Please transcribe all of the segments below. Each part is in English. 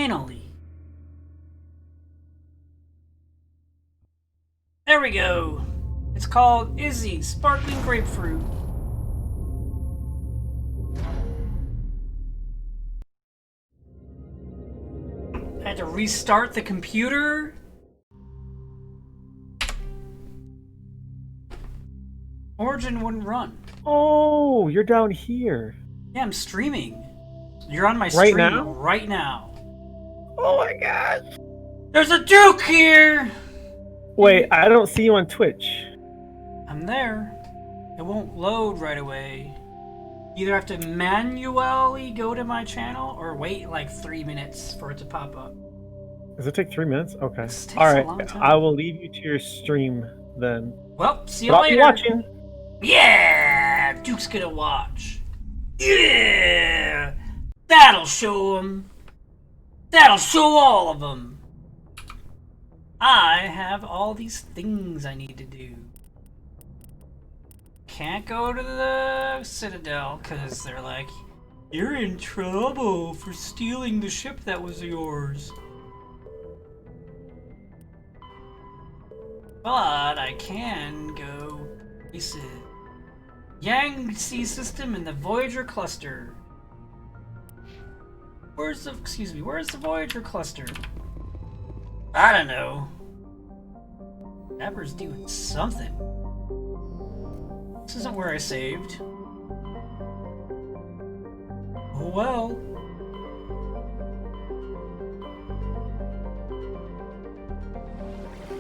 Finally. There we go. It's called Izzy Sparkling Grapefruit. I had to restart the computer. Origin wouldn't run. Oh, you're down here. Yeah, I'm streaming. You're on my stream right now. Oh my gosh. There's a Duke here! Wait, I don't see you on Twitch. I'm there. It won't load right away. You either have to manually go to my channel or wait like 3 minutes for it to pop up. Does it take 3 minutes? Okay. Alright, I will leave you to your stream then. Well, see you I'll later. be watching. Yeah! Duke's gonna watch. Yeah! That'll show him. That'll show all of them. I have all these things I need to do. Can't go to the Citadel because they're like, you're in trouble for stealing the ship that was yours. But I can go visit Yangtze system in the Voyager cluster. Where's the Voyager cluster? I don't know. Dapper's doing something. This isn't where I saved. Oh well.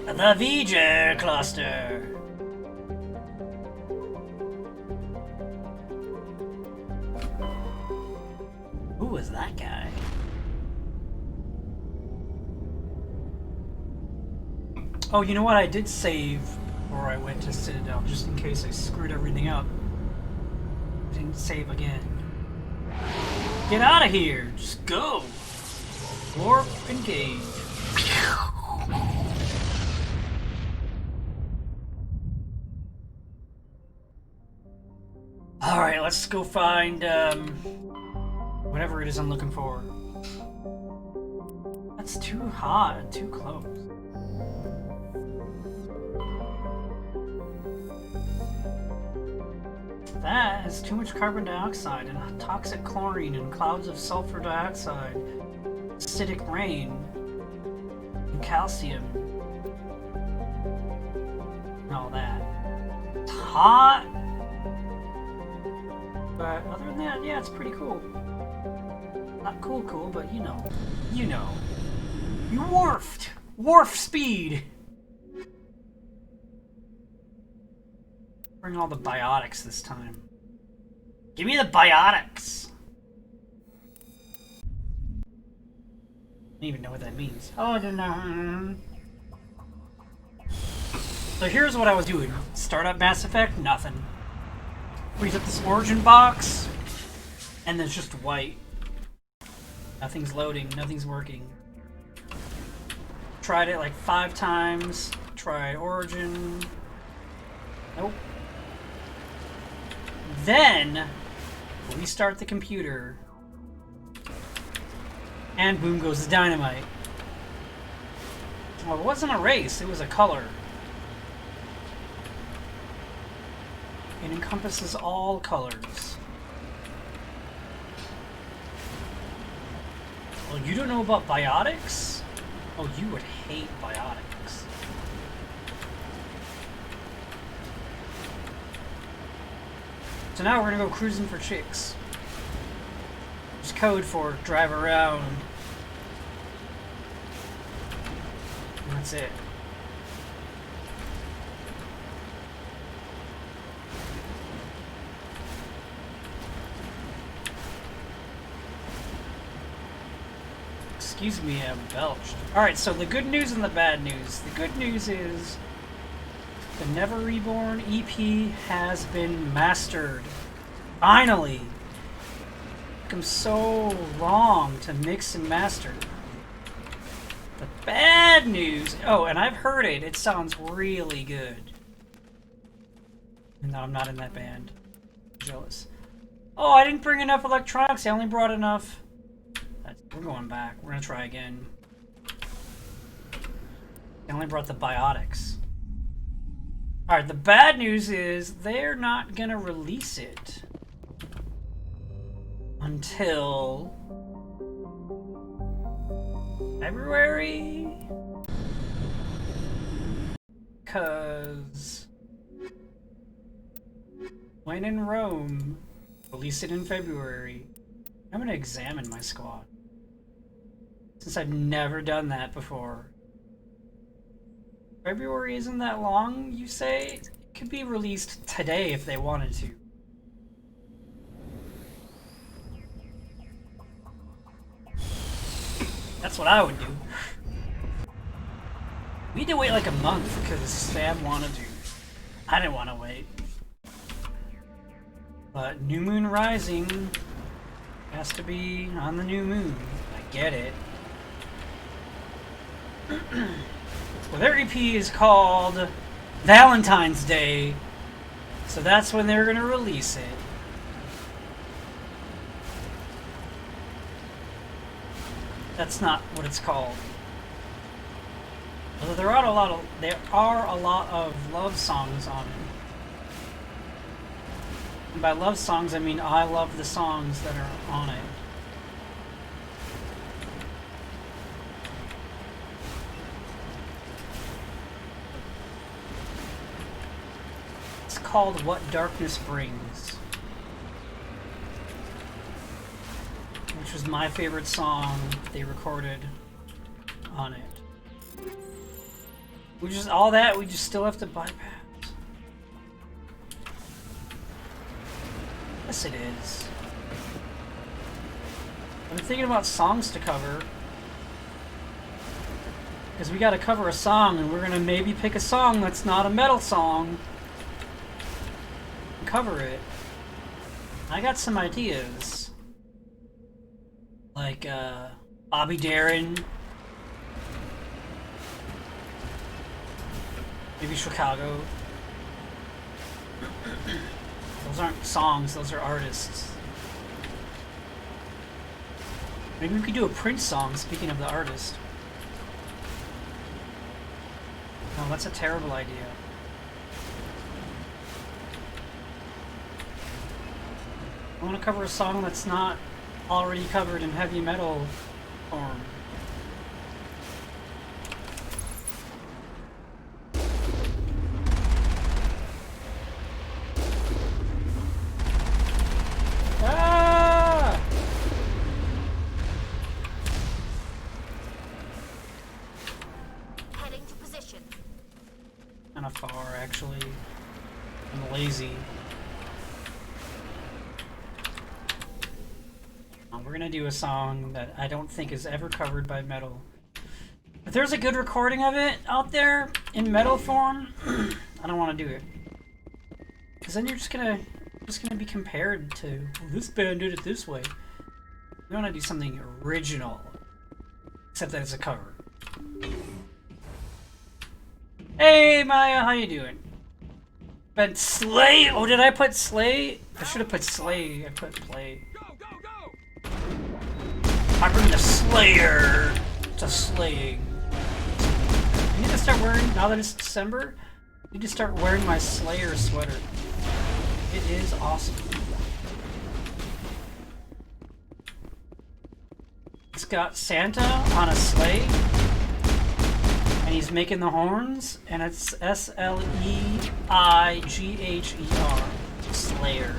The Voyager cluster. Who was that guy? Oh, you know what? I did save before I went to Citadel, just in case I screwed everything up. I didn't save again. Get out of here! Just go! Warp engage. Alright, let's go find, whatever it is I'm looking for. That's too hot and too close. That has too much carbon dioxide and toxic chlorine and clouds of sulfur dioxide, acidic rain, and calcium, and all that. It's hot, but other than that, yeah, it's pretty cool. Not cool, but you know. You warfed! Warp speed! Bring all the biotics this time. Give me the biotics! I don't even know what that means. Oh, I don't know. So here's what I was doing. Start up Mass Effect, nothing. Brings up this Origin box, and there's just white. Nothing's loading, nothing's working. Tried it like 5 times. Tried Origin. Nope. Then, restart the computer, and boom goes the dynamite. Well, it wasn't a race, it was a color. It encompasses all colors. Well, you don't know about biotics? Oh, you would hate biotics. So now we're gonna go cruising for chicks. There's code for drive around. And that's it. Excuse me, I belched. Alright, so the good news and the bad news. The good news is the Never Reborn EP has been mastered. Finally! It took him so long to mix and master. The bad news... Oh, and I've heard it. It sounds really good. No, I'm not in that band. I'm jealous. Oh, I didn't bring enough electronics. I only brought enough... That's We're going back. We're gonna try again. They only brought the biotics. Alright, the bad news is they're not gonna release it until February? Because when in Rome, release it in February. I'm gonna examine my squad, since I've never done that before. February isn't that long, you say? It could be released today if they wanted to. That's what I would do. We had to wait like a month because Sam wanted to. I didn't want to wait. But New Moon Rising has to be on the new moon. I get it. Well, their EP is called Valentine's Day, so that's when they're gonna release it. That's not what it's called. Although there are a lot of love songs on it. And by love songs, I mean I love the songs that are on it. It's called What Darkness Brings, which was my favorite song they recorded on it. We just still have to bypass. Yes, it is. I've been thinking about songs to cover, because we gotta cover a song, and we're gonna maybe pick a song that's not a metal song and cover it. I got some ideas. Like, Bobby Darin. Maybe Chicago. Those aren't songs, those are artists. Maybe we could do a Prince song, speaking of the artist. No, that's a terrible idea. I want to cover a song that's not already covered in heavy metal form. Do a song that I don't think is ever covered by metal. If there's a good recording of it out there in metal form, I don't want to do it, because then you're just gonna be compared to, well, this band did it this way. We want to do something original, except that it's a cover. Hey Maya, how you doing? But Slay. Oh, did I put Slay? I should have put Slay. I put Play. I bring the Slayer to slaying. I need to start wearing, now that it's December, I need to start wearing my Slayer sweater. It is awesome. It's got Santa on a sleigh, and he's making the horns, and it's S-L-E-I-G-H-E-R. Slayer.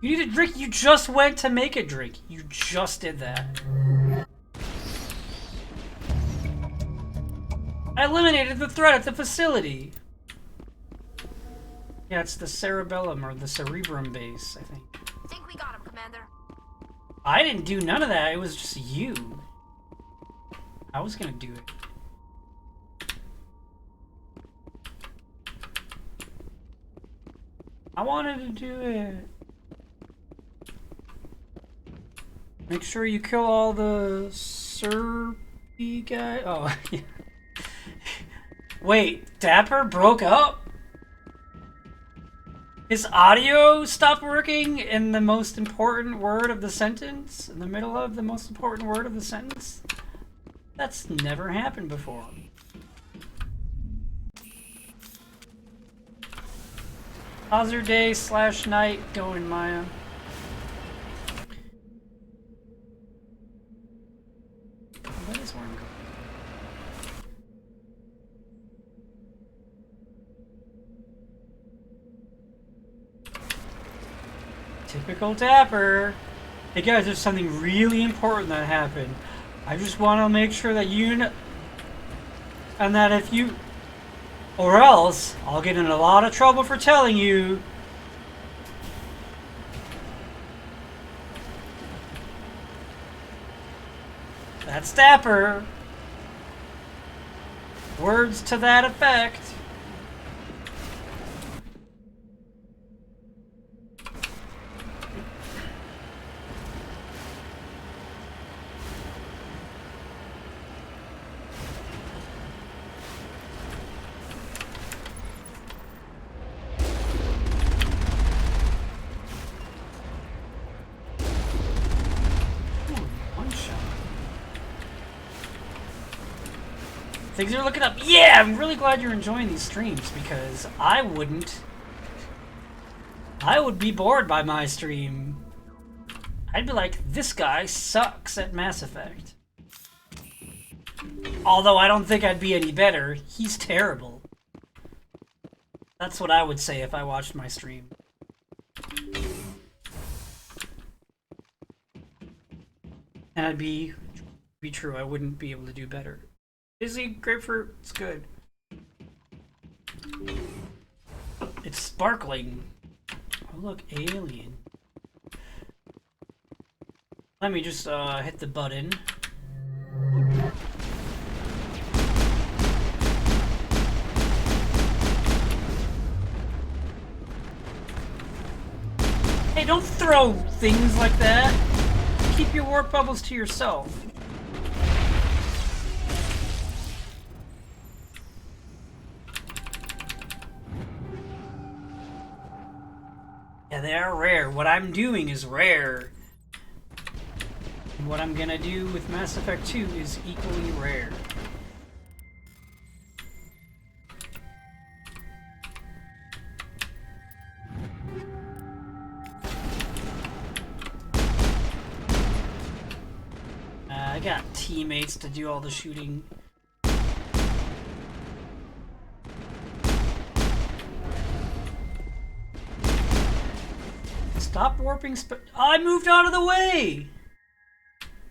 You need a drink? You just went to make a drink. You just did that. I eliminated the threat at the facility. Yeah, it's the cerebellum or the cerebrum base, I think. Think we got him, Commander. I didn't do none of that. It was just you. I was gonna do it. I wanted to do it. Make sure you kill all the Serpy guys. Oh, yeah. Wait, Dapper broke up? His audio stopped working in the most important word of the sentence? In the middle of the most important word of the sentence? That's never happened before. How's your day / night going, Maya? What is one going? Typical Dapper. Hey guys, there's something really important that happened. I just want to make sure that you know, and that if you, or else I'll get in a lot of trouble for telling you. That's Dapper. Words to that effect. Things are looking up. Yeah, I'm really glad you're enjoying these streams because I wouldn't. I would be bored by my stream. I'd be like, this guy sucks at Mass Effect. Although I don't think I'd be any better. He's terrible. That's what I would say if I watched my stream. And I'd be true. I wouldn't be able to do better. Fizzy grapefruit, it's good. It's sparkling. Oh look, alien. Let me just hit the button. Hey, don't throw things like that. Keep your warp bubbles to yourself. Yeah, they are rare. What I'm doing is rare. And what I'm gonna do with Mass Effect 2 is equally rare. I got teammates to do all the shooting. Stop warping I moved out of the way!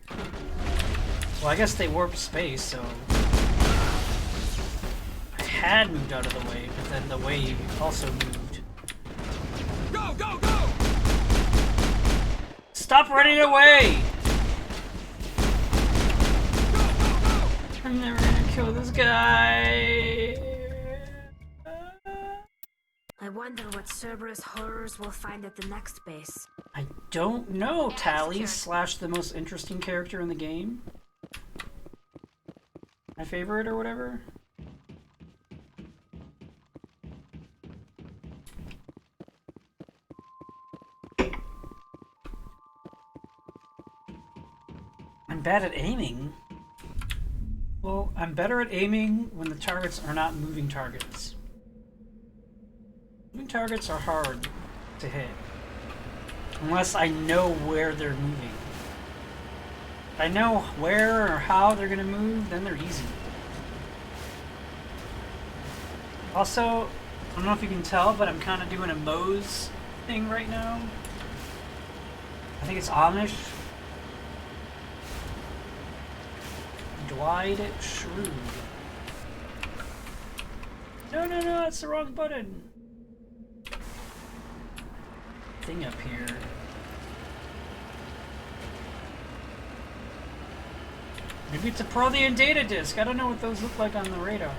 Well, I guess they warped space, so... I had moved out of the way, but then the way also moved. Go, go, go! Stop running away! Go, go, go! I'm never gonna kill this guy. I wonder what Cerberus horrors we'll find at the next base. I don't know, Tally / the most interesting character in the game. My favorite or whatever. I'm bad at aiming. Well, I'm better at aiming when the targets are not moving targets. Moving targets are hard to hit. Unless I know where they're moving. If I know where or how they're gonna move, then they're easy. Also, I don't know if you can tell, but I'm kind of doing a Moe's thing right now. I think it's Amish. Dwight Schrute. No, that's the wrong button. Thing up here. Maybe it's a Prothean data disk. I don't know what those look like on the radar.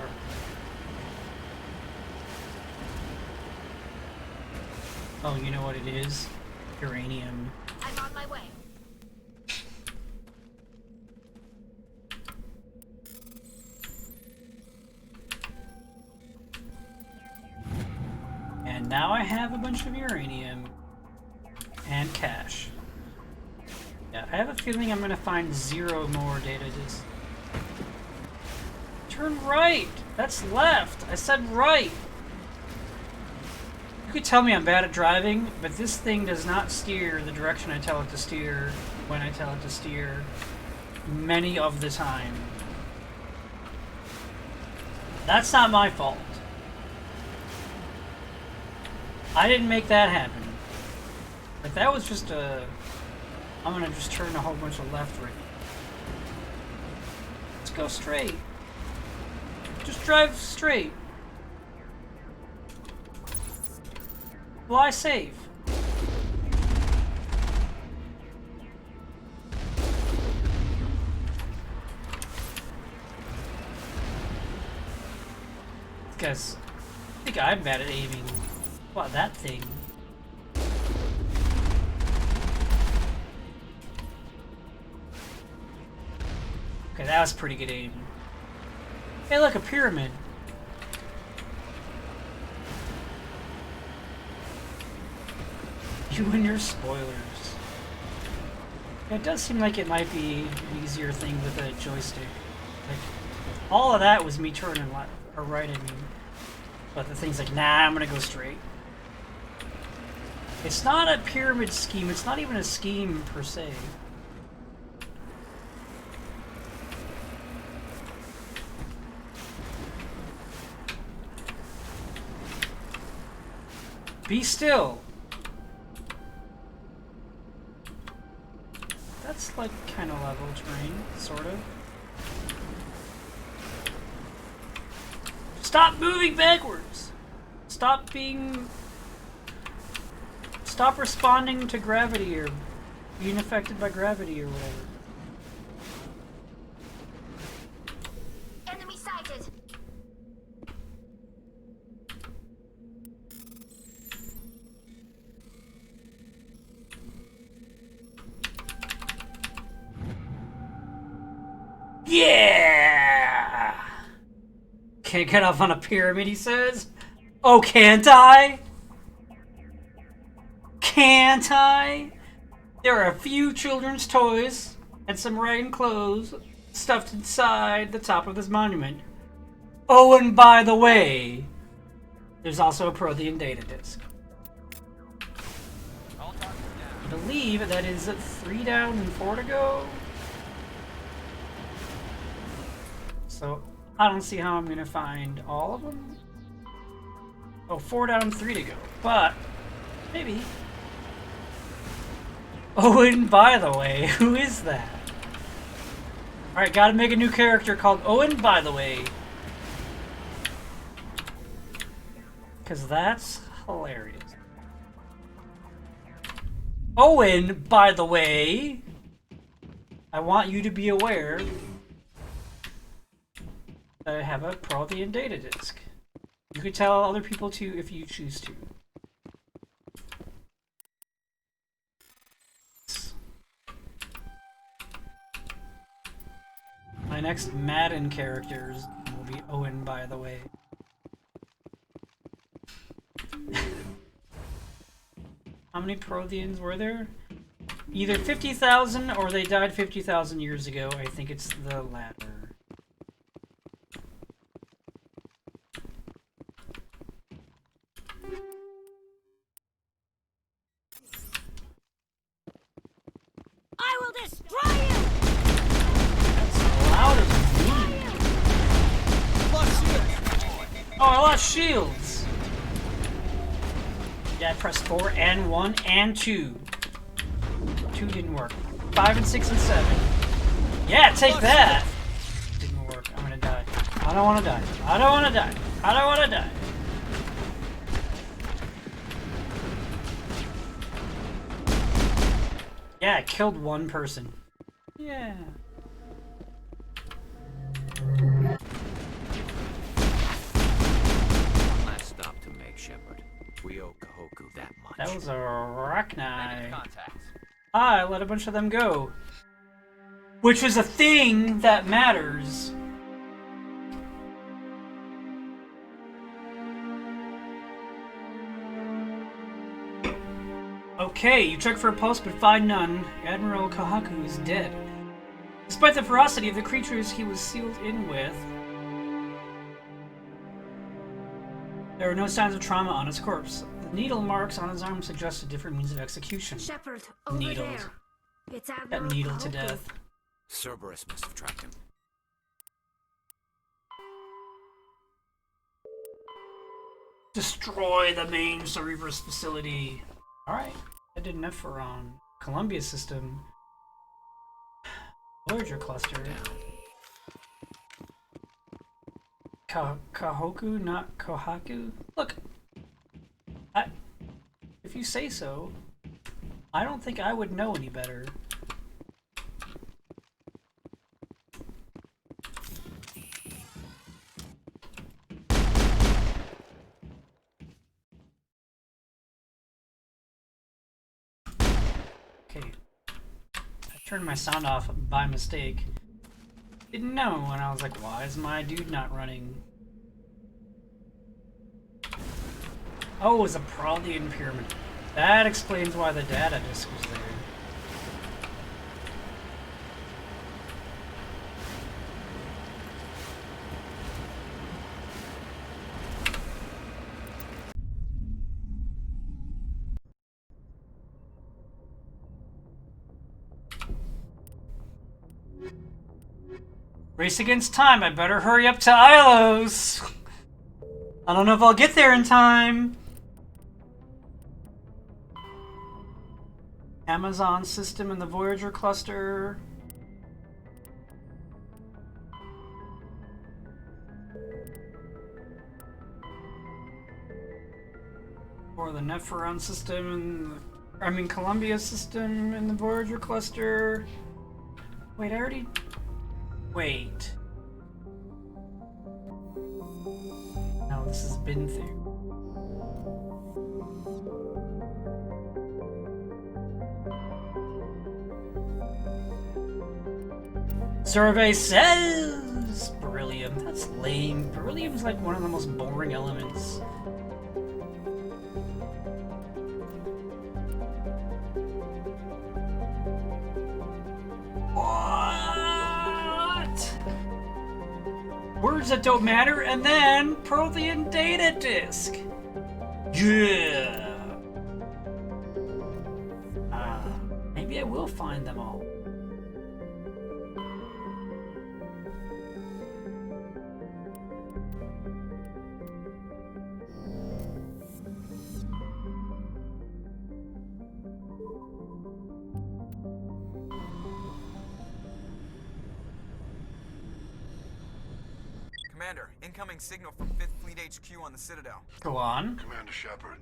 Oh, you know what it is? Uranium. I'm on my way. And now I have a bunch of uranium. And cash. Yeah, I have a feeling I'm gonna find 0 more data disks. Turn right! That's left! I said right! You could tell me I'm bad at driving, but this thing does not steer the direction I tell it to steer when I tell it to steer many of the time. That's not my fault. I didn't make that happen. Like, that was just a... I'm gonna just turn a whole bunch of left right. Let's go straight. Just drive straight. Fly safe. Guys, I think I'm bad at aiming. Wow, that thing. Okay, that was pretty good aim. Hey, look, a pyramid. You and your spoilers. Yeah, it does seem like it might be an easier thing with a joystick. Like, all of that was me turning left or right, I mean. But the thing's like, nah, I'm gonna go straight. It's not a pyramid scheme. It's not even a scheme per se. Be still. That's like kind of level terrain, sort of. Stop moving backwards. Stop responding to gravity or being affected by gravity or whatever. Enemy sighted. Yeah! Can't get up on a pyramid, he says. Oh, can't I? Can't I? There are a few children's toys and some ragged clothes stuffed inside the top of this monument. Oh, and by the way, there's also a Prothean data disk. I believe that is 3 down and 4 to go. So I don't see how I'm gonna find all of them. Oh, 4 down, 3 to go. But maybe. Oh, and by the way, who is that? Alright, gotta make a new character called Owen, by the way. Because that's hilarious. Owen, by the way, I want you to be aware that I have a Prothean data disk. You could tell other people too if you choose to. My next Madden characters will be Owen, by the way. How many Protheans were there? Either 50,000 or they died 50,000 years ago. I think it's the latter. I will destroy you! That's loud as me. Oh, I lost shields! Yeah, I pressed 4 and 1 and 2. 2 didn't work. 5 and 6 and 7. Yeah, take that! Didn't work. I'm gonna die. I don't wanna die. I don't wanna die. I don't wanna die. Yeah, I killed one person. Yeah. Last stop to make, Shepard. We owe Kahoku that much. That was a Arachni. Contacts. I let a bunch of them go. Which was a thing that matters. Okay, you check for a pulse but find none. Admiral Kahaku is dead. Despite the ferocity of the creatures he was sealed in with, there were no signs of trauma on his corpse. The needle marks on his arm suggested different means of execution. Shepard, over Needled. there. It's Got Admiral needled to Kahoku. death. Cerberus must have tracked him. Destroy the main Cerberus facility. Alright, I did enough for Columbia system. Voyager cluster. Kahoku, not Kohaku? Look, if you say so, I don't think I would know any better. Okay. I turned my sound off by mistake. Didn't know, and I was like, why is my dude not running? Oh, it was a Praldian pyramid. That explains why the data disk was there. Race against time. I better hurry up to Ilos. I don't know if I'll get there in time. Amazon system in the Voyager cluster. Or the Nephiron system and Columbia system in the Voyager cluster. Wait, I already... Wait. No, this has been through. Survey says beryllium. That's lame. Beryllium's like one of the most boring elements. Words that don't matter, and then Prothean data disk. Yeah. Maybe I will find them all. Commander, incoming signal from 5th Fleet HQ on the Citadel. Go on. Commander Shepard,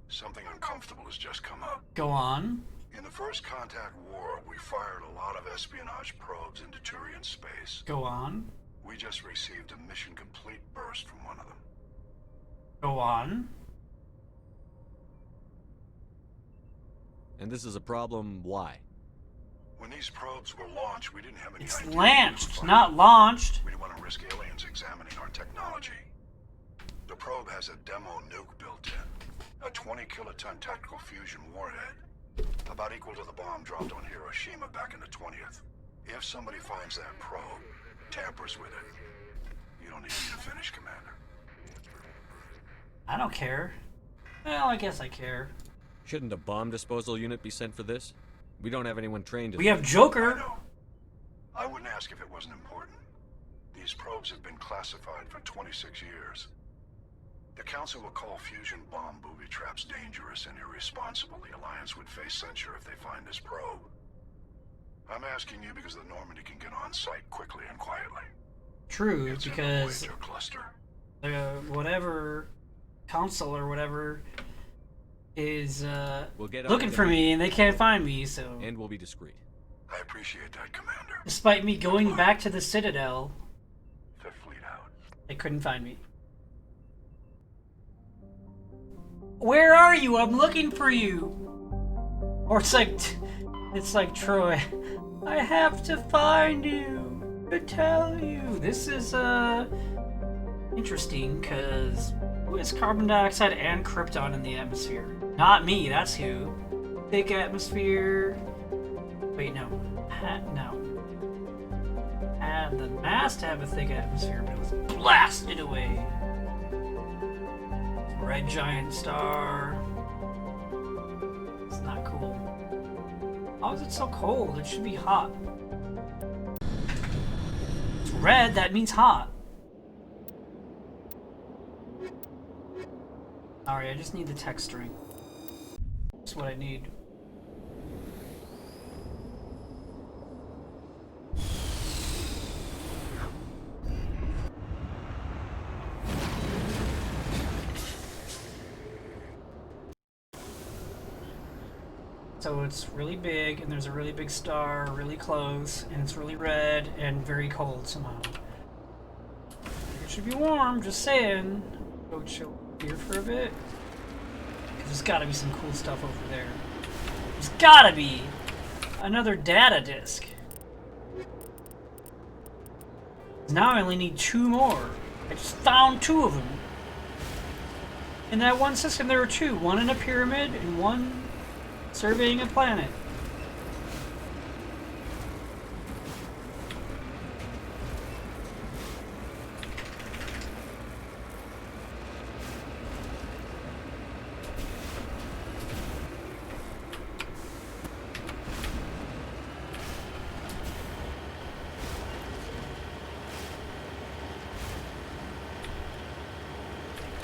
something uncomfortable has just come up. Go on. In the First Contact War, we fired a lot of espionage probes into Turian space. Go on. We just received a mission complete burst from one of them. Go on. And this is a problem, why? When these probes were launched, we didn't have any It's idea. launched, not launched. We didn't want to risk aliens examining our technology. The probe has a demo nuke built in. A 20-kiloton tactical fusion warhead. About equal to the bomb dropped on Hiroshima back in the 20th. If somebody finds that probe, tampers with it, you don't need me to finish, Commander. I don't care. Well, I guess I care. Shouldn't a bomb disposal unit be sent for this? We don't have anyone trained in We have I Joker. know. I wouldn't ask if it wasn't important. These probes have been classified for 26 years. The Council will call fusion bomb booby traps dangerous and irresponsible. The Alliance would face censure if they find this probe. I'm asking you because the Normandy can get on site quickly and quietly. True, It's in the because Voyager cluster. whatever council or whatever is We'll get on looking it for me, and they can't find me. So, and we'll be discreet. I appreciate that, Commander. despite me going back to the Citadel, Fifth Fleet out. they couldn't find me. Where are you? I'm looking for you. Or it's like Troy. I have to find you to tell you. This is interesting because who has carbon dioxide and krypton in the atmosphere? Not me. That's who. Thick atmosphere. Wait, no. No. The mast have a thick atmosphere, but it was blasted away. Red giant star. It's not cool. How is it so cold? It should be hot. It's red, that means hot. Alright, I just need the text string. That's what I need. So it's really big, and there's a really big star really close, and it's really red and very cold somehow. It should be warm, just saying. Go chill here for a bit. 'Cause there's gotta be some cool stuff over there. There's gotta be another data disk. Now I only need 2 more. I just found 2 of them. In that one system there were 2. One in a pyramid and one surveying a planet.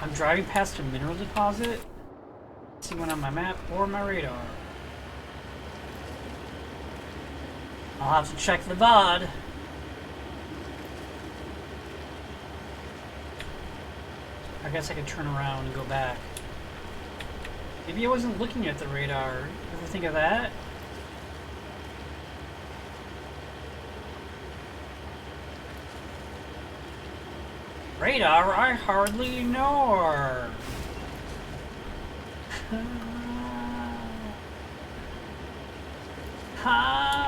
I'm driving past a mineral deposit. See one on my map or my radar. I'll have to check the VOD. I guess I could turn around and go back. Maybe I wasn't looking at the radar. Ever think of that? Radar? I hardly know her. Ha!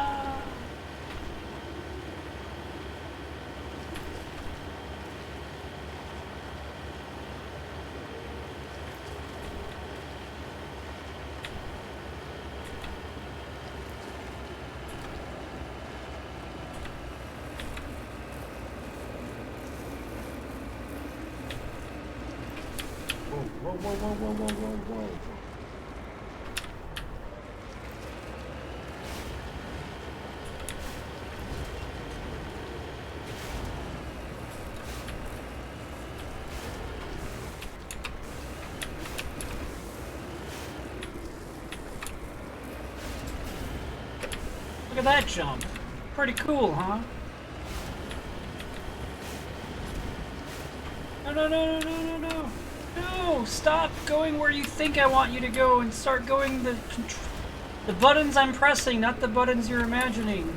Whoa, whoa, whoa, whoa, whoa, whoa, whoa. Look at that jump. Pretty cool, huh? No, no, no, no, no, no, no. No, stop going where you think I want you to go and start going the buttons I'm pressing, not the buttons you're imagining.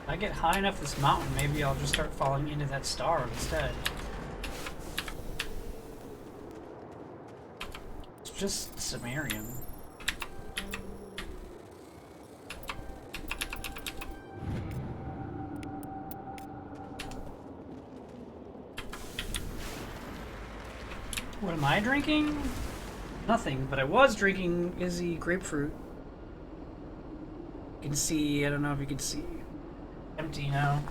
If I get high enough this mountain, maybe I'll just start falling into that star instead. It's just Sumerian. What am I drinking? Nothing, but I was drinking Izzy grapefruit. You can see, I don't know if you can see. Empty now.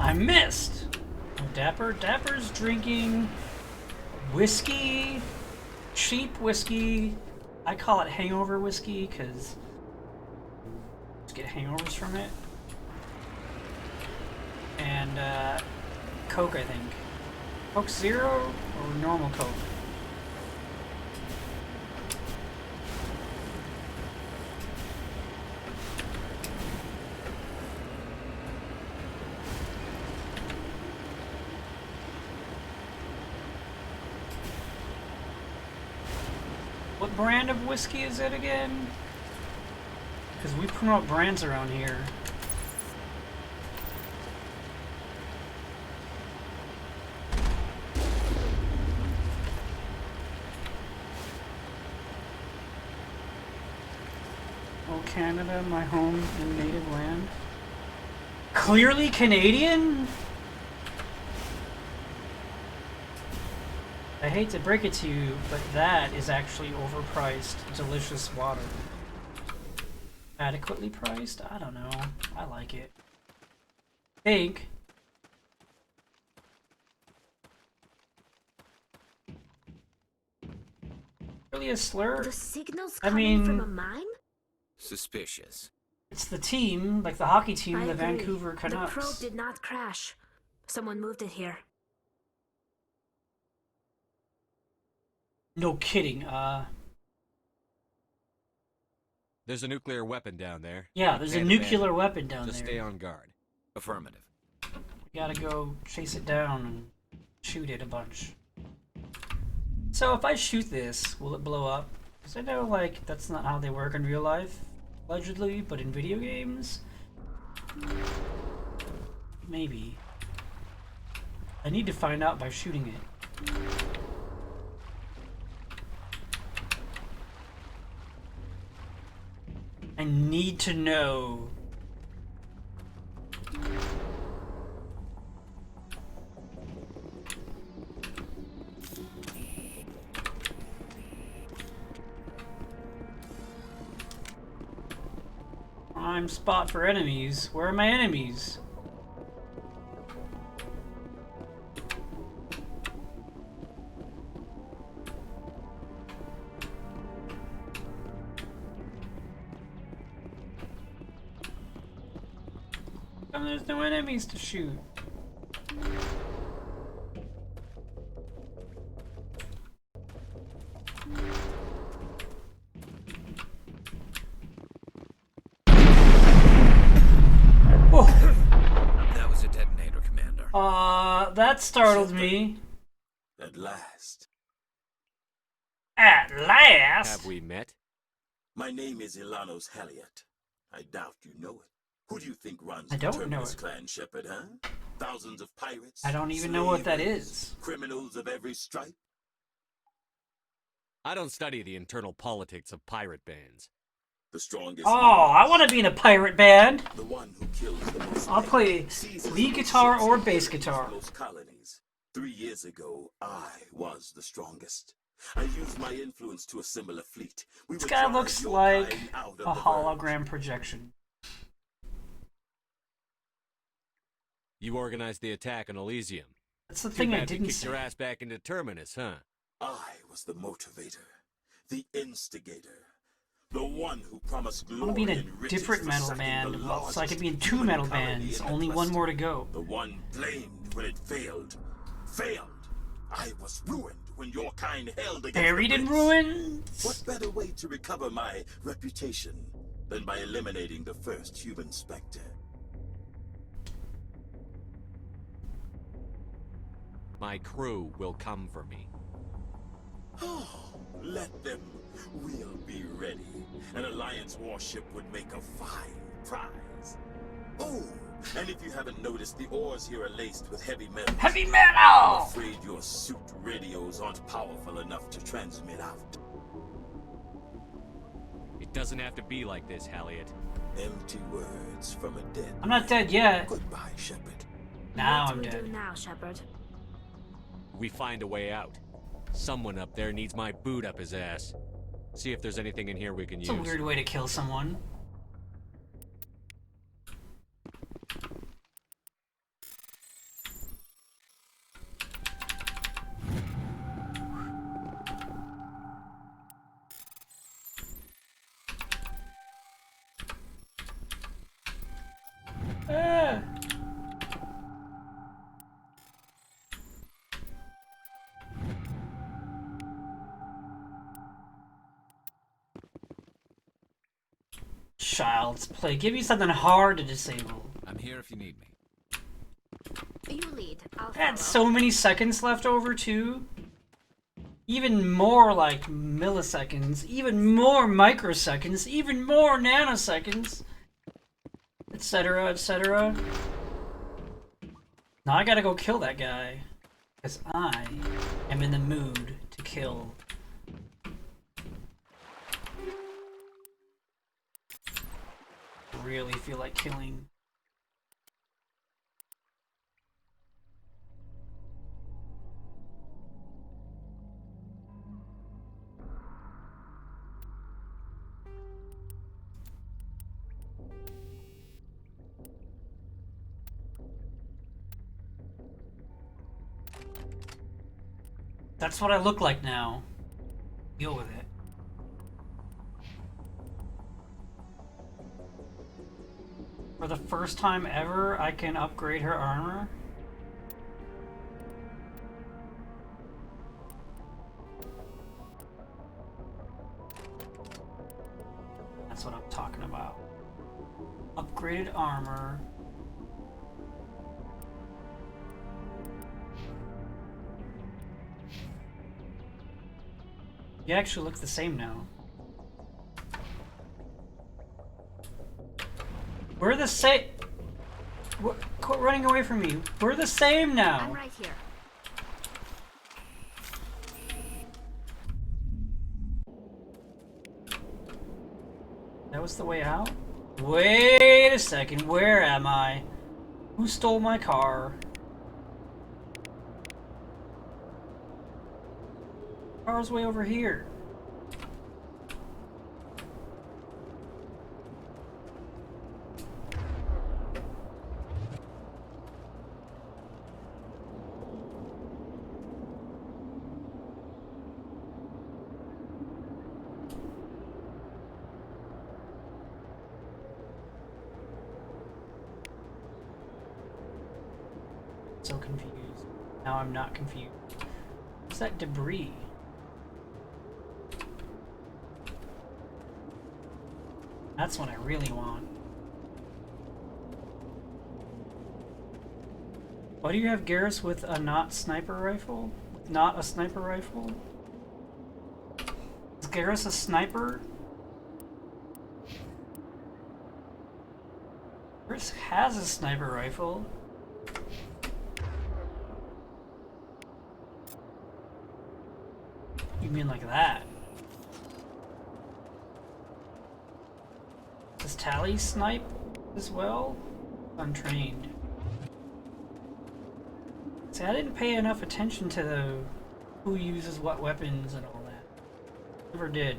I missed! Dapper's drinking whiskey, cheap whiskey. I call it hangover whiskey because just get hangovers from it. And Coke, I think. Coke Zero or normal Coke? What brand of whiskey is it again? Because we promote brands around here. Oh, Canada, my home and native land. Clearly Canadian? I hate to break it to you, but that is actually overpriced, delicious water. Adequately priced? I don't know. I like it. Think. Really a slur? The signal's I coming from mean- a mine? Suspicious. It's the team, like the hockey team, I the agree. Vancouver The probe Canucks. did not crash. Someone moved it here. No kidding. There's a nuclear weapon down there. Yeah, We there's a can't nuclear abandon weapon it. down Just there. stay on guard. Affirmative. We gotta go chase it down and shoot it a bunch. So if I shoot this, will it blow up? Because I know, like, that's not how they work in real life, allegedly, but in video games, maybe. I need to find out by shooting it. I need to know. Prime spot for enemies. Where are my enemies? And there's no enemies to shoot. Oh, That was a detonator, Commander. that startled me. At last. At last. Have we met? My name is Ilanos Halliot. I doubt you know it. Who do you think runs I don't the know Terminus it. clan, Shepard, huh? Thousands of pirates? I don't even know what that slavers, is. Criminals of every stripe? I don't study the internal politics of pirate bands. The strongest. Oh, I want to be in a pirate band. The one who kills the most I'll men, play seizes lead the guitar ships or and bass pillages guitar. Most colonies. 3 years ago, I was the strongest. I used my influence to assemble a fleet. We This would guy drive looks your like kind out of a the verge. hologram projection. You organized the attack on Elysium. That's the Too thing I bad we didn't kicked your say. ass back into Terminus, huh? I was the motivator, the instigator, the one who promised I glory want to be in and a riches different for metal sacking band, the so I could be in largest 2 human metal colony bands. in the Only one cluster. more to go. The one blamed when it failed. Failed. I was ruined when your kind held against Buried the in prince. ruins. What better way to recover my reputation than by eliminating the first human specter? My crew will come for me. Oh, let them. We'll be ready. An Alliance warship would make a fine prize. Oh, and if you haven't noticed, the ores here are laced with heavy metal. Heavy I'm metal! afraid your suit radios aren't powerful enough to transmit out. It doesn't have to be like this, Halliot. Empty words from a dead I'm not dead yet. Goodbye, Shepard. Now What I'm do we dead. do now, Shepard? We find a way out. Someone up there needs my boot up his ass. See if there's anything in here we can It's use. a weird way to kill someone. Ah. Child's play. Give me something hard to disable. I'm here if you need me. You lead. I'll I had follow. so many seconds left over too. even more like milliseconds, even more microseconds, even more nanoseconds, etc., etc. Now I gotta go kill that guy, because I am in the mood to kill. Really feel like killing. That's what I look like now. Deal with it. For the first time ever, I can upgrade her armor. That's what I'm talking about. Upgraded armor. You actually look the same now. We're the same. Quit running away from me. We're the same now. I'm right here. That was the way out? Wait a second. Where am I? Who stole my car? Car's way over here. So confused. Now I'm not confused. What's that debris? That's what I really want. Why do you have Garrus with a not sniper rifle? Not a sniper rifle? Is Garrus a sniper? Garrus has a sniper rifle. You mean like that? Does Tally snipe as well? Untrained. See, I didn't pay enough attention to the who uses what weapons and all that. Never did.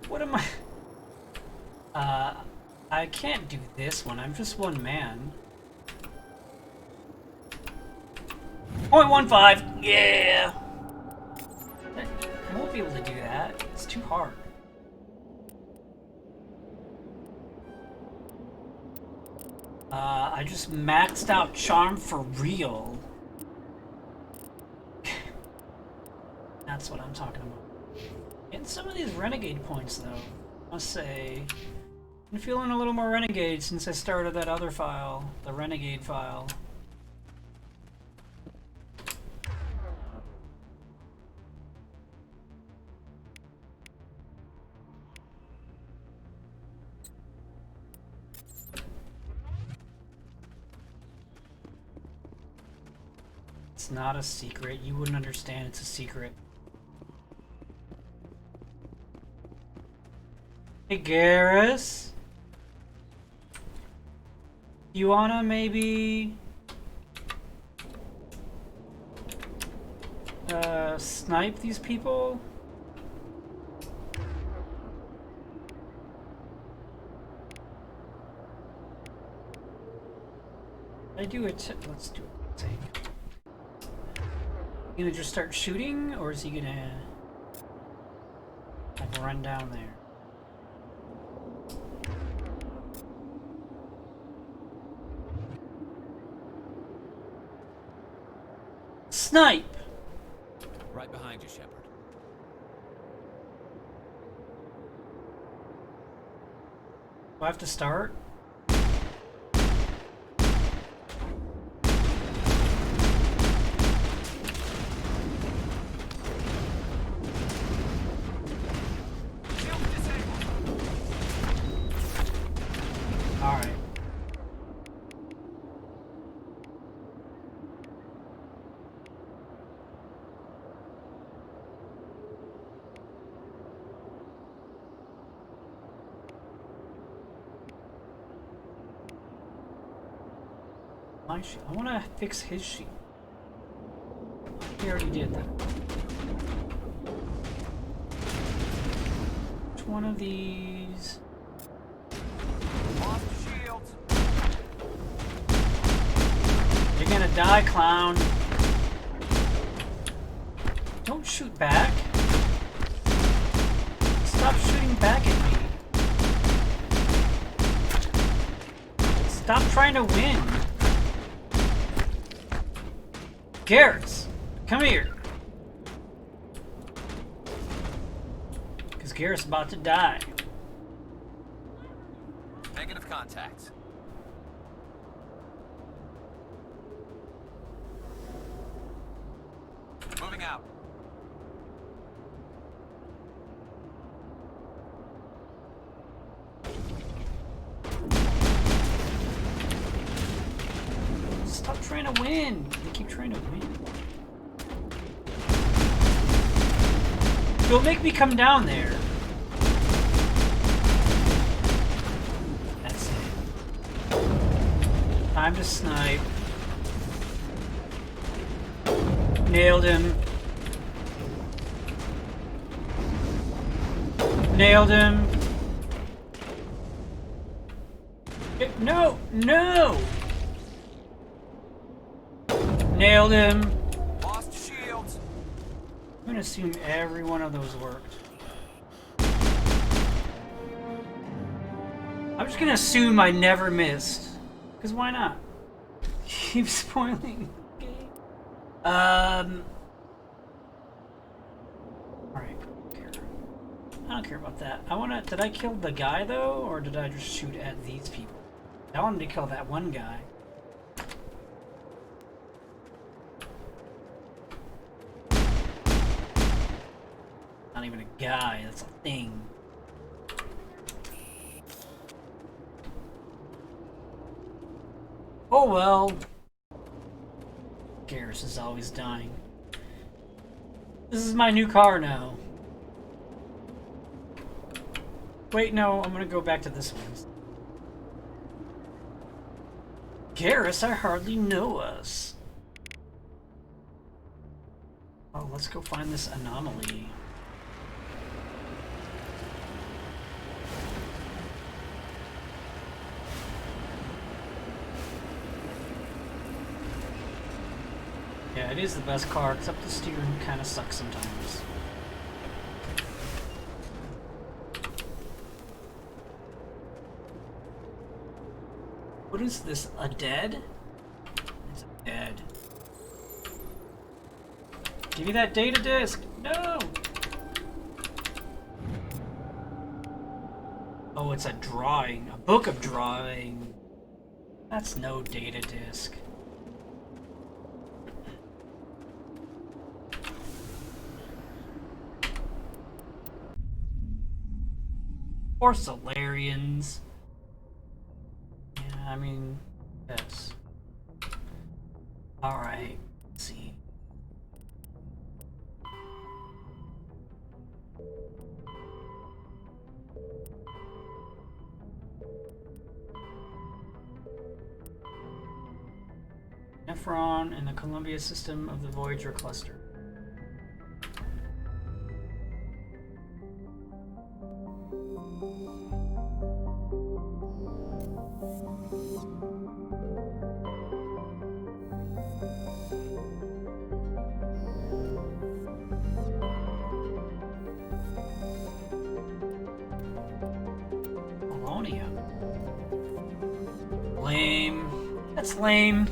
What am I? I can't do this one. I'm just one man. 0.15. Yeah. I won't be able to do that. It's too hard. I just maxed out charm for real. That's what I'm talking about. Getting some of these renegade points though. I must say, I'm feeling a little more renegade since I started that other file, the renegade file. It's not a secret. You wouldn't understand it's a secret. Hey, Garrus. You wanna maybe snipe these people? Let's do it. Take. You gonna just start shooting, or is he gonna like run down there? Snipe! Right behind you, Shepard. Do I have to start? my shield. I want to fix his shield. He already did that. Which one of these? Lost shields. You're gonna die, clown. Don't shoot back. Stop shooting back at me. Stop trying to win. Garrett, come here. Because Garrett's about to die. Negative contact. Moving out. Stop trying to win. They keep trying to win. Don't make me come down there. That's it. Time to snipe. Nailed him. Nailed him. No! No! Nailed him. Lost shields. I'm gonna assume every one of those worked. I'm just gonna assume I never missed. Because why not? Keep spoiling the game. Alright. I don't care about that. Did I kill the guy though? Or did I just shoot at these people? I wanted to kill that one guy. Not even a guy, that's a thing. Oh well. Garrus is always dying. This is my new car now. Wait, no, I'm gonna go back to this one. Garrus, I hardly know us. Oh, let's go find this anomaly. Yeah, it is the best car, except the steering kind of sucks sometimes. What is this? A dead? It's a dead. Give me that data disk! No! Oh, it's a drawing. A book of drawing. That's no data disk. Or Solarians. Yeah, I mean, yes. Alright, let's see. Nephron in the Columbia system of the Voyager cluster. Lame. That's lame.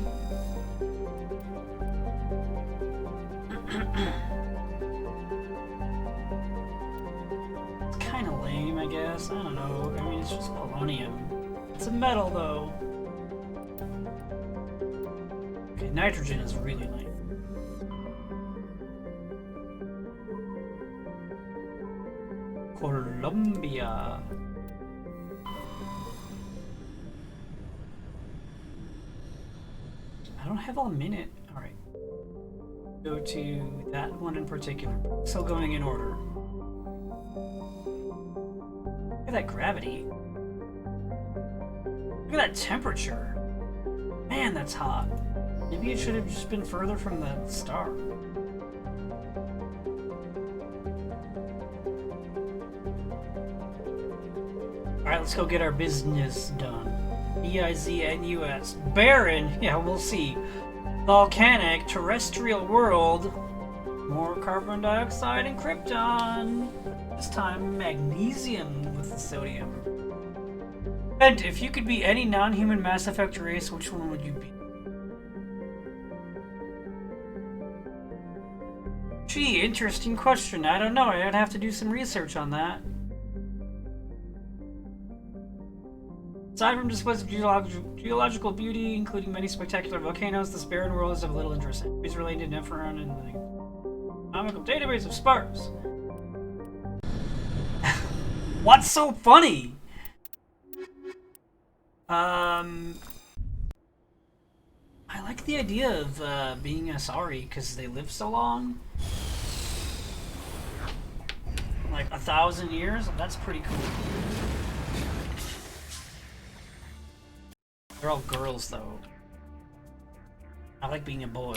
It's kind of lame, I guess. I don't know. I mean, it's just polonium. It's a metal, though. Okay, nitrogen is really lame. Columbia. I don't have a minute. Alright. Go to that one in particular. Still going in order. Look at that gravity. Look at that temperature. Man, that's hot. Maybe it should have just been further from the star. Alright, let's go get our business done. B-I-Z-N-U-S. Barren, yeah, we'll see. Volcanic, terrestrial world. More carbon dioxide and krypton. This time, magnesium with the sodium. And if you could be any non-human Mass Effect race, which one would you be? Gee, interesting question. I don't know. I'd have to do some research on that. Aside from displays of geological beauty, including many spectacular volcanoes, this barren world is of little interest. It's related to Neferon and the economical database of Sparks. What's so funny? I like the idea of being Asari because they live so long. Like 1,000 years? That's pretty cool. They're all girls, though. I like being a boy.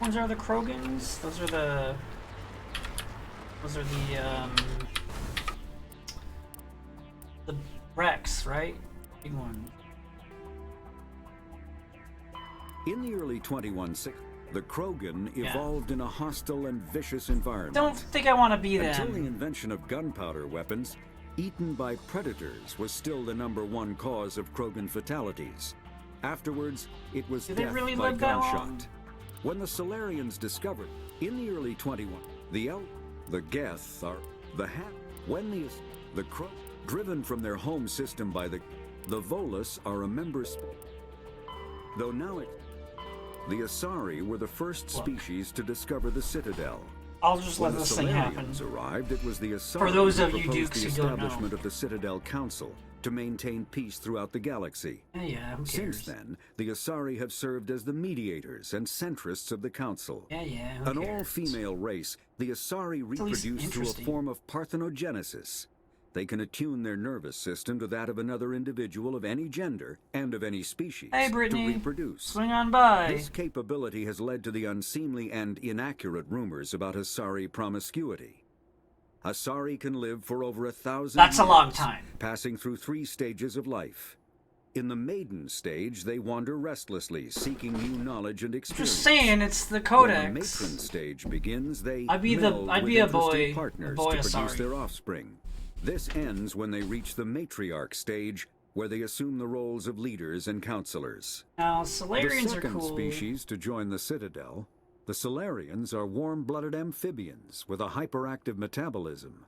Ones are the Krogans. Those are the Rex, right? Big one. In the early 2160s, the Krogan evolved in a hostile and vicious environment. Don't think I want to be Until the them. invention of gunpowder weapons, eaten by predators was still the #1 cause of Krogan fatalities. Afterwards, it was Do they death really by live that gunshot. long? When the Solarians discovered, in the early 21, the Geth are the Hat. When the Krog, driven from their home system by the Volus are a member. Though now the Asari were the first species to discover the Citadel. I'll just let When the this thing happen. Solarians arrived, it was the Asari For those who of you proposed dukes the who don't know. establishment of the Citadel Council to maintain peace throughout the galaxy. Yeah, who cares? Since then, the Asari have served as the mediators and centrists of the Council. Yeah, who An cares? all-female race, the Asari at least reproduce through a interesting. form of parthenogenesis. They can attune their nervous system to that of another individual of any gender and of any species Hey, Brittany. to reproduce. Swing on by. This capability has led to the unseemly and inaccurate rumors about Asari promiscuity. Asari can live for over 1,000 That's a long years, time. passing through 3 stages of life. In the maiden stage, they wander restlessly, seeking new knowledge and experience. Just saying, it's the When Codex. the matron stage begins, they I'd be meld a with boy, interested partners a boy to produce Asari. their offspring. This ends when they reach the matriarch stage, where they assume the roles of leaders and counselors. Now, The Solarians are second cool. species to join the Citadel, the Solarians are warm-blooded amphibians with a hyperactive metabolism.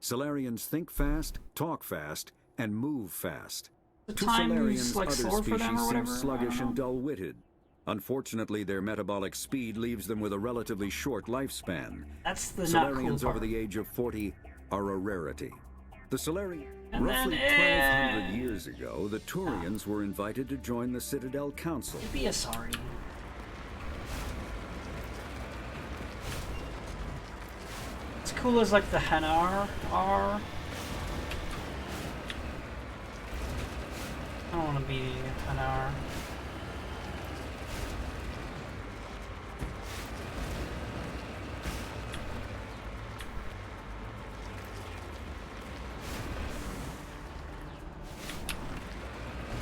Solarians think fast, talk fast, and move fast. The To time moves Solarians, like other slower for them or species seem whatever. I sluggish don't and know. dull-witted. Unfortunately, their metabolic speed leaves them with a relatively short lifespan. That's the not cool Solarians part. over the age of 40 are a rarity. The Solarians, And roughly then, 1,200 years ago, the Turians were invited to join the Citadel Council. Be a sorry. It's cool as like the Hanar are. I don't want to be Hanar.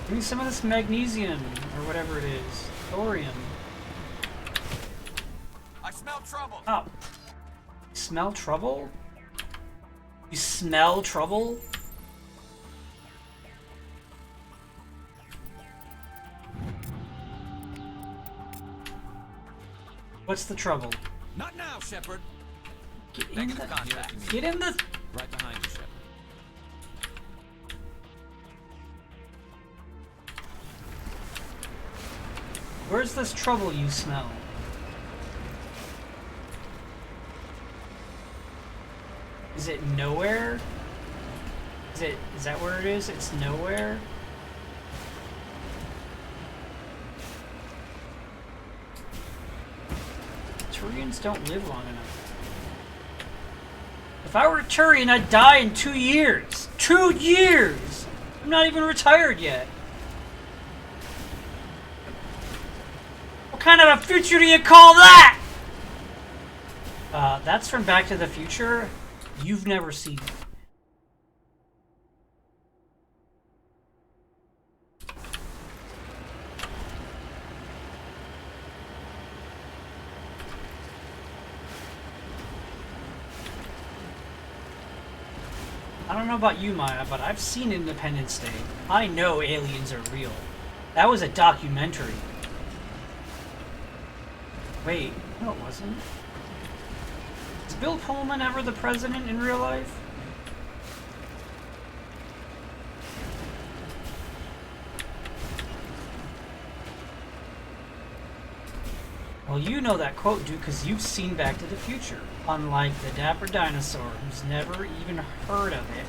Give me some of this magnesium, or whatever it is. Thorium. I smell trouble. Oh. Smell trouble? You smell trouble? What's the trouble? Not now, Shepard. Get in Negative the... contact. Get in the... Right behind you, Shepard. Where's this trouble you smell? Is it nowhere? Is that where it is? It's nowhere? Turians don't live long enough. If I were a Turian, I'd die in 2 years. 2 years! I'm not even retired yet. What kind of a future do you call that? That's from Back to the Future. You've never seen it. I don't know about you, Maya, but I've seen Independence Day. I know aliens are real. That was a documentary. Wait, no it wasn't. Is Bill Pullman ever the president in real life? Well, you know that quote, dude, because you've seen Back to the Future. Unlike the dapper dinosaur, who's never even heard of it.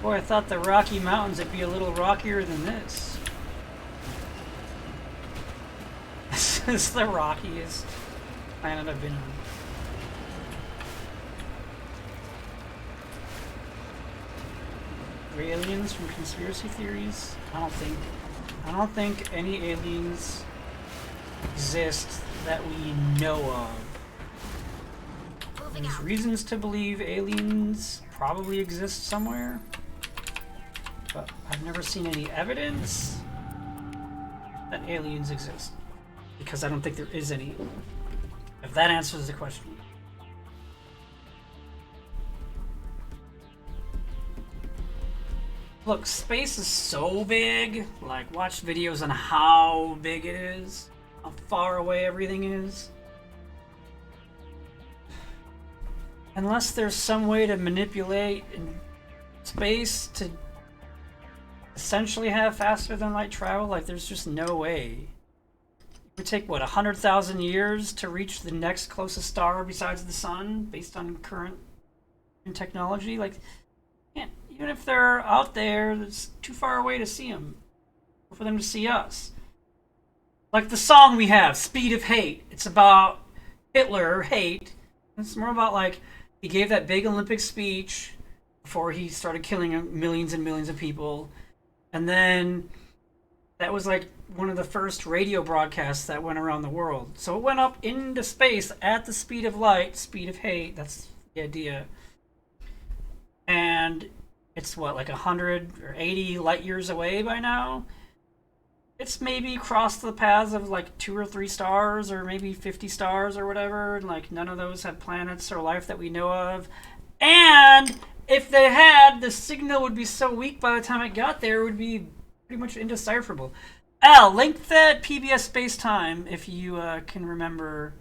Boy, I thought the Rocky Mountains would be a little rockier than this. This is the rockiest planet I've been on. Aliens from conspiracy theories? I don't think any aliens exist that we know of. There's reasons to believe aliens probably exist somewhere, but I've never seen any evidence that aliens exist, because I don't think there is any. If that answers the question. Look, space is so big. Like, watch videos on how big it is, how far away everything is. Unless there's some way to manipulate space to essentially have faster than light travel, like there's just no way. It would take, what, 100,000 years to reach the next closest star besides the sun, based on current technology? Like, even if they're out there, it's too far away to see them, or for them to see us. Like the song we have, Speed of Hate. It's about Hitler, hate. It's more about, like, he gave that big Olympic speech before he started killing millions and millions of people. And then that was, like, one of the first radio broadcasts that went around the world. So it went up into space at the speed of light, speed of hate. That's the idea. And it's what, like 100 or 80 light years away by now? It's maybe crossed the paths of like 2 or 3 stars, or maybe 50 stars or whatever, and like none of those have planets or life that we know of. And if they had, the signal would be so weak by the time it got there, it would be pretty much indecipherable. Al, link that PBS Space-Time if you can remember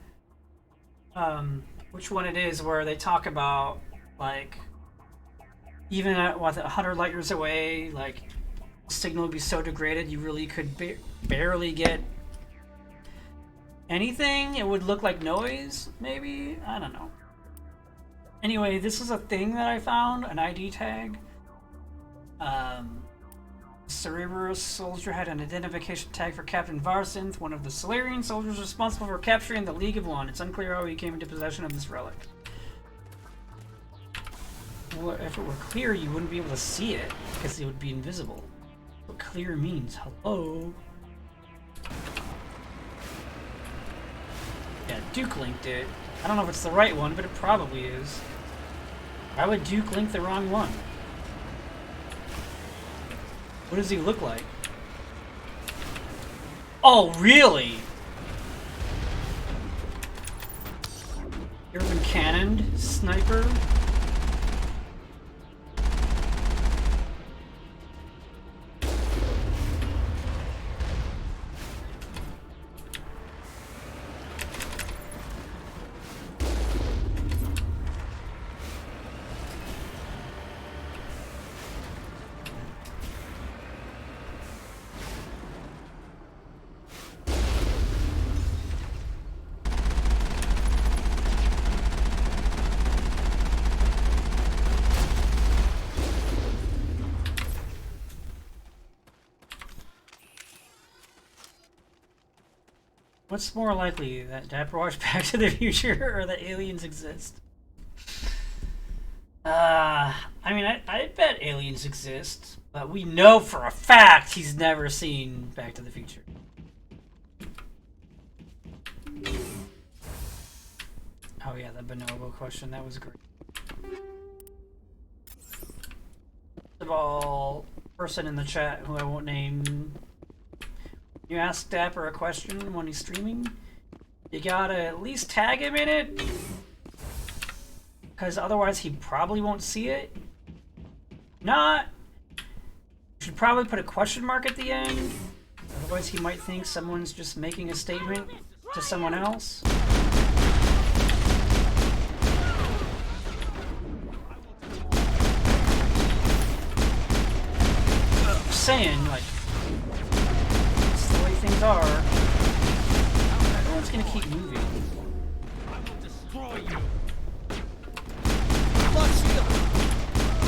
which one it is, where they talk about, like, even at, what, 100 light years away, like, the signal would be so degraded you really could barely get anything. It would look like noise, maybe? I don't know. Anyway, this is a thing that I found, an ID tag. Cerberus soldier had an identification tag for Captain Varsinth, one of the Solarian soldiers responsible for capturing the League of One. It's unclear how he came into possession of this relic. Well, if it were clear, you wouldn't be able to see it, because it would be invisible. What clear means. Hello? Yeah, Duke linked it. I don't know if it's the right one, but it probably is. Why would Duke link the wrong one? What does he look like? Oh, really? You ever been cannoned, sniper? What's more likely, that Dapper watched Back to the Future or that aliens exist? I mean, I bet aliens exist, but we know for a fact he's never seen Back to the Future. Oh yeah, the bonobo question, that was great. First of all, person in the chat who I won't name, you ask Dapper a question when he's streaming, you gotta at least tag him in it, because otherwise he probably won't see it. Not, you should probably put a question mark at the end, otherwise he might think someone's just making a statement to someone else. Saying, like, it's the way things are. Everyone's gonna keep moving. I will destroy you.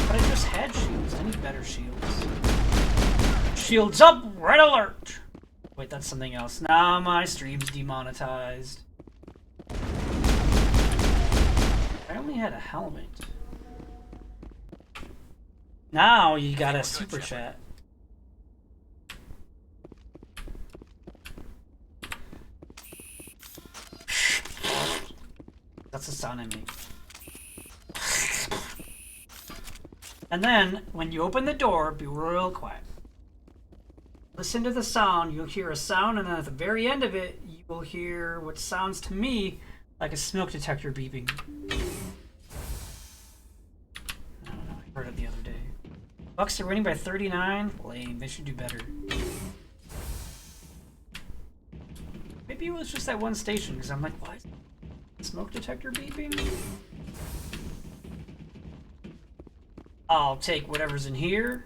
But I just had shields. I need better shields. Shields up! Red alert! Wait, that's something else. Nah, my stream's demonetized. I only had a helmet. Now you got a super chat. That's the sound I make. And then, when you open the door, be real quiet. Listen to the sound. You'll hear a sound, and then at the very end of it, you will hear what sounds to me like a smoke detector beeping. I don't know, I heard it the other day. Bucks are winning by 39? Lame, they should do better. Maybe it was just that one station, because I'm like, what? Smoke detector beeping? I'll take whatever's in here.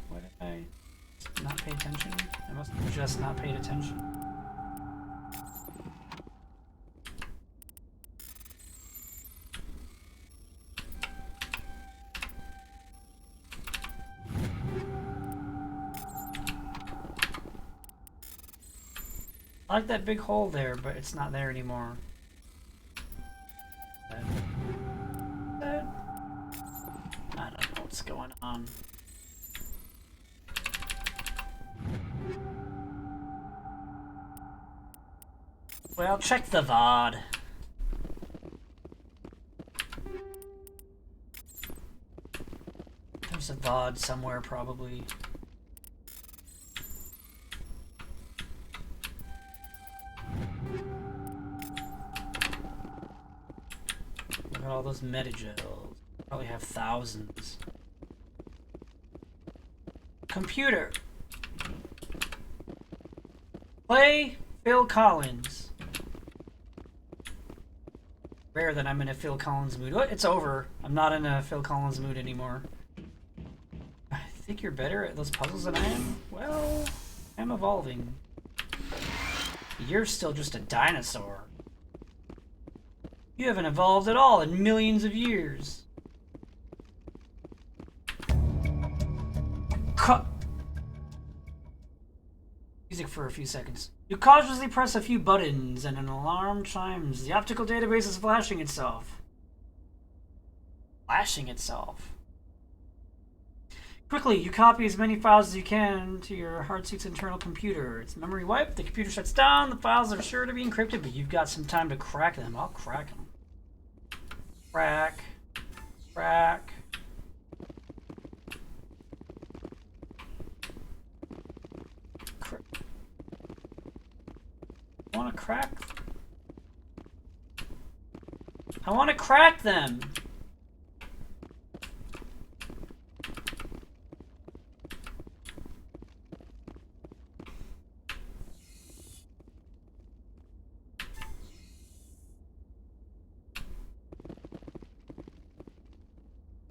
What did I not pay attention? I must have just not paid attention. I like that big hole there, but it's not there anymore. I don't know what's going on. Well, check the VOD. There's a VOD somewhere, probably. Look at all those metagels. Probably have thousands. Computer. Play Phil Collins. Rare that I'm in a Phil Collins mood. What? It's over. I'm not in a Phil Collins mood anymore. I think you're better at those puzzles than I am? Well, I'm evolving. You're still just a dinosaur. You haven't evolved at all in millions of years. Music for a few seconds. You cautiously press a few buttons and an alarm chimes. The optical database is flashing itself. Flashing itself. Quickly, you copy as many files as you can to your Heartsuit's internal computer. It's memory wiped, the computer shuts down, the files are sure to be encrypted, but you've got some time to crack them. I'll crack them. Crack. Crack. I want to crack. I want to crack them.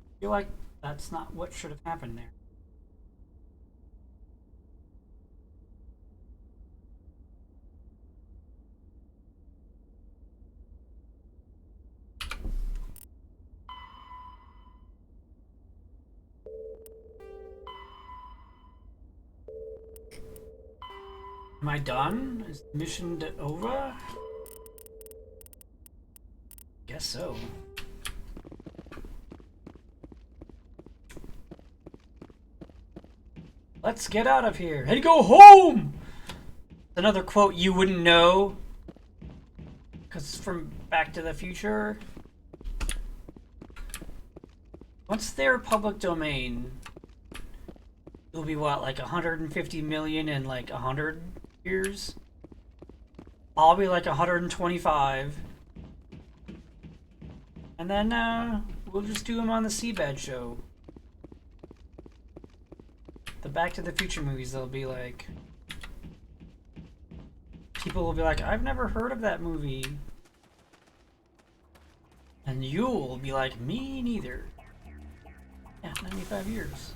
I feel like that's not what should have happened there. Am I done? Is the mission over? Guess so. Let's get out of here and go home! Another quote you wouldn't know. Because it's from Back to the Future. Once they're public domain, it'll be what, like 150 million in like 100 years? I'll be like 125. And then we'll just do them on the Seabed show. The Back to the Future movies, they'll be like... People will be like, I've never heard of that movie. And you'll be like, me neither. Yeah, 95 years.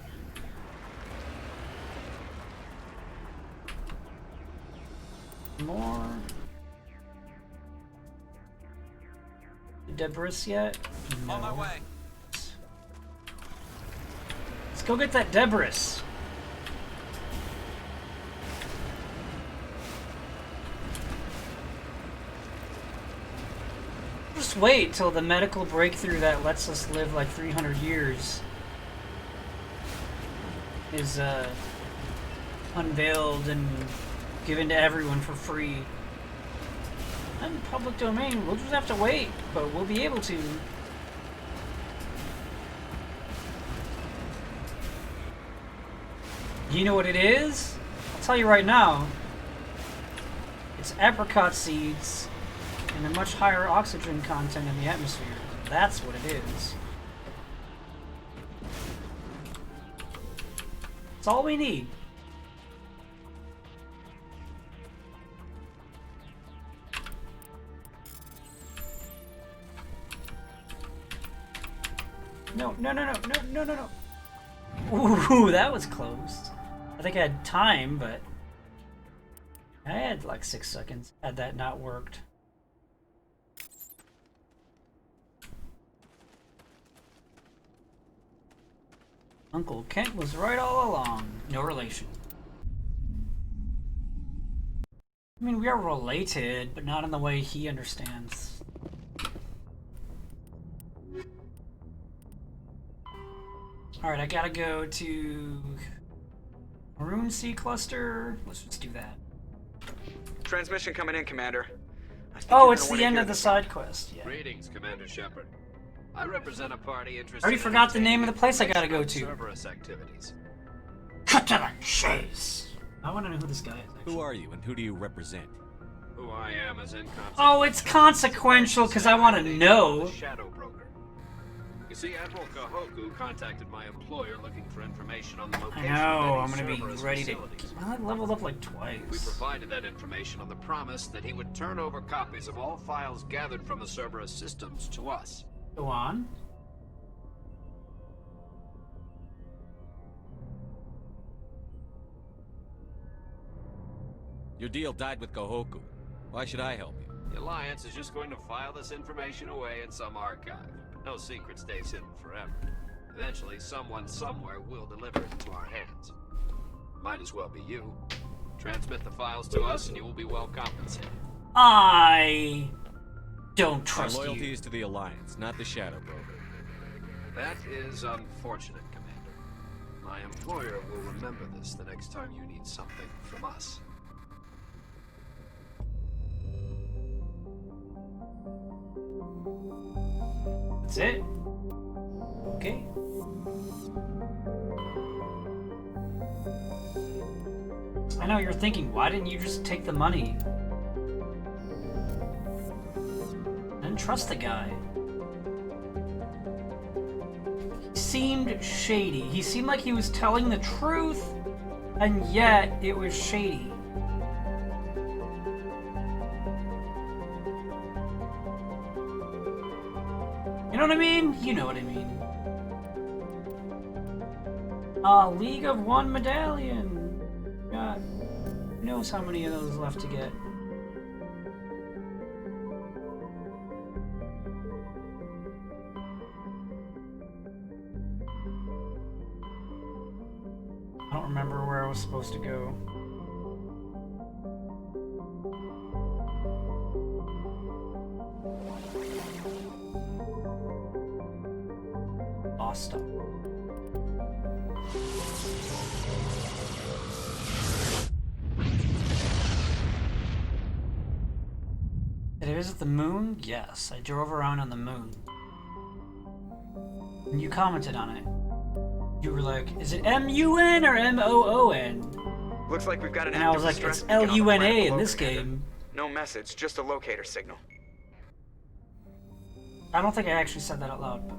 More... Debris yet? No. On my way. Let's go get that debris. Just wait till the medical breakthrough that lets us live like 300 years is unveiled and given to everyone for free. In public domain, we'll just have to wait, but we'll be able to. You know what it is? I'll tell you right now. It's apricot seeds and a much higher oxygen content in the atmosphere. That's what it is. That's all we need. No, no, no, no, no, no, no, no. Ooh, that was close. I think I had time, but I had like 6 seconds had that not worked. Uncle Kent was right all along. No relation. I mean, we are related, but not in the way he understands. Alright, I gotta go to Maroon Sea Cluster. Let's just do that. Transmission coming in, Commander. Oh, it's the end of the side quest. Yeah. Greetings, Commander Shepard. I represent a party interested. I already forgot the name of the place I gotta go to. Cerberus activities. Cut to the chase. I want to know who this guy is. Actually. Who are you and who do you represent? Who I am is inconsequential. Oh, it's consequential because I want to know. Shadow broker. You see, Admiral Kahoku contacted my employer looking for information on the location I know. of I'm any gonna be Cerberus ready to. facilities. I leveled up like We twice. provided that information on the promise that he would turn over copies of all files gathered from the Cerberus systems to us. Go on. Your deal died with Kahoku. Why should I help you? The Alliance is just going to file this information away in some archive. No secret stays hidden forever. Eventually, someone somewhere will deliver it into our hands. Might as well be you. Transmit the files to us and you will be well compensated. I don't trust My loyalty you. is to the Alliance, not the Shadow Broker. That is unfortunate, Commander. My employer will remember this the next time you need something from us. That's it. Okay. I know you're thinking, why didn't you just take the money? I didn't trust the guy. He seemed shady. He seemed like he was telling the truth, and yet it was shady. You know what I mean? You know what I mean. A League of One medallion. God, who knows how many of those left to get. I don't remember where I was supposed to go. Lost. Did I visit the moon? Yes, I drove around on the moon. And you commented on it. You were like, is it M-U-N or M-O-O-N? Looks like we've got an And I was like, it's L-U-N-A in this game. No message, just a locator signal. I don't think I actually said that out loud, but...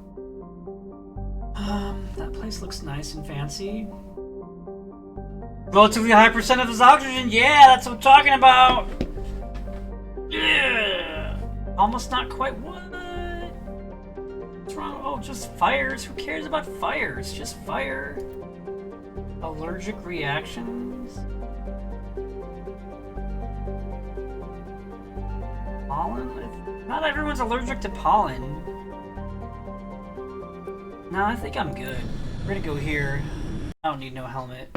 that place looks nice and fancy. Relatively high percent of this oxygen, yeah, that's what I'm talking about! Yeah! Almost not quite, what? What's wrong? Oh, just fires, who cares about fires? Just fire. Allergic reactions? Pollen? Not everyone's allergic to pollen. No, I think I'm good. We're gonna go here. I don't need no helmet.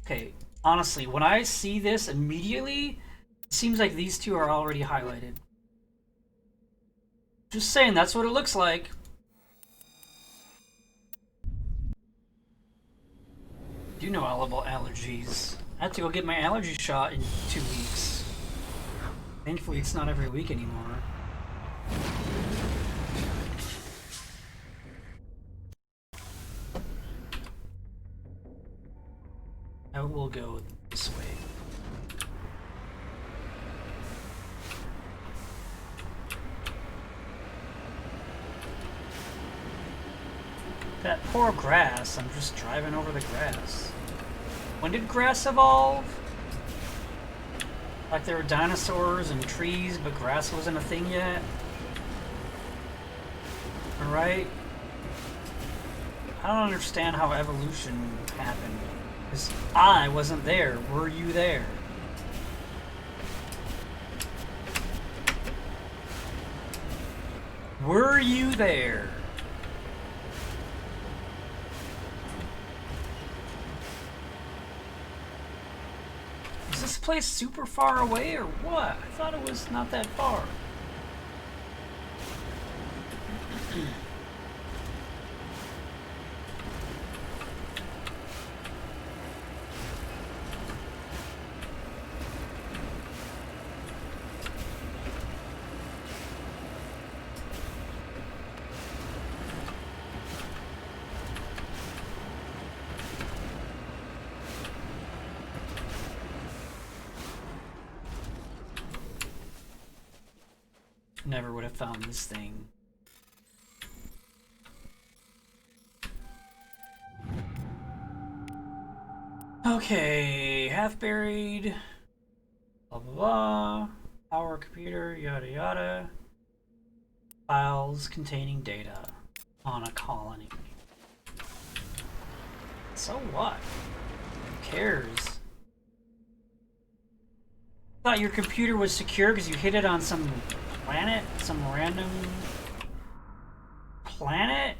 Okay, honestly, when I see this immediately, it seems like these two are already highlighted. Just saying, that's what it looks like. Do know all about allergies. I have to go get my allergy shot in 2 weeks. Thankfully, it's not every week anymore. I will go this way. That poor grass, I'm just driving over the grass. When did grass evolve? Like there were dinosaurs and trees, but grass wasn't a thing yet? Alright? I don't understand how evolution happened. Because I wasn't there. Were you there? Were you there? Is this place super far away or what? I thought it was not that far. Never would have found this thing. Okay, half buried. Blah blah blah. Power computer, yada yada. Files containing data on a colony. So what? Who cares? Thought your computer was secure because you hit it on some planet? Some random planet?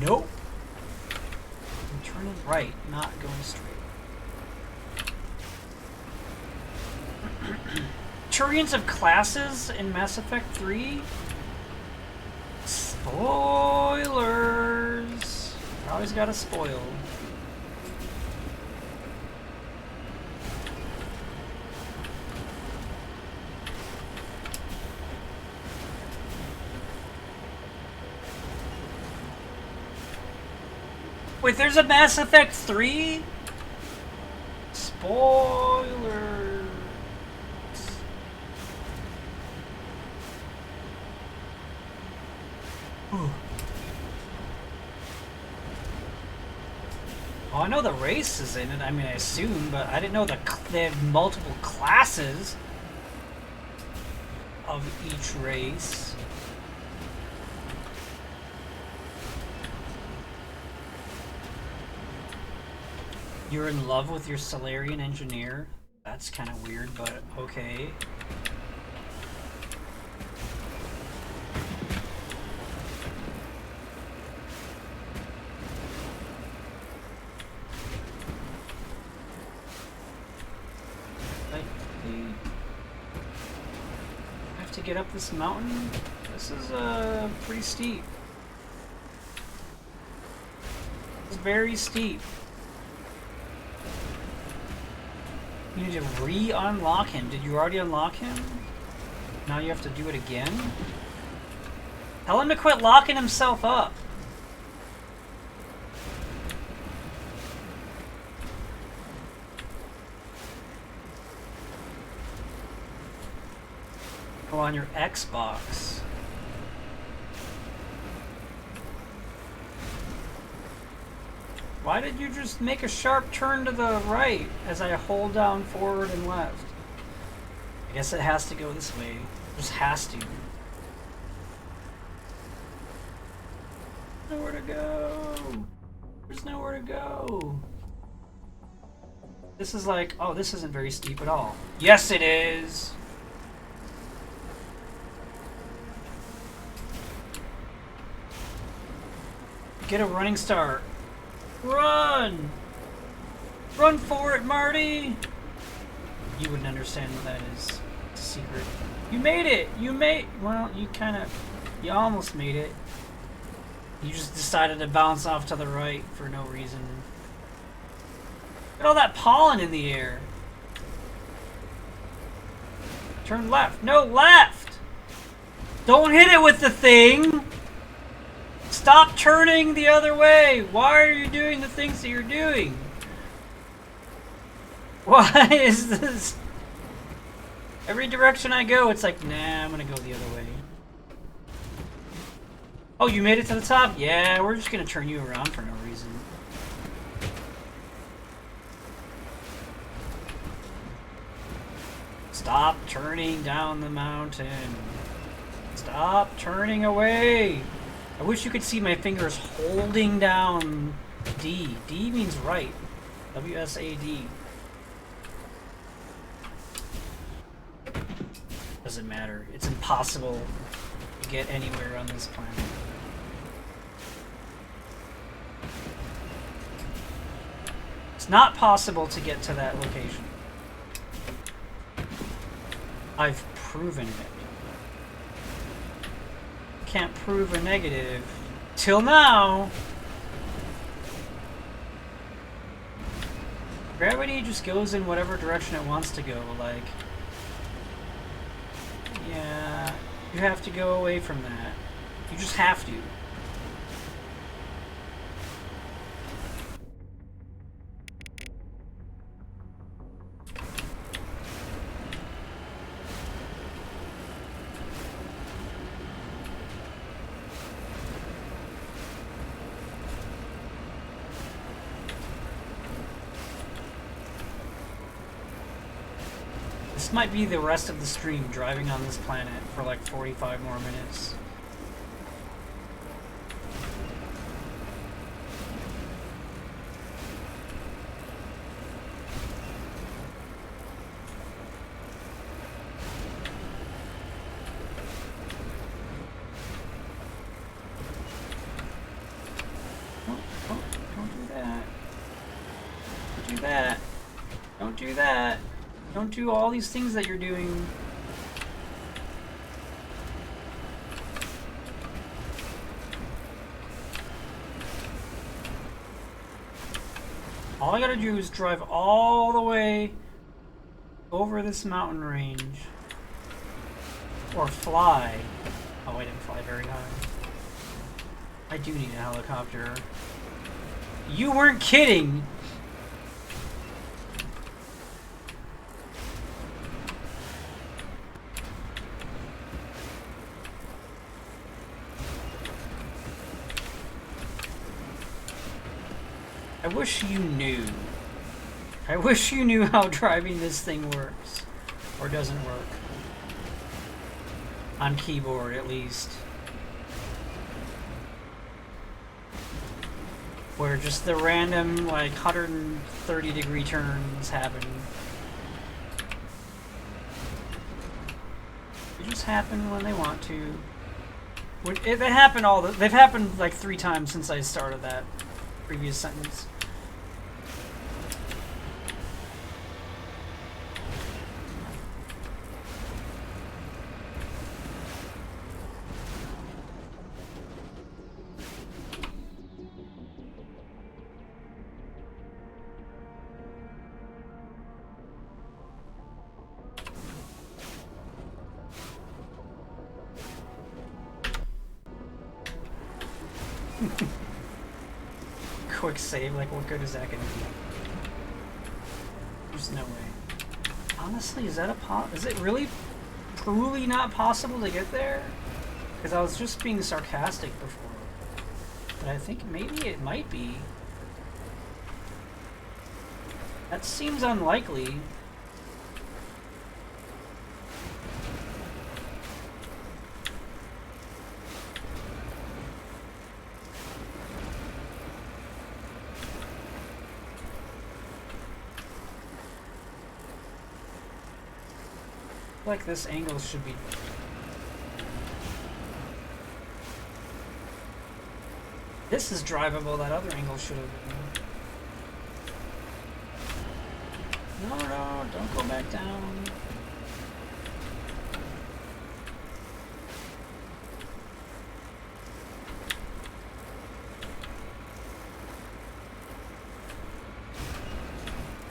Nope. I'm turning right, not going straight. Trillions of classes in Mass Effect 3? Spoilers! Always gotta spoil. Wait, there's a Mass Effect 3? Spoilers. Oh, I know the race is in it. I mean, I assume, but I didn't know they have multiple classes of each race. You're in love with your Solarian engineer? That's kind of weird, but okay. to get up this mountain? This is pretty steep. It's very steep. You need to re-unlock him. Did you already unlock him? Now you have to do it again? Tell him to quit locking himself up. Go on your Xbox. Why did you just make a sharp turn to the right as I hold down forward and left? I guess it has to go this way. It just has to. Nowhere to go. There's nowhere to go. This is like, oh, this isn't very steep at all. Yes, it is. Get a running start. Run! Run for it, Marty! You wouldn't understand what that is. It's a secret. You made it! Well, you almost made it. You just decided to bounce off to the right for no reason. Look at all that pollen in the air. Turn left. No, left! Don't hit it with the thing! Stop turning the other way! Why are you doing the things that you're doing? Why is this? Every direction I go, it's like, nah, I'm gonna go the other way. Oh, you made it to the top? Yeah, we're just gonna turn you around for no reason. Stop turning down the mountain. Stop turning away. I wish you could see my fingers holding down D. D means right. W-S-A-D. Doesn't matter. It's impossible to get anywhere on this planet. It's not possible to get to that location. I've proven it. Can't prove a negative. Till now. Gravity just goes in whatever direction it wants to go, like... Yeah, you have to go away from that. You just have to. This might be the rest of the stream, driving on this planet for like 45 more minutes. Don't do that. Don't do that. Don't do that. Don't do all these things that you're doing. All I gotta do is drive all the way over this mountain range. Or fly. Oh, I didn't fly very high. I do need a helicopter. You weren't kidding! I wish you knew. I wish you knew how driving this thing works. Or doesn't work. On keyboard, at least. Where just the random, like, 130-degree turns happen. They just happen when they want to. They've happened like 3 times since I started that previous sentence. Quick save, like what good is that gonna be? There's no way. Honestly, is that a is it really truly not possible to get there? Because I was just being sarcastic before. But I think maybe it might be. That seems unlikely. Like this angle should be. This is drivable, that other angle should have been. No, no, don't go back down.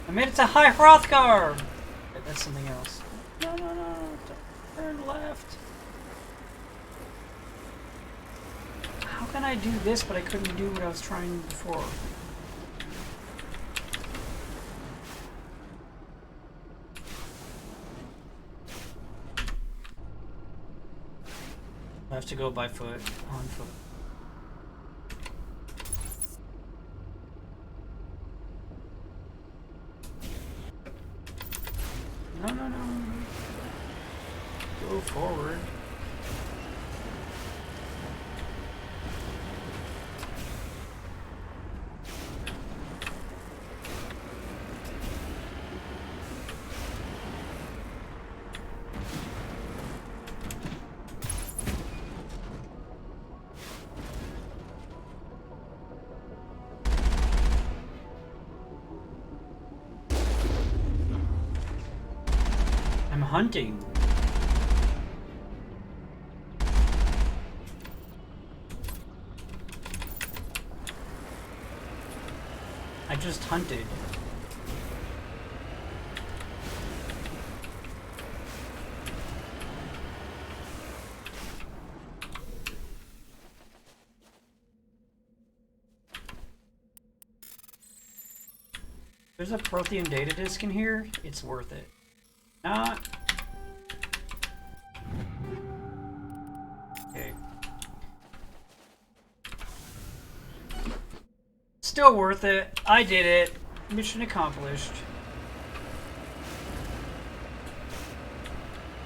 I made it to High Hrothgar! Wait, that's something else. No, no, no, don't turn left. How can I do this, but I couldn't do what I was trying before? I have to go by foot, on foot. No, no, no. Go forward. Hunting. I just hunted. There's a Prothean data disk in here. It's worth it. Not. Still worth it. I did it. Mission accomplished.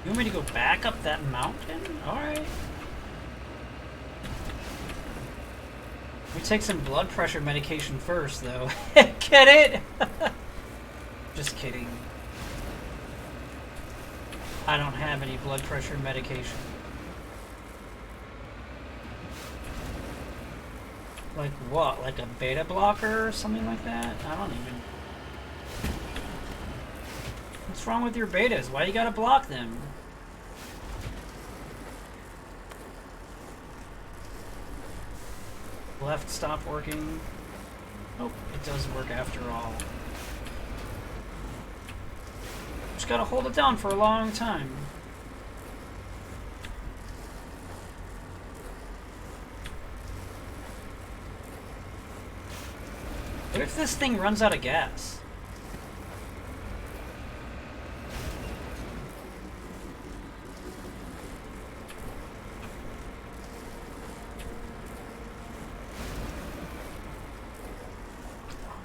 You want me to go back up that mountain? Alright. We take some blood pressure medication first, though. Get it? Just kidding. I don't have any blood pressure medication. Like what? Like a beta blocker or something like that? I don't even... What's wrong with your betas? Why you gotta block them? Left stop working. Oh, it does work after all. Just gotta hold it down for a long time. What if this thing runs out of gas?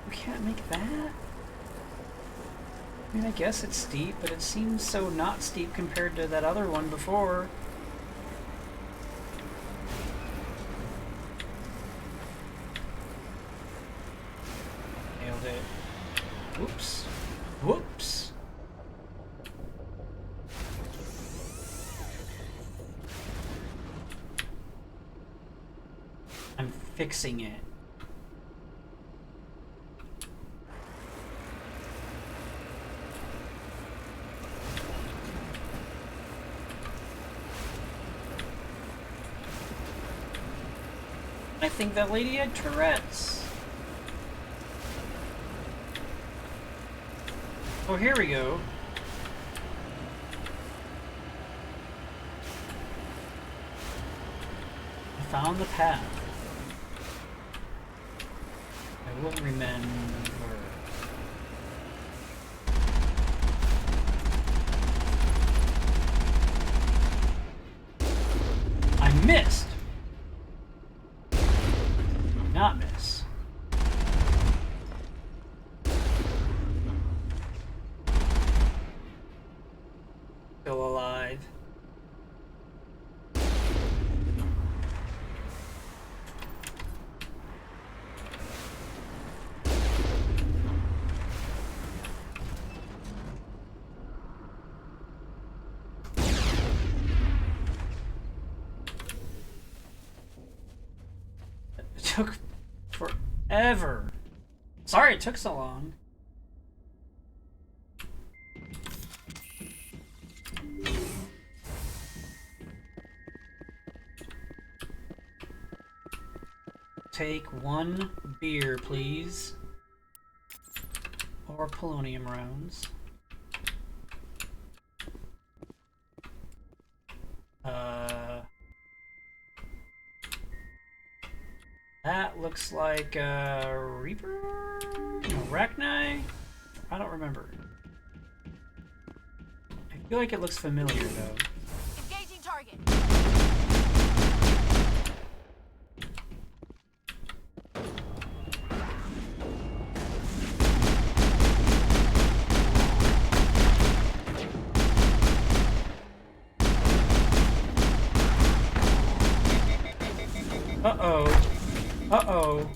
We can't make that? I mean, I guess it's steep, but it seems so not steep compared to that other one before. Whoops. Whoops. I'm fixing it. I think that lady had Tourette's. Oh, here we go. I found the path. I will remember. I missed. Not miss. Still alive. It took forever. Sorry it took so long. Take 1 beer, please. Or polonium rounds. That looks like Reaper? No, Arachni? I don't remember. I feel like it looks familiar though. Engaging target. Uh-oh. Uh-oh.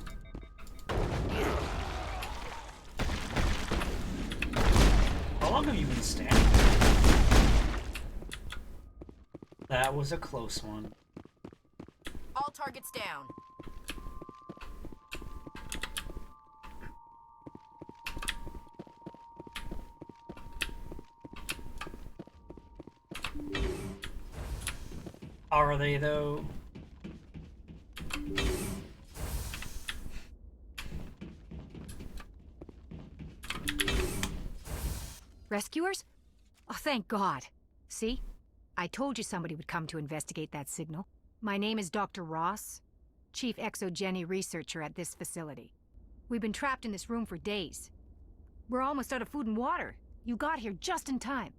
How long have you been standing there? That was a close one. All targets down. Are they though? Rescuers? Oh, thank God. See? I told you somebody would come to investigate that signal. My name is Dr. Ross, Chief Exogeny Researcher at this facility. We've been trapped in this room for days. We're almost out of food and water. You got here just in time.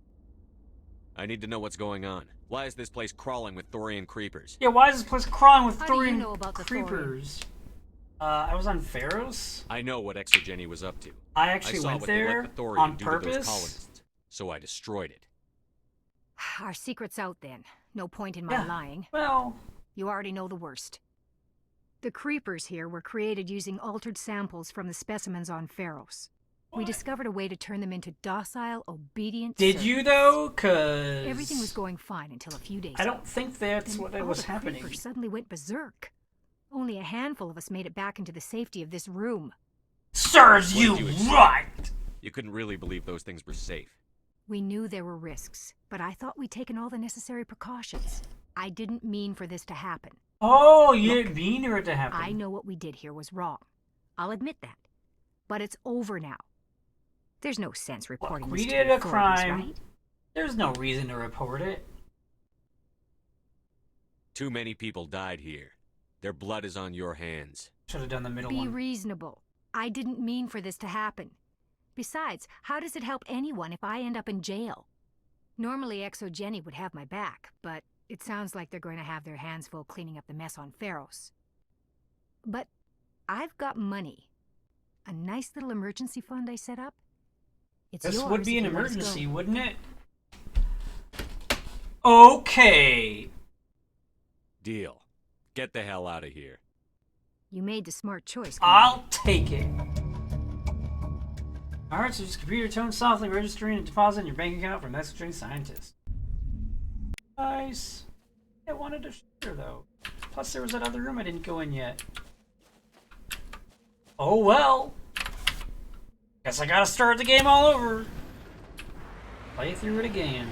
I need to know what's going on. Why is this place crawling with Thorian creepers? Yeah, why is this place crawling with How do you Thorian know about the creepers? I was on Pharos. I know what Exogeny was up to. I actually saw went what there they let the Thorian on do to those purpose. colonists, so I destroyed it. Our secret's out then. No point in my lying. Well, you already know the worst. The creepers here were created using altered samples from the specimens on Pharos. We discovered a way to turn them into docile, obedient did you though? Cause everything was going fine until a few days I ago. don't think that's Then what all was the happening. creepers suddenly went berserk. Only a handful of us made it back into the safety of this room. Serves What you did you expect? right. You couldn't really believe those things were safe. We knew there were risks, but I thought we'd taken all the necessary precautions. I didn't mean for this to happen. Oh, you didn't mean for it to happen. I know what we did here was wrong. I'll admit that. But it's over now. There's no sense reporting Look, this we to did the a authorities, crime. right? There's no reason to report it. Too many people died here. Their blood is on your hands. Should have done the middle Be one. reasonable. I didn't mean for this to happen. Besides, how does it help anyone if I end up in jail? Normally Exogeny would have my back, but it sounds like they're going to have their hands full cleaning up the mess on Pharos. But I've got money. A nice little emergency fund I set up. It's This yours would be if an you let us emergency, go. wouldn't it? Okay. Deal. Get the hell out of here. You made the smart choice. I'll take it. Alright, so just computer tone softly registering a deposit in your bank account from Exogeny Scientist. Nice. I wanted to share though. Plus there was that other room I didn't go in yet. Oh well. Guess I gotta start the game all over. Play through it again.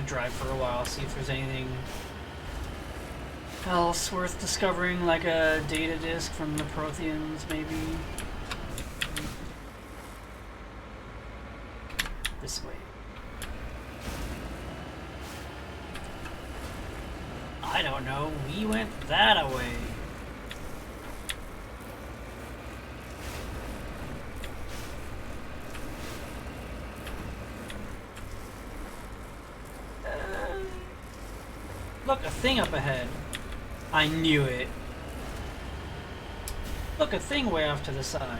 gonna drive for a while, see if there's anything else worth discovering, like a data disk from the Protheans, maybe. This way. I don't know. We went that away. Look, a thing up ahead. I knew it. Look, a thing way off to the side.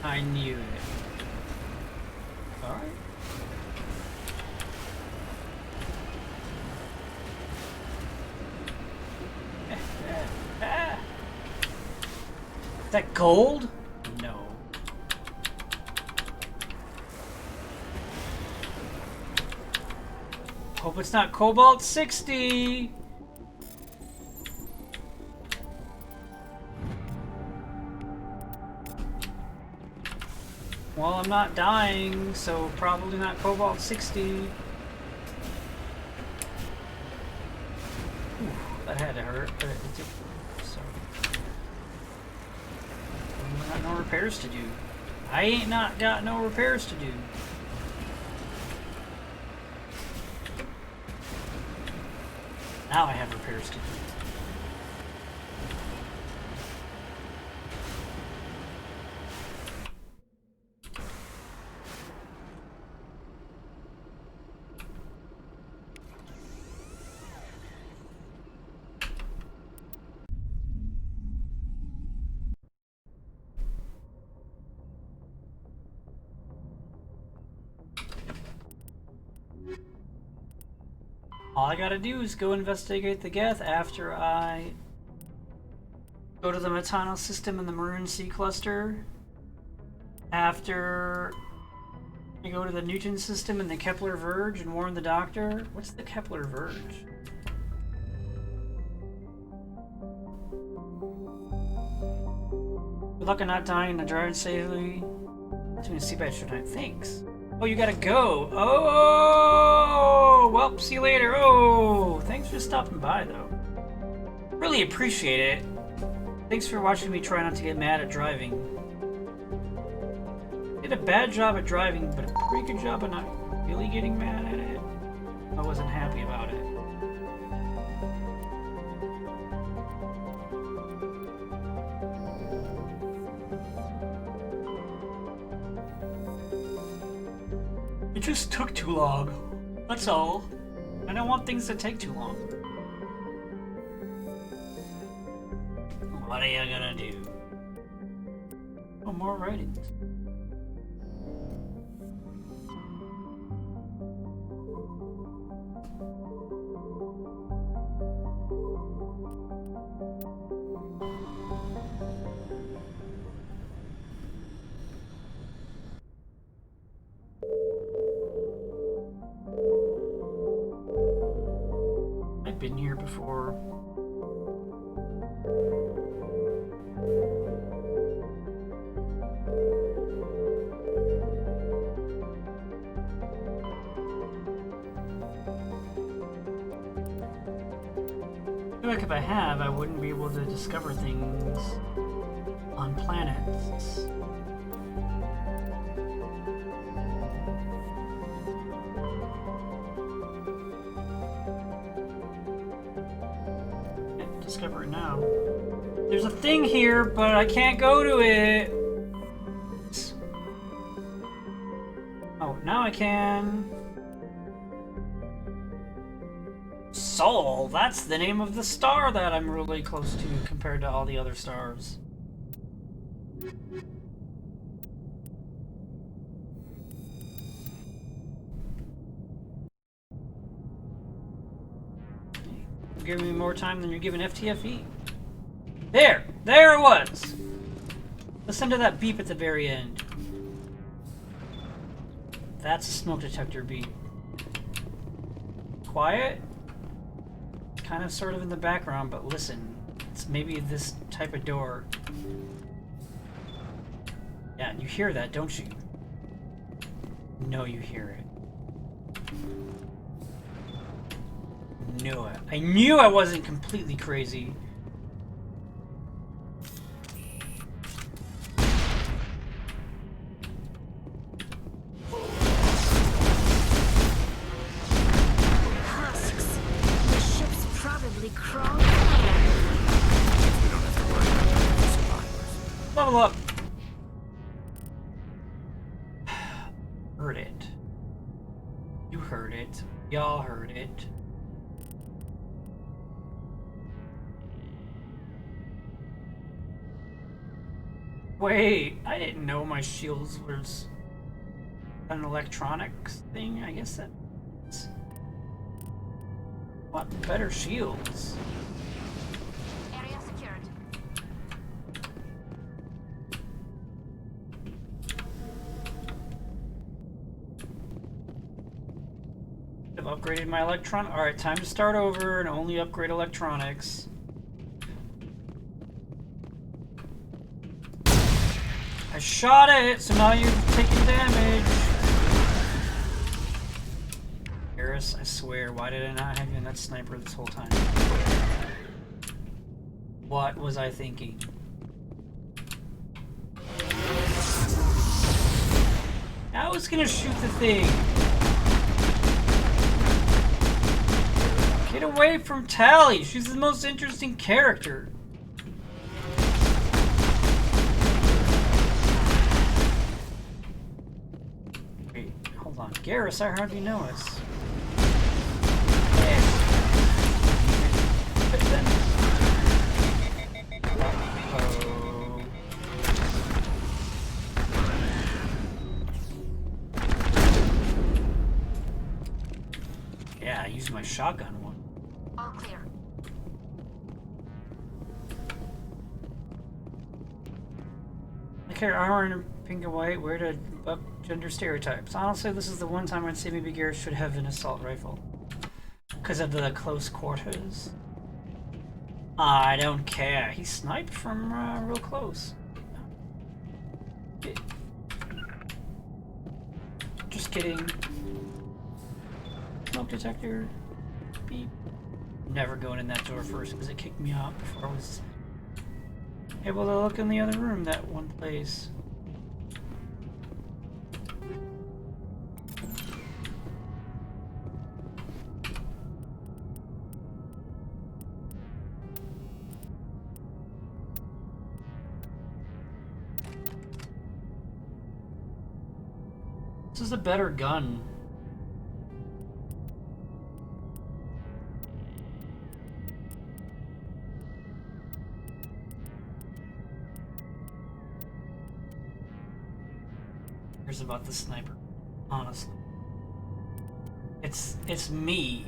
I knew it. Alright. Is that gold? No. Hope it's not Cobalt 60. Well, I'm not dying, so probably not Cobalt 60. Ooh, that had to hurt, but it did. So, I got no repairs to do. I ain't not got no repairs to do. Now I have repairs to do. All I gotta do is go investigate the Geth after I go to the Metano system and the Maroon Sea cluster. After I go to the Newton system and the Kepler Verge and warn the doctor. What's the Kepler Verge? Good luck on not dying and driving safely. Doing a seatbelt tonight. Thanks. Oh, you gotta go. Oh, well, see you later. Oh, thanks for stopping by, though. Really appreciate it. Thanks for watching me try not to get mad at driving. Did a bad job at driving, but a pretty good job of not really getting mad at it. I wasn't happy about it. It just took too long. That's all. I don't want things to take too long. What are you gonna do? Oh, more writings. I've been here before. I feel like if I have, I wouldn't be able to discover things on planets. Can't discover it now. There's a thing here, but I can't go to it. Oh, now I can. Sol, that's the name of the star that I'm really close to compared to all the other stars. You're giving me more time than you're giving FTFE. There it was. Listen to that beep at the very end. That's a smoke detector beep. Quiet. Kind of sort of in the background, but listen. It's maybe this type of door. Yeah, you hear that, don't you? No, you hear it. Knew it. I knew I wasn't completely crazy. Husks. The ship's probably crawling. Level up. Heard it. You heard it. Y'all heard it. Wait, I didn't know my shields was an electronics thing. I guess that's what better shields. Area secured. I've upgraded my electron. All right, time to start over and only upgrade electronics. I shot it, so now you're taking damage. Eris, I swear, why did I not have you in that sniper this whole time? What was I thinking? I was gonna shoot the thing. Get away from Tally. She's the most interesting character. Wait, hold on. Garrus, I hardly know us. Yeah, I used my shotgun one. All clear. Okay, armor and pink and white, where to up gender stereotypes. Honestly, this is the one time I'd say maybe Garrett should have an assault rifle. Because of the close quarters. I don't care. He sniped from real close. Just kidding. Smoke detector. Beep. Never going in that door first because it kicked me out before I was able to look in the other room, that one place. This is a better gun. Here's about the sniper, honestly. It's me.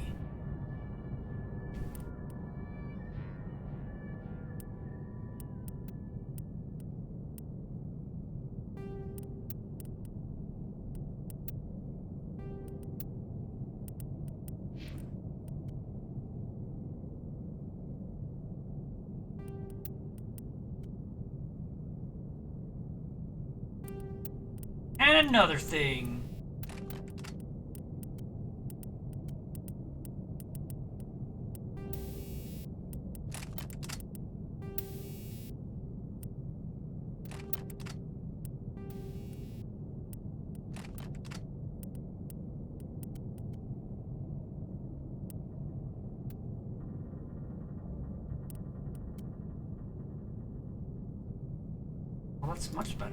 And another thing. Well, that's much better.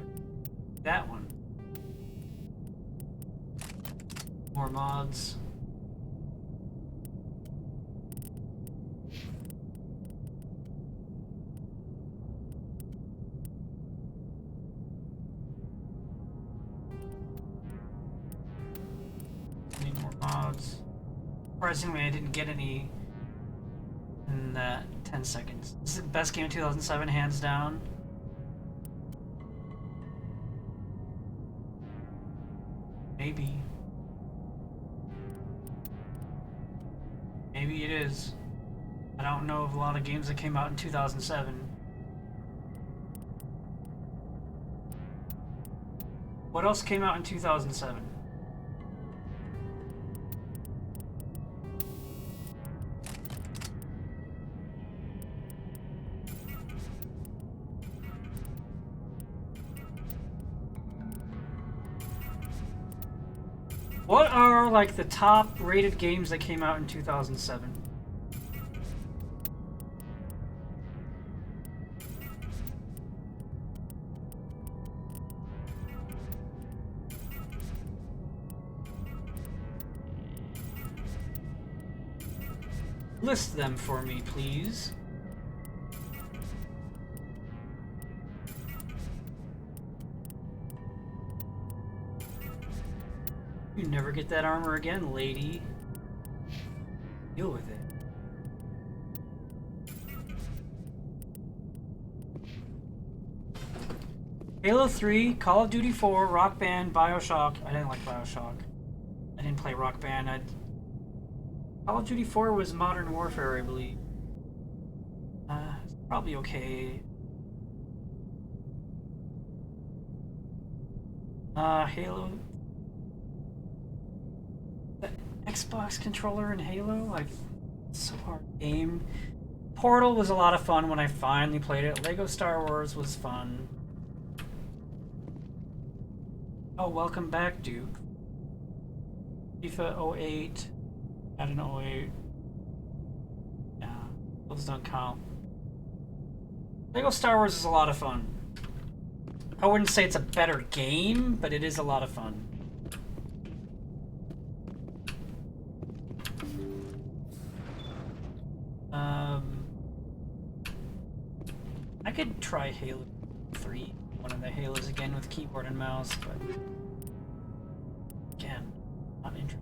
That one. More mods. Need more mods. Surprisingly, I didn't get any in that 10 seconds. This is the best game of 2007, hands down. Maybe. Maybe it is. I don't know of a lot of games that came out in 2007. What else came out in 2007? What are, like, the top rated games that came out in 2007? List them for me, please. You never get that armor again, lady. Deal with it. Halo 3, Call of Duty 4, Rock Band, Bioshock. I didn't like Bioshock. I didn't play Rock Band. Call of Duty 4 was Modern Warfare, I believe. It's probably okay. Halo. The Xbox controller in Halo, like, it's so hard to game. Portal was a lot of fun when I finally played it. Lego Star Wars was fun. Oh, welcome back, Duke. FIFA 08. Had an 08. Yeah, those don't count. Lego Star Wars is a lot of fun. I wouldn't say it's a better game, but it is a lot of fun. I could try Halo 3, one of the Halos again with keyboard and mouse, but again, not interested.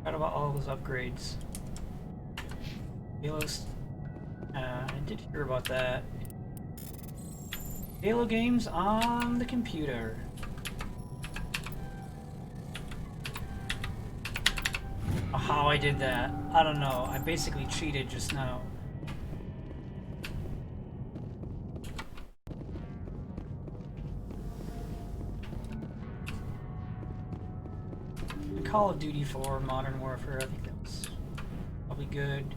Forgot about all those upgrades. Halos. I did hear about that. Halo games on the computer. How I did that, I don't know. I basically cheated just now. Call of Duty 4, Modern Warfare, I think that was probably good.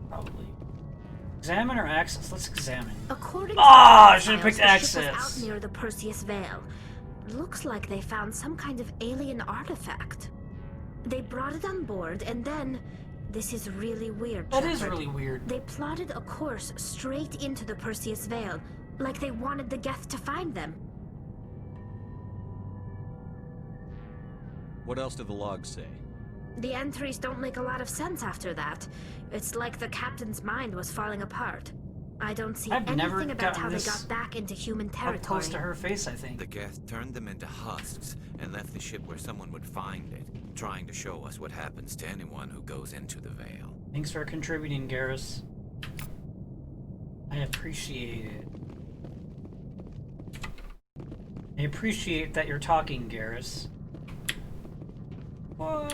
Probably. Examine or access? Let's examine. According I to should have picked the ship access. was out near the Perseus Veil. Looks like they found some kind of alien artifact. They brought it on board, and then this is really weird. That is Shepard. really weird. They plotted a course straight into the Perseus Veil, like they wanted the Geth to find them. What else do the logs say? The entries don't make a lot of sense after that. It's like the captain's mind was falling apart. I don't see anything about how they got back into human territory. Up close to her face, I think. The Geth turned them into husks and left the ship where someone would find it, trying to show us what happens to anyone who goes into the Veil. Thanks for contributing, Garrus. I appreciate it. I appreciate that you're talking, Garrus. What?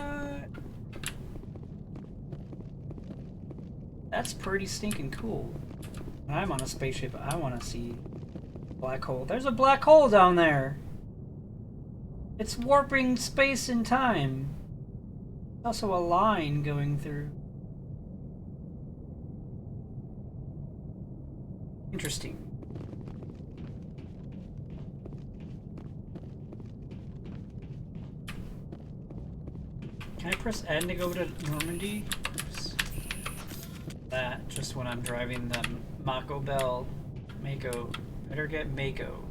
That's pretty stinking cool. When I'm on a spaceship, I want to see a black hole. There's a black hole down there. It's warping space and time. There's also a line going through. Interesting. Can I press N to go to Normandy? Oops. That, just when I'm driving the Mako Bell. Mako. Better get Mako.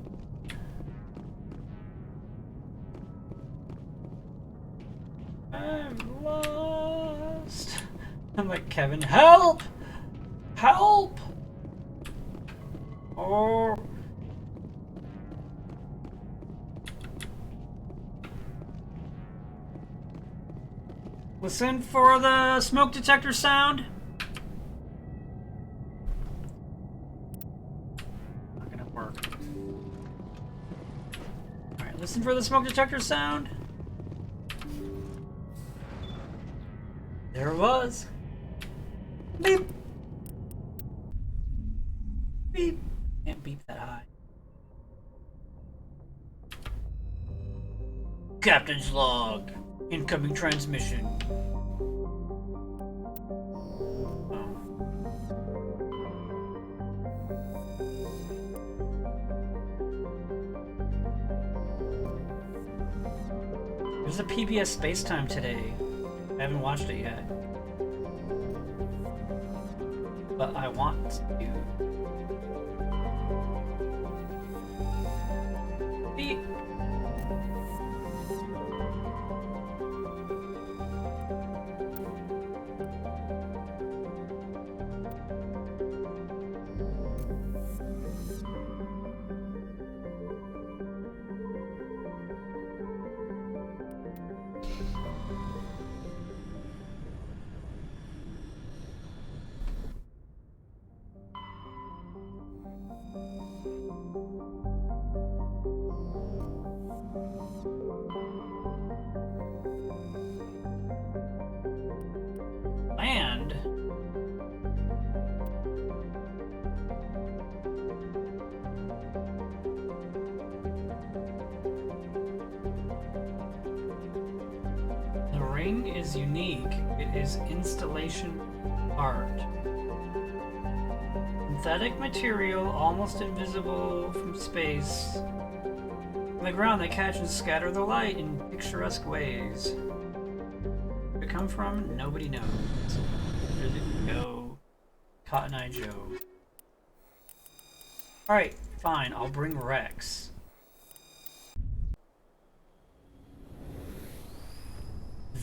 I'm lost. I'm like, Kevin, help! Help! Oh. Listen for the smoke detector sound. Not gonna work. Alright, listen for the smoke detector sound. There it was. Beep. Beep. Can't beep that high. Captain's log. Incoming transmission. There's a PBS Space Time today. I haven't watched it yet. But I want to. Beep. Land. The ring is unique. It is installation art. Synthetic material, almost invisible from space. On the ground, they catch and scatter the light in picturesque ways. Where it come from? Nobody knows. Where did it go? Cotton Eye Joe. Alright, fine, I'll bring Rex.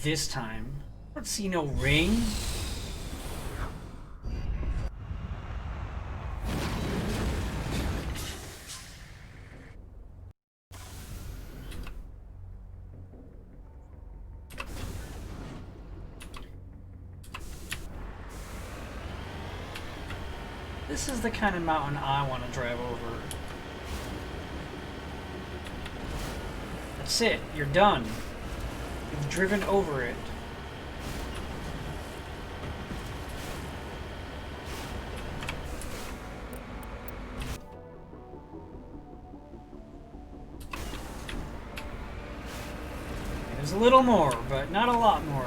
This time. I don't see no ring. This is the kind of mountain I want to drive over. That's it. You're done. You've driven over it. There's a little more, but not a lot more.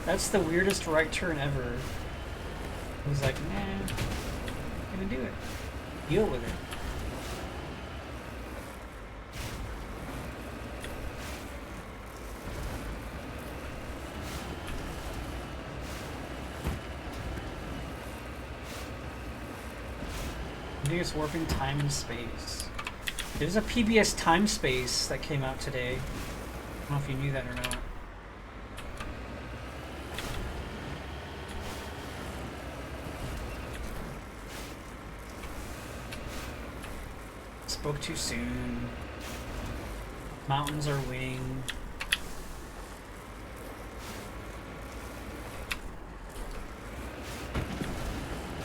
That's the weirdest right turn ever. I was like, nah, I'm gonna do it. Deal with it. I think it's warping time and space. There's a PBS Time Space that came out today. I don't know if you knew that or not. Spoke too soon. Mountains are winning.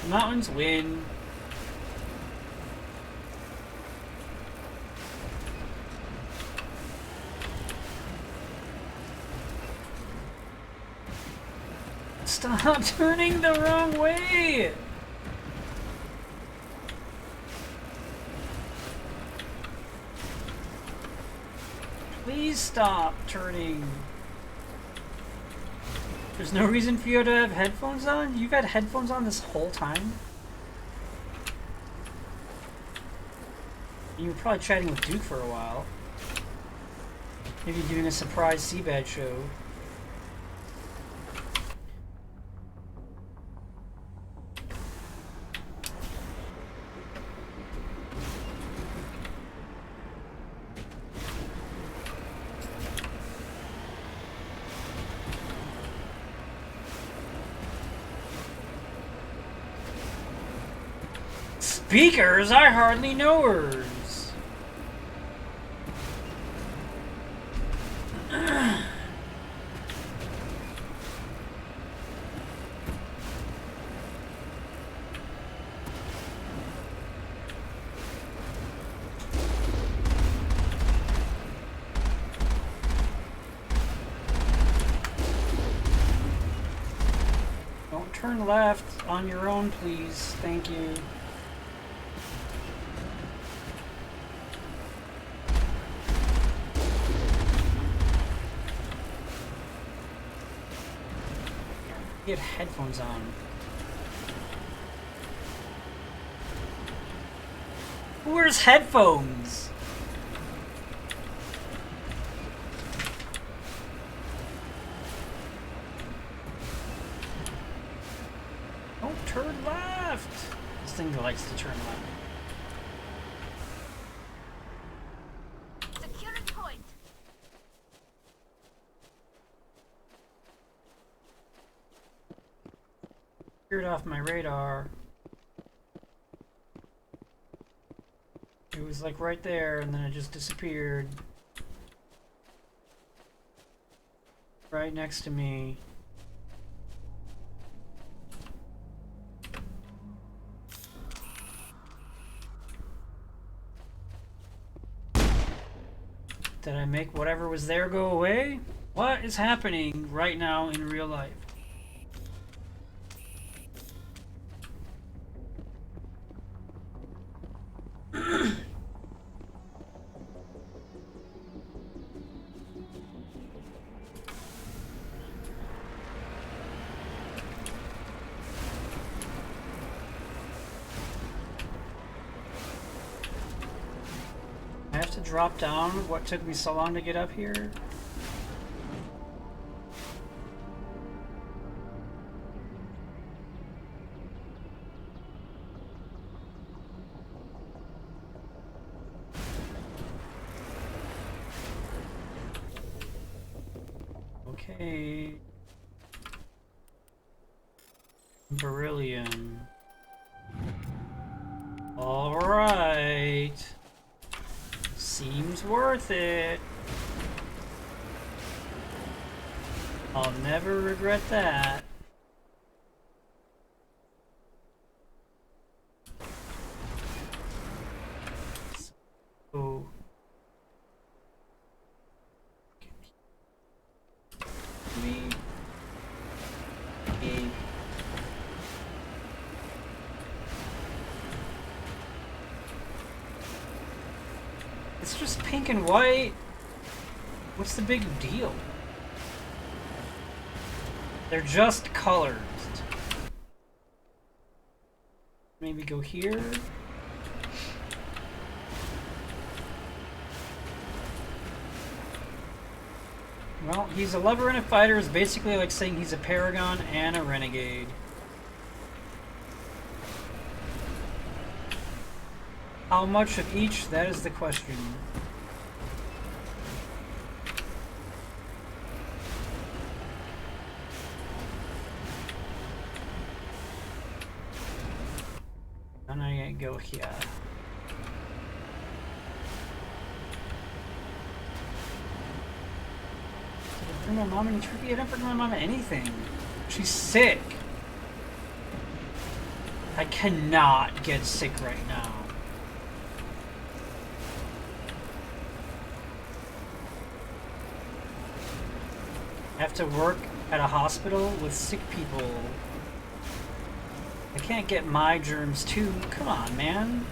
Mountains win. Stop turning the wrong way! Please stop turning. There's no reason for you to have headphones on? You've had headphones on this whole time? You were probably chatting with Duke for a while. Maybe doing a surprise Seabad show. Speakers? I hardly know hers. Don't turn left on your own, please. Thank you. Get headphones on. Who wears headphones? Don't turn left. This thing likes to turn left. Securing point. Cleared off my radar. It was like right there, and then it just disappeared. Right next to me. Did I make whatever was there go away? What is happening right now in real life? I have to drop down what took me so long to get up here. Okay. Beryllium. All right. Seems worth it. I'll never regret that. So, me. It's just pink and white. What's the big deal? They're just colors. Maybe go here. Well, he's a lover and a fighter is basically like saying he's a paragon and a renegade. How much of each? That is the question. And I go here. Did I bring my mom any turkey? I didn't bring my mom anything. She's sick. I cannot get sick right now. I have to work at a hospital with sick people. I can't get my germs too. Come on, man.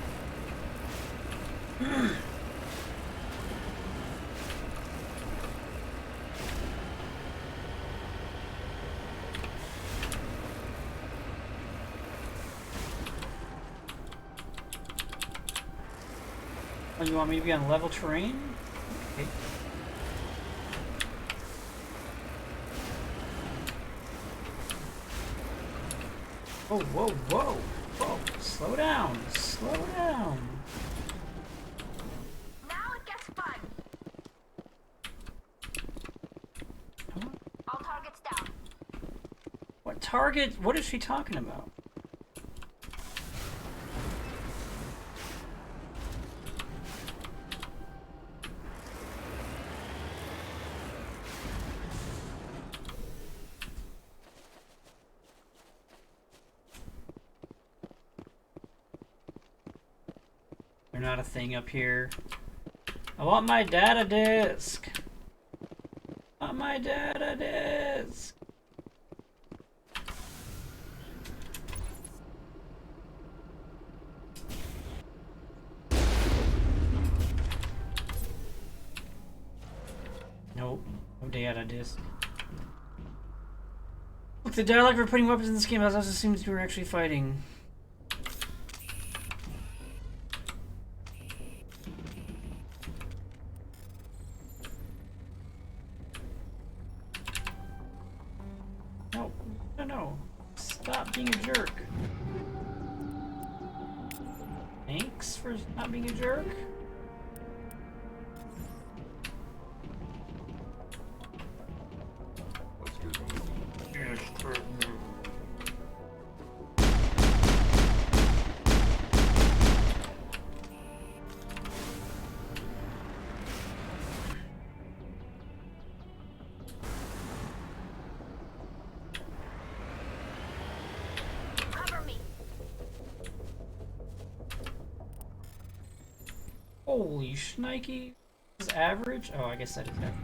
Oh, you want me to be on level terrain? Okay. Whoa, whoa, whoa, whoa. Slow down, slow down. Now it gets fun. All targets down. What target? What is she talking about? They're not a thing up here. I want my data disk. I want my data disk. Nope. No data disk. Look, the dialogue for putting weapons in this game also seems we were actually fighting. Stop being a jerk. Thanks for not being a jerk. Cover me. Holy shnikey. Is average? Oh, I guess that is average.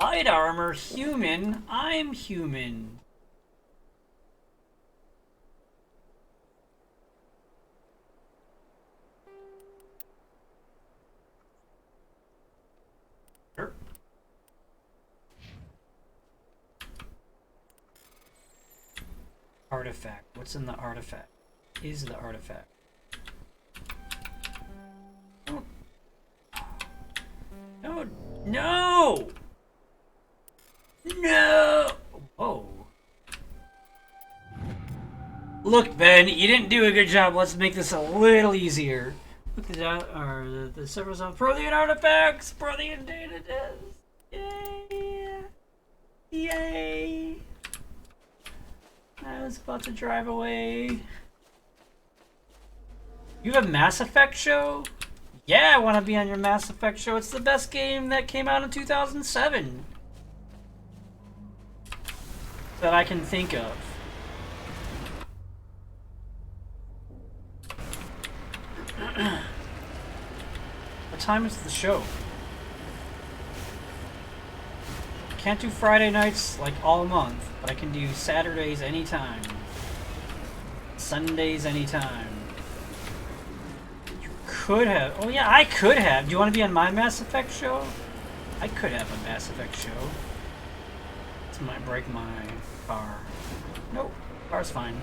Light armor, human. I'm human. Sure. Artifact. What's in the artifact? Is the artifact? No! No! No! Whoa. Look, Ben, you didn't do a good job. Let's make this a little easier. Look at that. Or the servers on Prothean artifacts! Prothean data test! Yay! Yay! I was about to drive away. You have a Mass Effect show? Yeah, I want to be on your Mass Effect show. It's the best game that came out in 2007. That I can think of. What time is the show? Can't do Friday nights like all month, but I can do Saturdays anytime. Sundays anytime. You could have. Oh yeah, I could have. Do you want to be on my Mass Effect show? I could have a Mass Effect show. This might break my car. Nope, car's fine.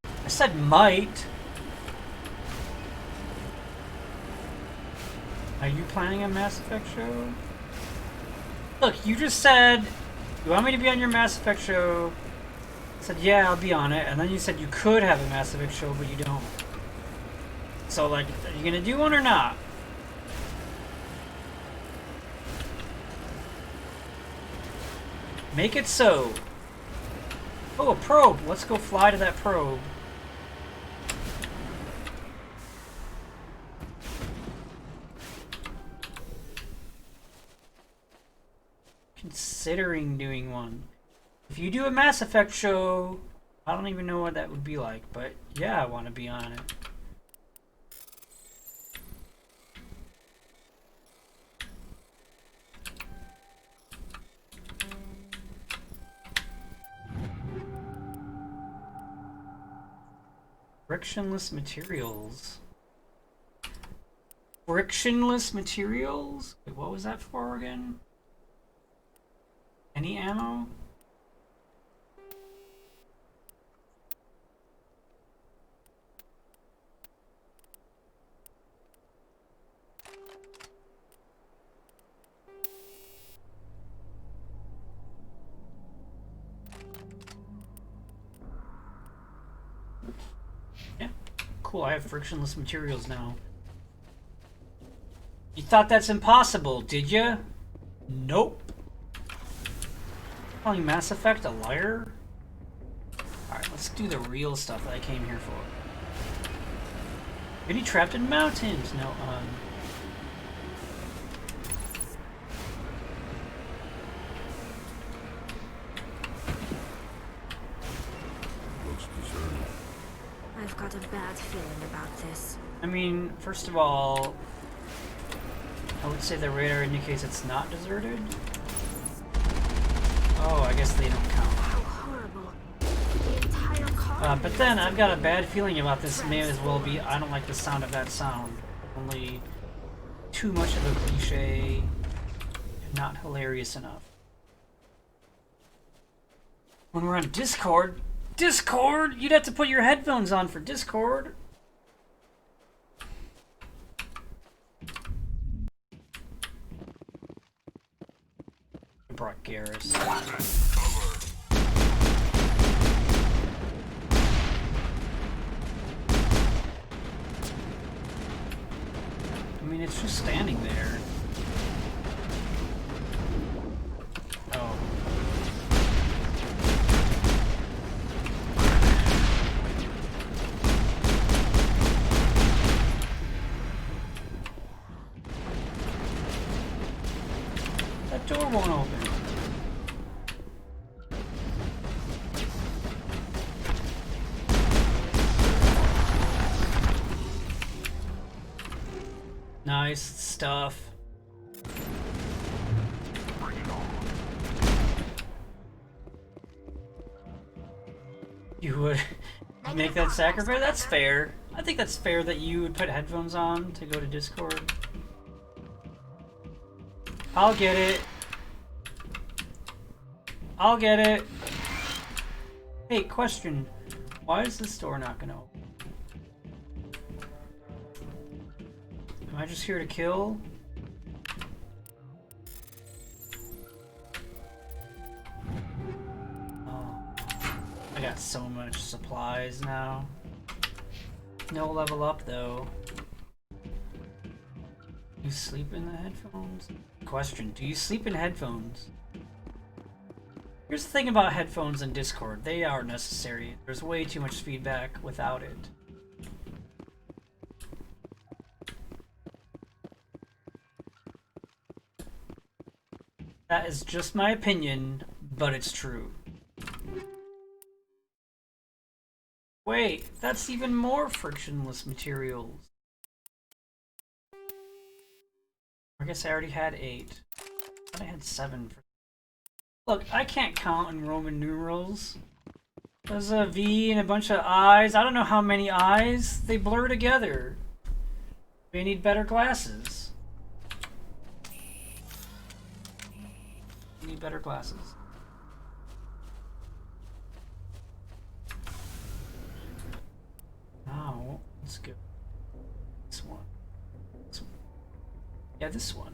I said might. Are you planning a Mass Effect show? Look, you just said, you want me to be on your Mass Effect show? I said, yeah, I'll be on it. And then you said you could have a Mass Effect show, but you don't. So, like, are you gonna do one or not? Make it so. Oh, a probe. Let's go fly to that probe. Considering doing one. If you do a Mass Effect show, I don't even know what that would be like, but yeah, I want to be on it. Frictionless materials. Frictionless materials? Wait, what was that for again? Any ammo? Yeah, cool, I have frictionless materials now. You thought that's impossible, did ya? Nope. Calling Mass Effect a liar? Alright, let's do the real stuff that I came here for. Getting trapped in mountains! No, Looks deserted. I've got a bad feeling about this. I mean, first of all, I would say the radar indicates it's not deserted. Oh, I guess they don't count. How horrible. The entire car. But then I've got a bad feeling about this. May as well be. I don't like the sound of that sound. Only too much of a cliche. Not hilarious enough. When we're on Discord, you'd have to put your headphones on for Discord. I brought Garrus. I mean, it's just standing there. Oh. That door won't open. Nice stuff. You would make that sacrifice? That's fair. I think that's fair that you would put headphones on to go to Discord. I'll get it. I'll get it. Hey, question. Why is this door not gonna open? Am I just here to kill? Oh. I got so much supplies now. No level up though. You sleep in the headphones? Question, do you sleep in headphones? Here's the thing about headphones and Discord. They are necessary. There's way too much feedback without it. That is just my opinion, but it's true. Wait, that's even more frictionless materials. I guess I already had 8. I thought I had 7. Look, I can't count in Roman numerals. There's a V and a bunch of I's. I don't know how many I's. They blur together. We need better glasses. We need better glasses. Now, let's go. This one. This one. Yeah, this one.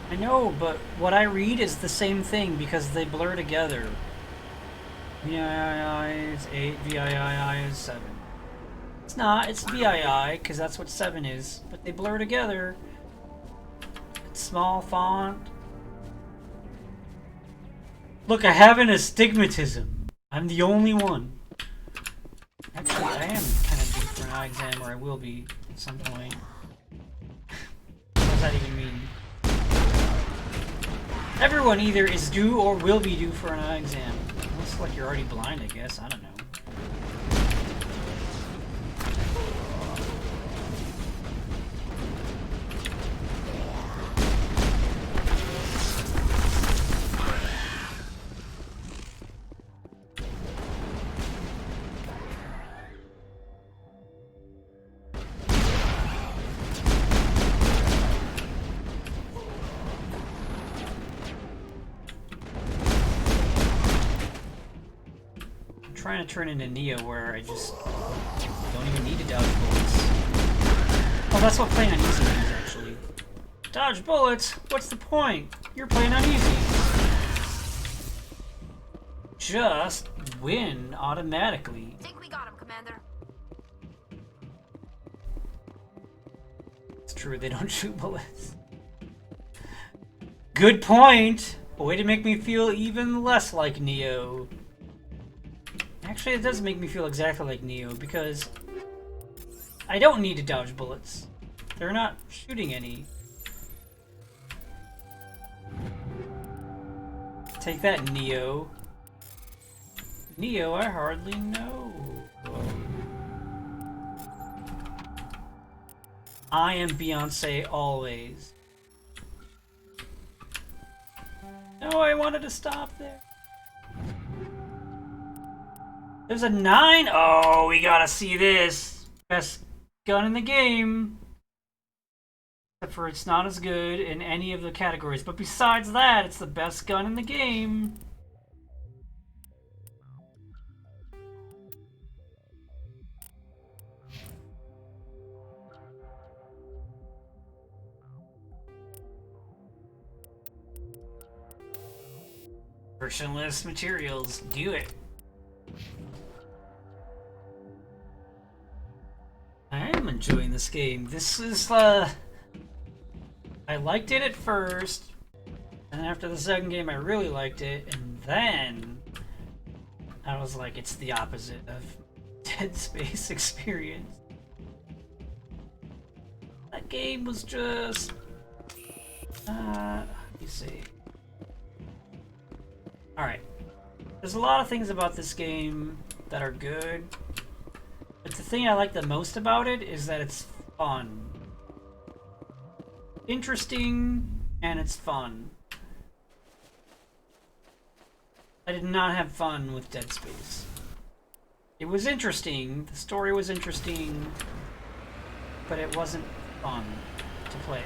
I know, but what I read is the same thing because they blur together. VII is 8, VII is 7. It's not, it's VII, because that's what 7 is, but they blur together. It's small font. Look, I have an astigmatism. I'm the only one. Actually, I am kind of due for an eye exam, or I will be at some point. What does that even mean? Everyone either is due or will be due for an eye exam. Looks like you're already blind, I guess. I don't know. Trying to turn into Neo where I just don't even need to dodge bullets. Oh, that's what playing on easy means, actually. Dodge bullets? What's the point? You're playing on easy. Just win automatically. Think we got him, Commander. It's true, they don't shoot bullets. Good point! A way to make me feel even less like Neo. Actually, it does make me feel exactly like Neo, because I don't need to dodge bullets. They're not shooting any. Take that, Neo. Neo, I hardly know. I am Beyonce always. No, I wanted to stop there. There's a 9. Oh, we gotta see this. Best gun in the game. Except for it's not as good in any of the categories. But besides that, it's the best gun in the game. Frictionless materials. Do it. I am enjoying this game. This is, I liked it at first, and after the second game I really liked it, and then I was like, it's the opposite of Dead Space experience. That game was just... let me see. Alright. There's a lot of things about this game that are good, but the thing I like the most about it is that it's fun. Interesting, and it's fun. I did not have fun with Dead Space. It was interesting, the story was interesting, but it wasn't fun to play.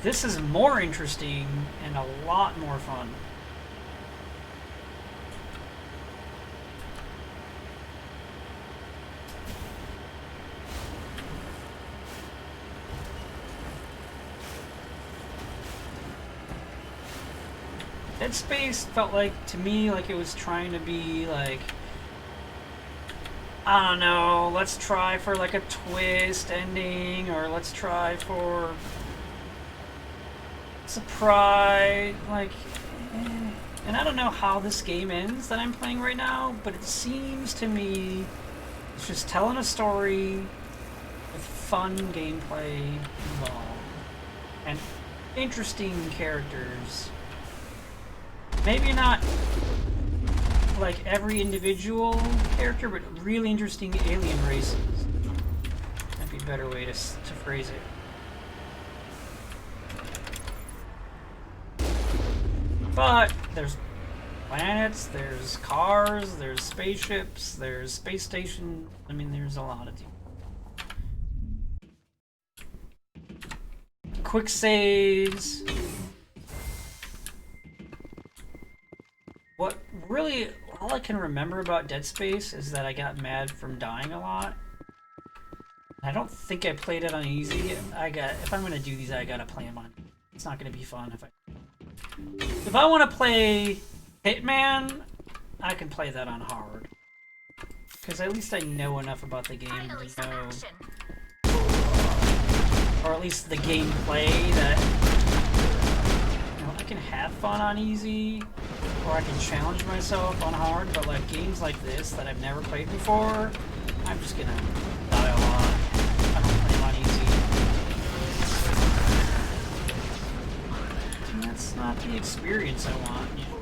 This is more interesting and a lot more fun. Dead Space felt like, to me, like it was trying to be like, I don't know, let's try for like a twist ending, or let's try for surprise, like, and I don't know how this game ends that I'm playing right now, but it seems to me it's just telling a story with fun gameplay involved and interesting characters. Maybe not like every individual character, but really interesting alien races. That'd be a better way to phrase it. But there's planets, there's cars, there's spaceships, there's space station. I mean, there's a lot of quick saves. What really, all I can remember about Dead Space is that I got mad from dying a lot. I don't think I played it on easy. If I'm gonna do these, I gotta play them on. It's not gonna be fun if I want to play Hitman, I can play that on hard. Because at least I know enough about the game to know, or at least the gameplay, that I can have fun on easy, or I can challenge myself on hard, but like games like this that I've never played before, I'm just gonna die a lot. I don't play them on easy. And that's not the experience I want. You know?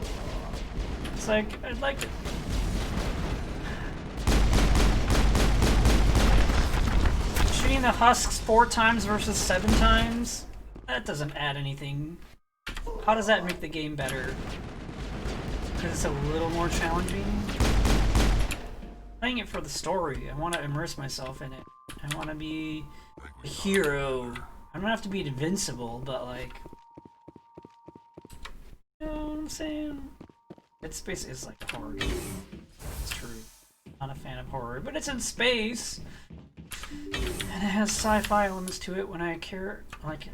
It's like, I'd like to... Shooting the husks 4 times versus 7 times? That doesn't add anything. How does that make the game better? Because it's a little more challenging? Playing it for the story. I want to immerse myself in it. I want to be a hero. I don't have to be invincible, but like... You know what I'm saying? Dead Space is like a horror game. It's true. Not a fan of horror, but it's in space! And it has sci-fi elements to it when I care... like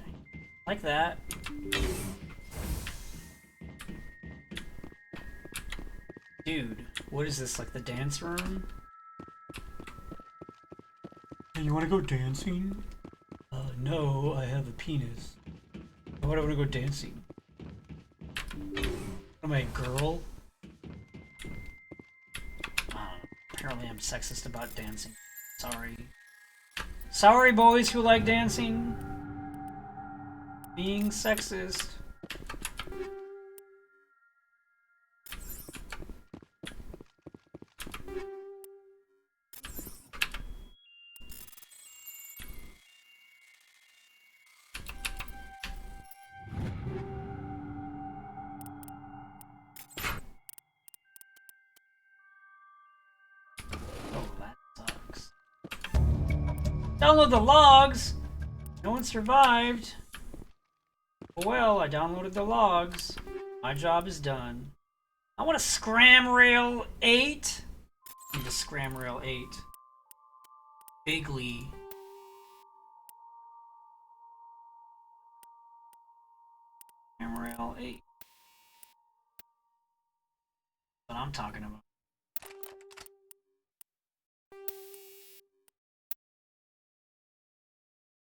that. Dude, what is this, like the dance room? Hey, you wanna go dancing? No, I have a penis. Why would I wanna go dancing? Am I a girl? Apparently I'm sexist about dancing. Sorry. Sorry, boys who like dancing. Being sexist. Download the logs! No one survived. Well, I downloaded the logs. My job is done. I want a Scram Rail 8. I need a Scram Rail 8. Bigly. Scram Rail 8. I'm talking about.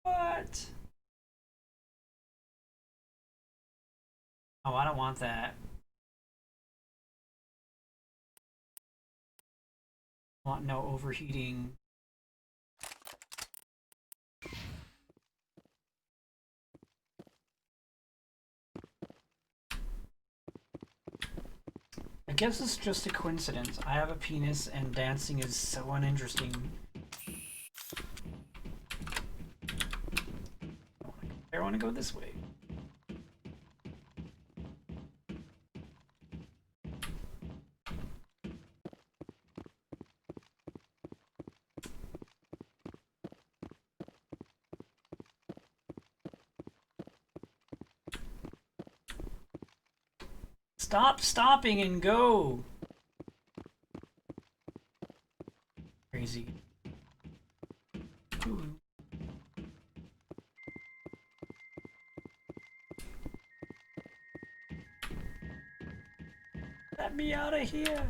What? Oh, I don't want that. I want no overheating. I guess it's just a coincidence. I have a penis and dancing is so uninteresting. I want to go this way. Stop stopping and go! Crazy. Ooh. Let me out of here!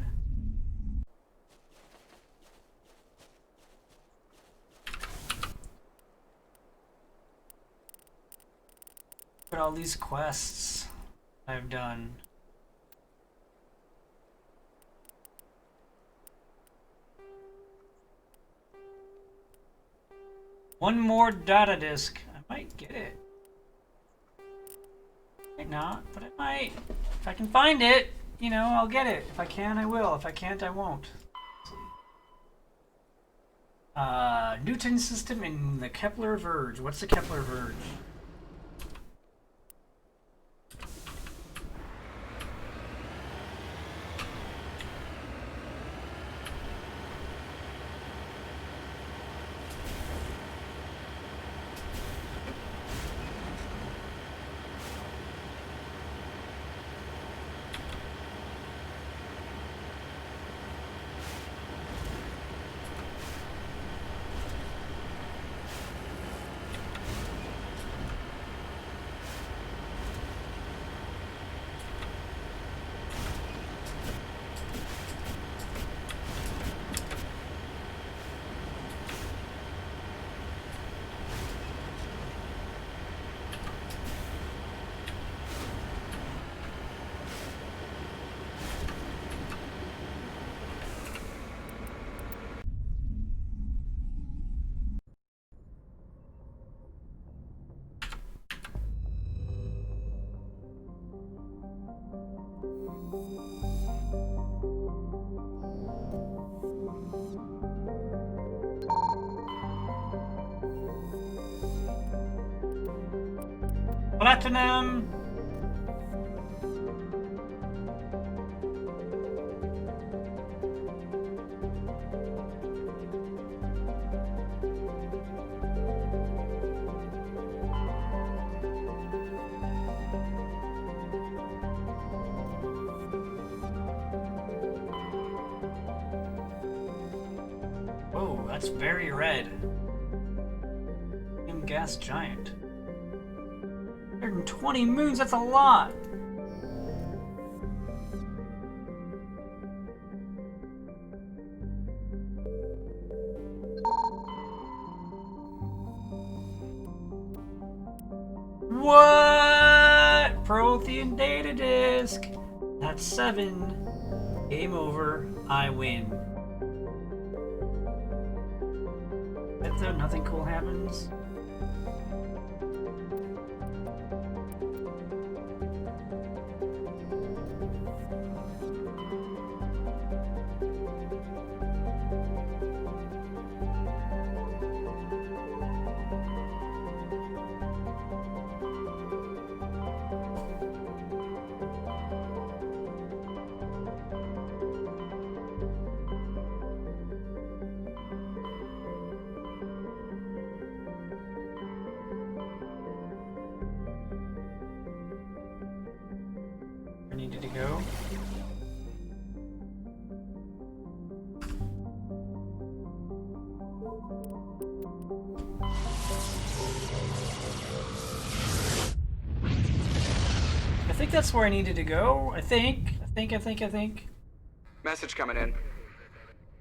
Look at all these quests I've done. One more data disk. I might get it. Might not, but I might. If I can find it, you know, I'll get it. If I can, I will. If I can't, I won't. Newton system in the Kepler Verge. What's the Kepler Verge? Platinum! Whoa, that's very red. Gas giant. 120 moons, that's a lot! What? Prothean data disk! That's 7. Game over. I win. If though nothing cool happens. I needed to go. I think that's where I needed to go. I think. Message coming in.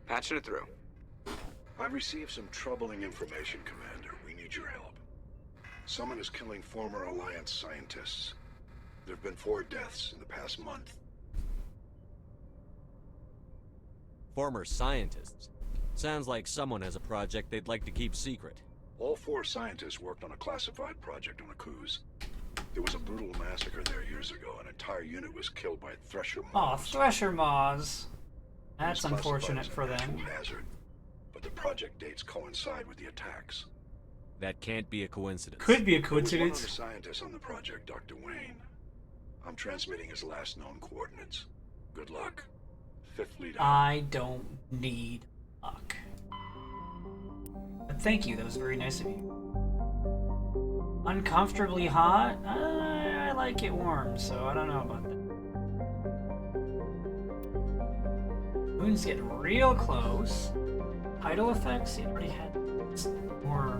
Patching it through. I've received some troubling information, Commander. We need your help. Someone is killing former Alliance scientists. There have been 4 deaths in the past month. Former scientists? Sounds like someone has a project they'd like to keep secret. All 4 scientists worked on a classified project on Akuz. There was a brutal massacre there years ago. An entire unit was killed by Thresher Oh, Moths. Thresher Moths. That's It was classified unfortunate as a for them. natural hazard, but the project dates coincide with the attacks. That can't be a coincidence. Could be a There was one coincidence. other scientist on the project, Dr. Wayne. I'm transmitting his last known coordinates. Good luck. 5th Fleet out. I don't need luck. But thank you, that was very nice of you. Uncomfortably hot? I like it warm, so I don't know about that. Moon's getting real close. Tidal effects? You already had more.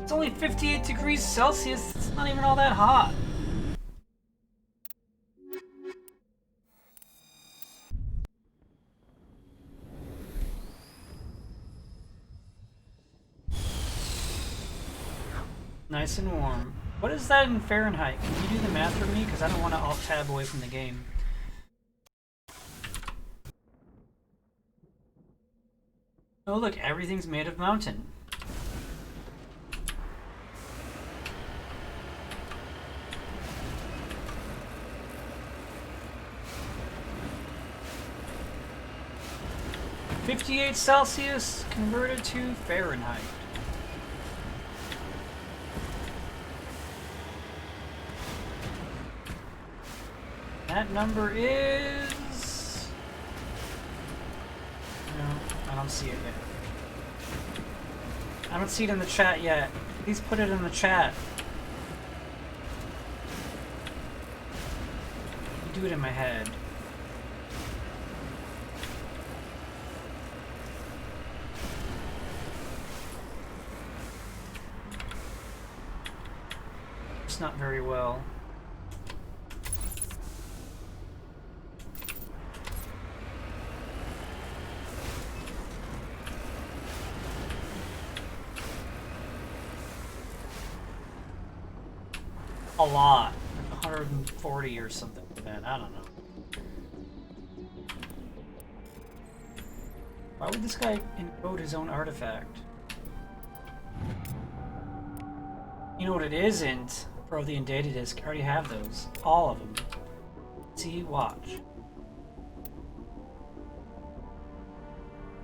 It's only 58 degrees Celsius. It's not even all that hot. Nice and warm. What is that in Fahrenheit? Can you do the math for me? Because I don't want to alt-tab away from the game. Oh look, everything's made of mountain. .58 Celsius converted to Fahrenheit. That number is... No, I don't see it yet. I don't see it in the chat yet. Please put it in the chat. You do it in my head. It's not very well. A lot. 140 or something like that. I don't know. Why would this guy encode his own artifact? You know what it isn't? Pro the data disk. I already have those. All of them. See? Watch.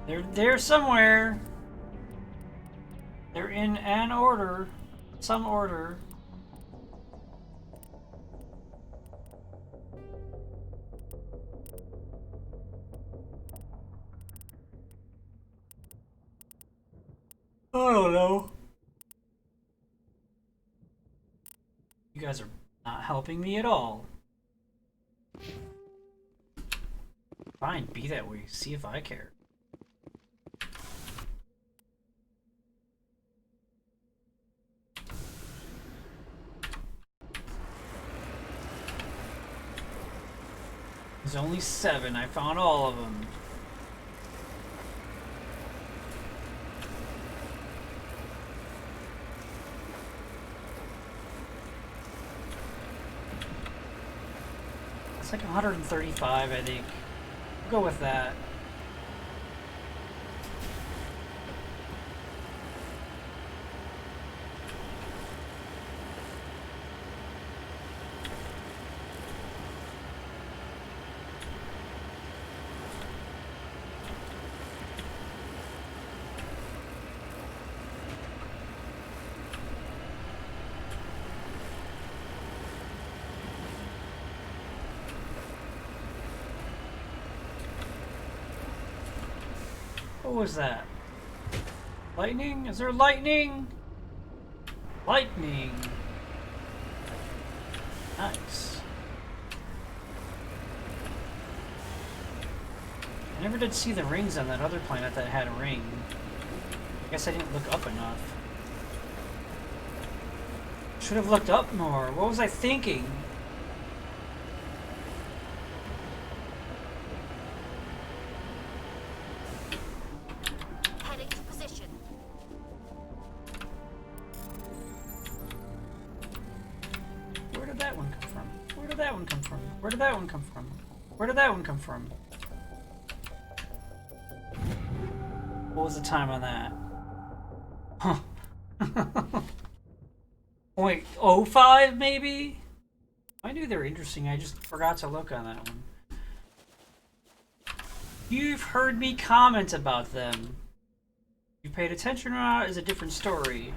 They're there somewhere. They're in an order. Some order. I don't know. You guys are not helping me at all. Fine, be that way. See if I care. There's only 7. I found all of them. It's like 135, I think. We'll go with that. What was that? Lightning? Is there lightning? Lightning. Nice. I never did see the rings on that other planet that had a ring. I guess I didn't look up enough. Should have looked up more. What was I thinking? Heading to position. Where did that one come from? Where did that one come from? Where did that one come from? Where did that one come from? What was the time on that? Huh. Wait, 05 maybe? I knew they were interesting, I just forgot to look on that one. You've heard me comment about them. You paid attention or not is a different story.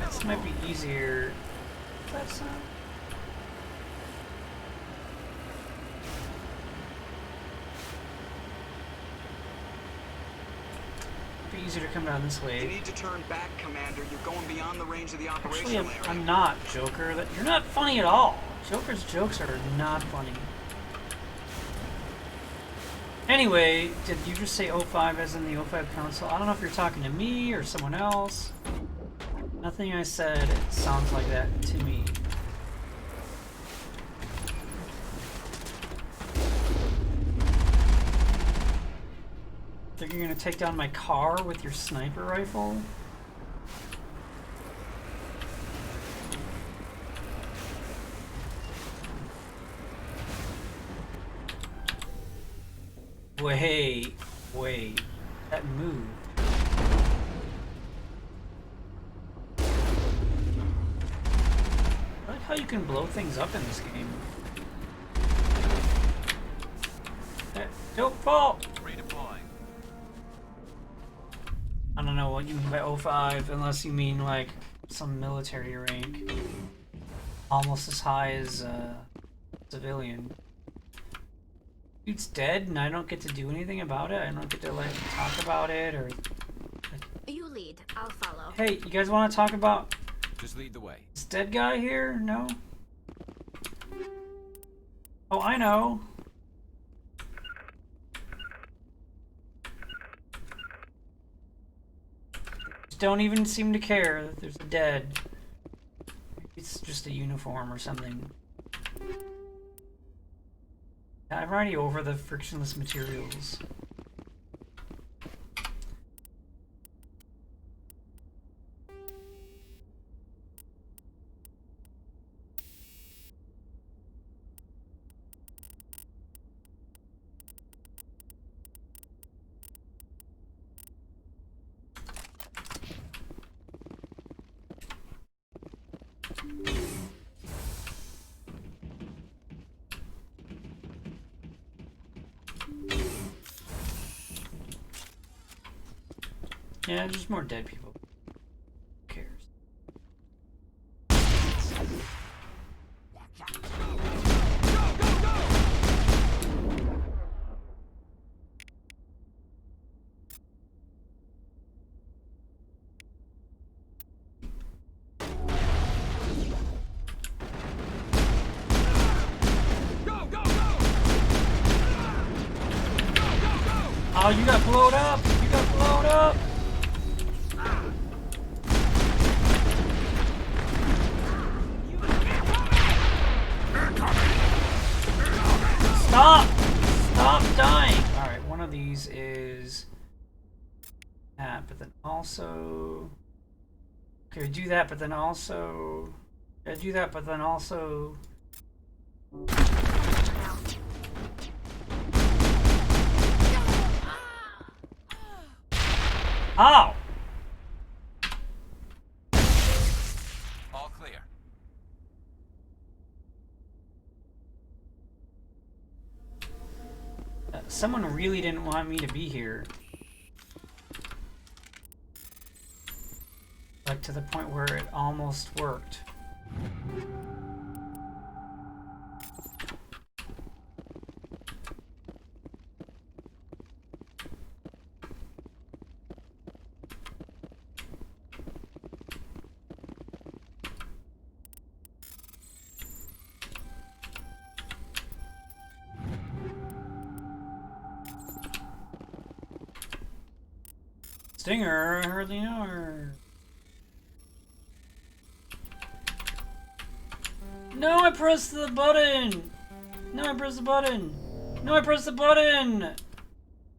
This might be easier. That's not. Be easier to come down this way. You need to turn back, Commander. You're going beyond the range of the operational Actually, area. I'm not, Joker. You're not funny at all. Joker's jokes are not funny. Anyway, did you just say 05 as in the 05 Council? I don't know if you're talking to me or someone else. Nothing I said sounds like that to me. Think you're gonna take down my car with your sniper rifle? Wait, that moved. I like how you can blow things up in this game. Don't fall! I don't know what you mean by 05, unless you mean like some military rank. Almost as high as civilian. Dude's dead and I don't get to do anything about it? I don't get to like talk about it or... You lead, I'll follow. Hey, you guys want to talk about... Just lead the way. This dead guy here? No? Oh, I know. Just don't even seem to care that there's a dead. It's just a uniform or something. I'm already over the frictionless materials. Yeah, just more dead people. Who cares? Oh, you got blowed up! You got blowed up! Stop! Stop dying! Alright, one of these is that, but then also... Okay, do that, but then also... Yeah, do that, but then also... Ow! All clear. Someone really didn't want me to be here. Like to the point where it almost worked. Stinger, I hardly know her. No, I pressed the button! No, I pressed the button! No, I pressed the button!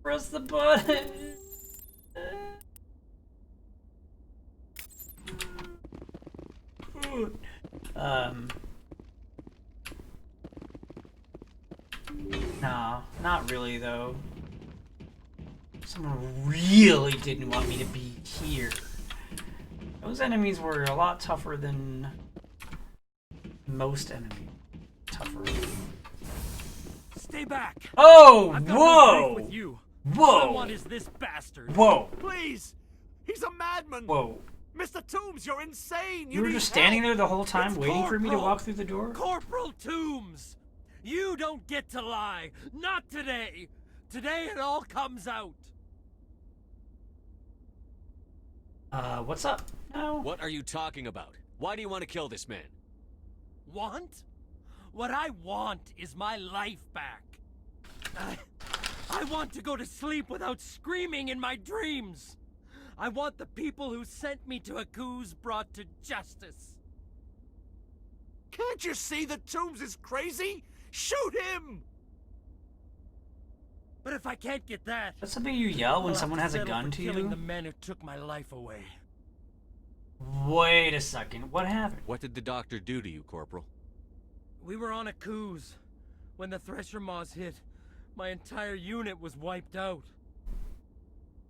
Press the button! No, not really though. Someone really didn't want me to be here. Those enemies were a lot tougher than most enemies. Tougher. Stay back! Oh, I've got whoa! no beef with you. Whoa! All I want is this bastard. Whoa! Please! He's a madman! Whoa. Mr. Toombs, you're insane! You were just standing there the whole time It's waiting for me to Corporal. walk through the door? Corporal Toombs! You don't get to lie! Not today! Today it all comes out! What's up? No. What are you talking about? Why do you want to kill this man? Want? What I want is my life back. I want to go to sleep without screaming in my dreams. I want the people who sent me to Akuz brought to justice. Can't you see that Toombs is crazy? Shoot him! But if I can't get that, That's something you yell when I'll someone have has a settle gun for to killing you? the men who took my life away. Wait a second. What happened? What did the doctor do to you, Corporal? We were on Akuz. When the Thresher Maws hit, my entire unit was wiped out.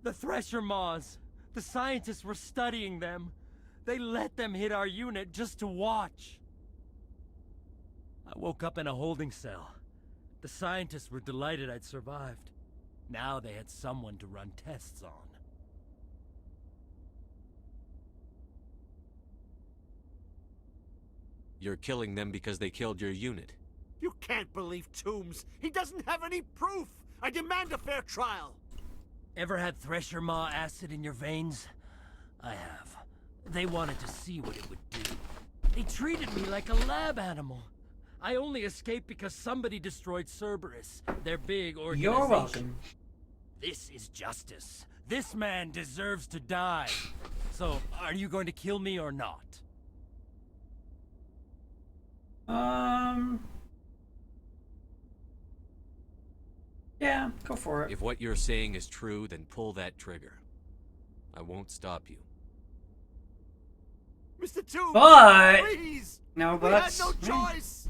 The Thresher Maws, the scientists were studying them. They let them hit our unit just to watch. I woke up in a holding cell. The scientists were delighted I'd survived. Now they had someone to run tests on. You're killing them because they killed your unit. You can't believe Toombs. He doesn't have any proof. I demand a fair trial. Ever had Thresher Maw acid in your veins? I have. They wanted to see what it would do. They treated me like a lab animal. I only escaped because somebody destroyed Cerberus, their big organization. You're welcome. This is justice. This man deserves to die. So, are you going to kill me or not? Yeah, go for it. If what you're saying is true, then pull that trigger. I won't stop you. Mr. Toombs, But please! no, We but had no choice!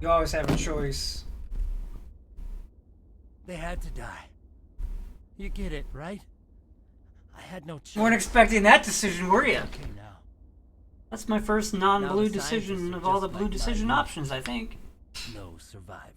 You always have a choice. They had to die. You get it, right? I had no choice. You weren't expecting that decision, were you? Okay, now. That's my first Now non-blue the scientists decision are of all just the blue like my decision youth. options, I think. No survivors.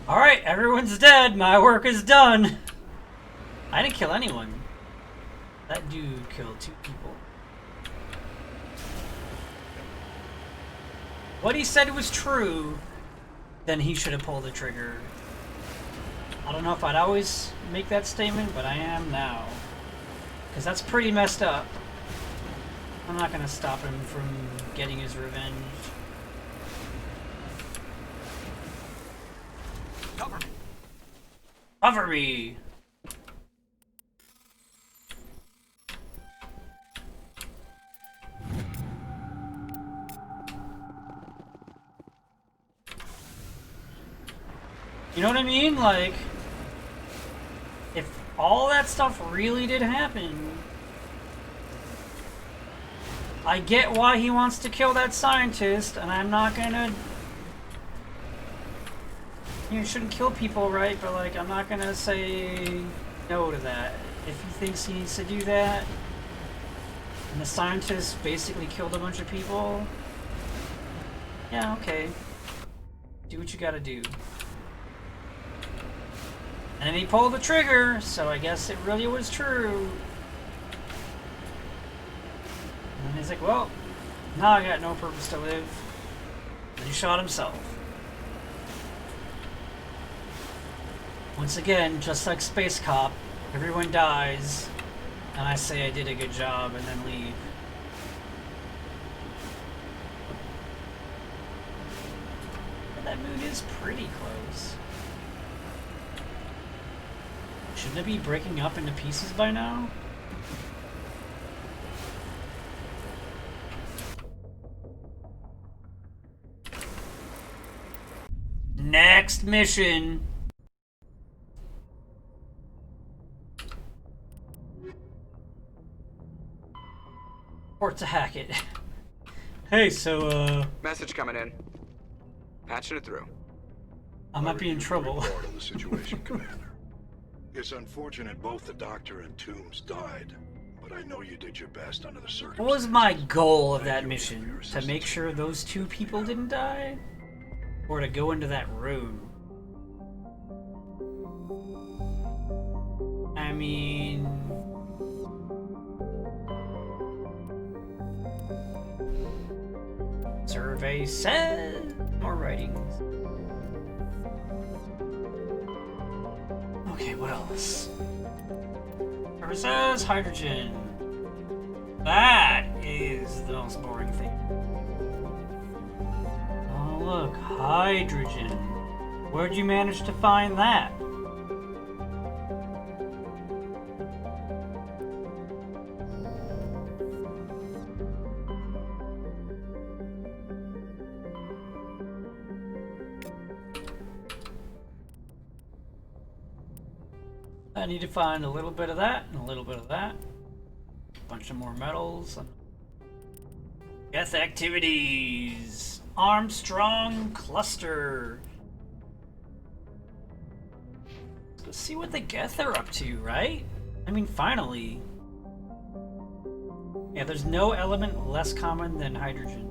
Alright, everyone's dead. My work is done. I didn't kill anyone. That dude killed 2 people. What he said was true, then he should have pulled the trigger. I don't know if I'd always make that statement, but I am now. Because that's pretty messed up. I'm not going to stop him from getting his revenge. Cover me. Cover me! You know what I mean? Like, if all that stuff really did happen, I get why he wants to kill that scientist, and I'm not gonna... You shouldn't kill people, right? But, like, I'm not gonna say no to that. If he thinks he needs to do that, and the scientist basically killed a bunch of people, yeah, okay. Do what you gotta do. And he pulled the trigger, so I guess it really was true. And he's like, well, now I got no purpose to live. And he shot himself. Once again, just like Space Cop, everyone dies, and I say I did a good job and then leave. But that moon is pretty close. Shouldn't it be breaking up into pieces by now? Next mission. Report to Hackett. Hey, so, Message coming in. Patching it through. I might be in trouble. Report on the situation, Commander. It's unfortunate both the Doctor and Toombs died, but I know you did your best under the circumstances. What was my goal of that mission? To make sure those two people didn't die? Or to go into that room? I mean... Survey says... More writings. Okay, what else? Survey says hydrogen. That is the most boring thing. Oh look, hydrogen. Where'd you manage to find that? I need to find a little bit of that and a little bit of that. A bunch of more metals. Geth activities. Armstrong cluster. Let's go see what the Geth are up to, right? I mean, finally. Yeah, there's no element less common than hydrogen.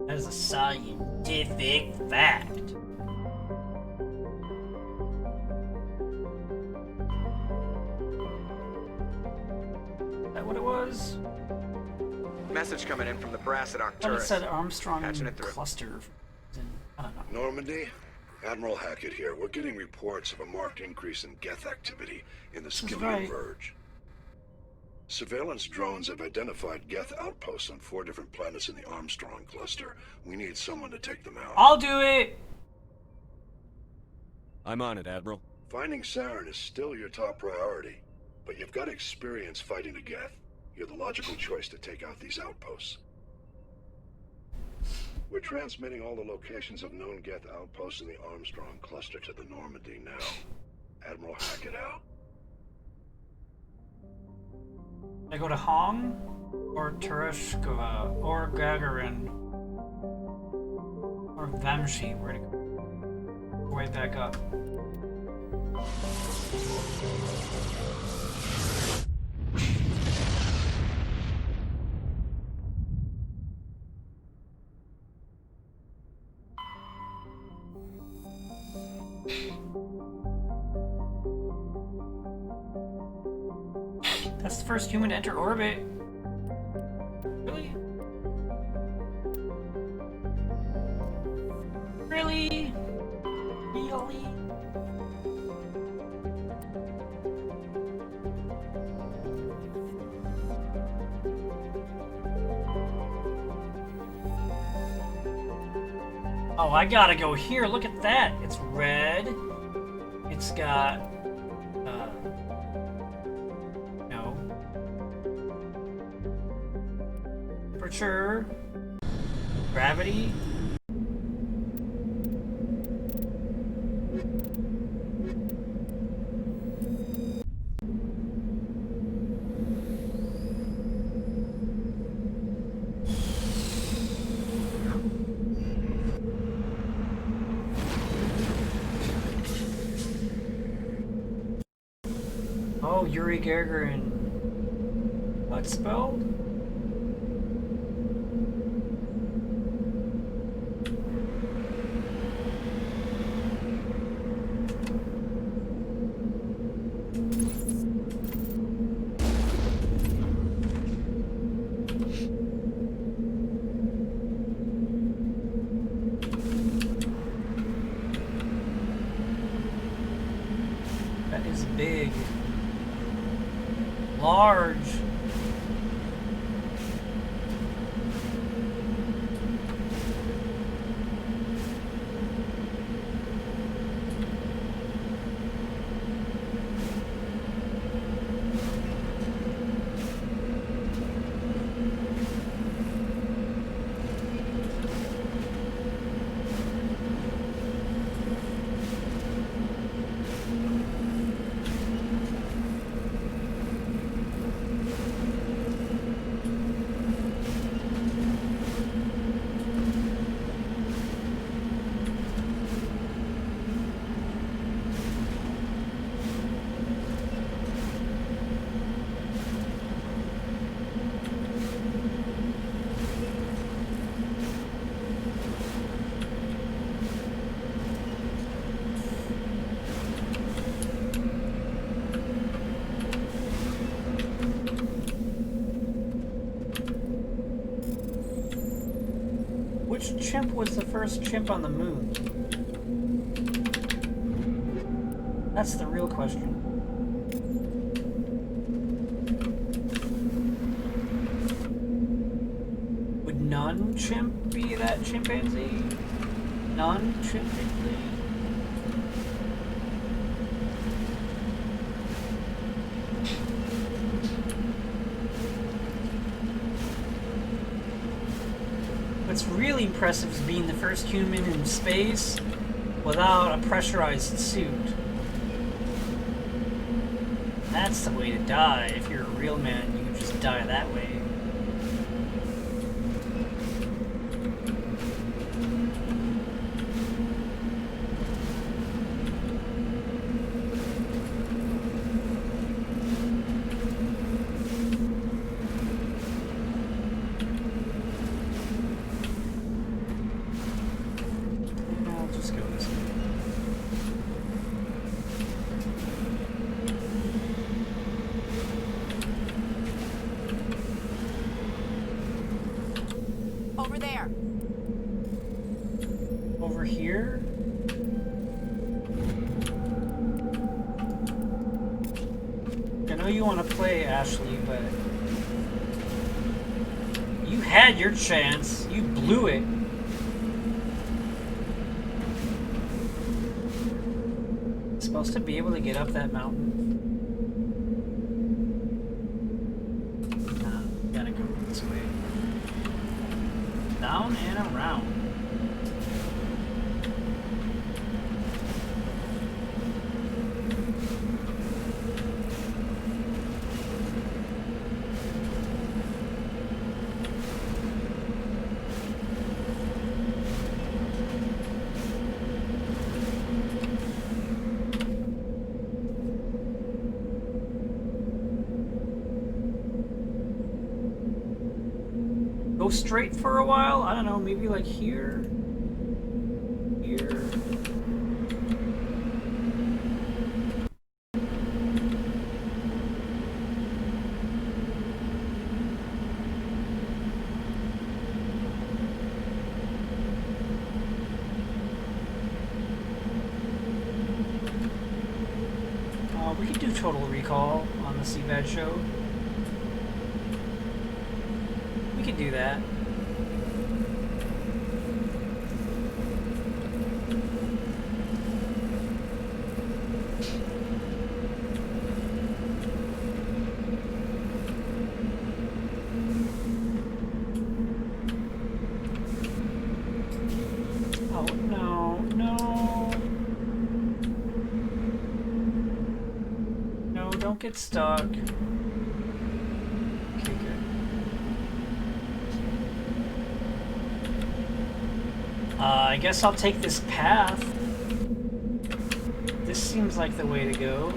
That is a scientific fact. Is that what it was? Message coming in from the brass at I thought it Arcturus. said Armstrong Patching it through. cluster. I don't know. Normandy? Admiral Hackett here. We're getting reports of a marked increase in Geth activity in the Skillian right. Verge. Surveillance drones have identified Geth outposts on 4 different planets in the Armstrong cluster. We need someone to take them out. I'll do it! I'm on it, Admiral. Finding Saren is still your top priority, but you've got experience fighting the Geth. You're the logical choice to take out these outposts. We're transmitting all the locations of known Geth outposts in the Armstrong cluster to the Normandy now. Admiral Hackett out. I go to Hong, or Tereshkova, or Gagarin, or Vamshi. Where to go? Way back up. That's the first human to enter orbit. Really? Really? Really? Oh, I gotta go here. Look at that. It's red. It's got... no. Temperature. Gravity. Oh, Yuri Gagarin. What spelled? big. Large. Which chimp was the first chimp on the moon? That's the real question. Would non-chimp be that chimpanzee? Non-chimpanzee? What's really impressive is being the first human in space without a pressurized suit. That's the way to die. If you're a real man, you can just die that way. Over there. Over here? I know you want to play, Ashley, but you had your chance. You blew it. Supposed to be able to get up that mountain. Nah, gotta go this way. Down and around. Go straight for a while? I don't know, maybe like here? Here? We could do Total Recall on the Seabad show. We could do that. Oh, no, no. No, don't get stuck. Okay, good. I guess I'll take this path. This seems like the way to go.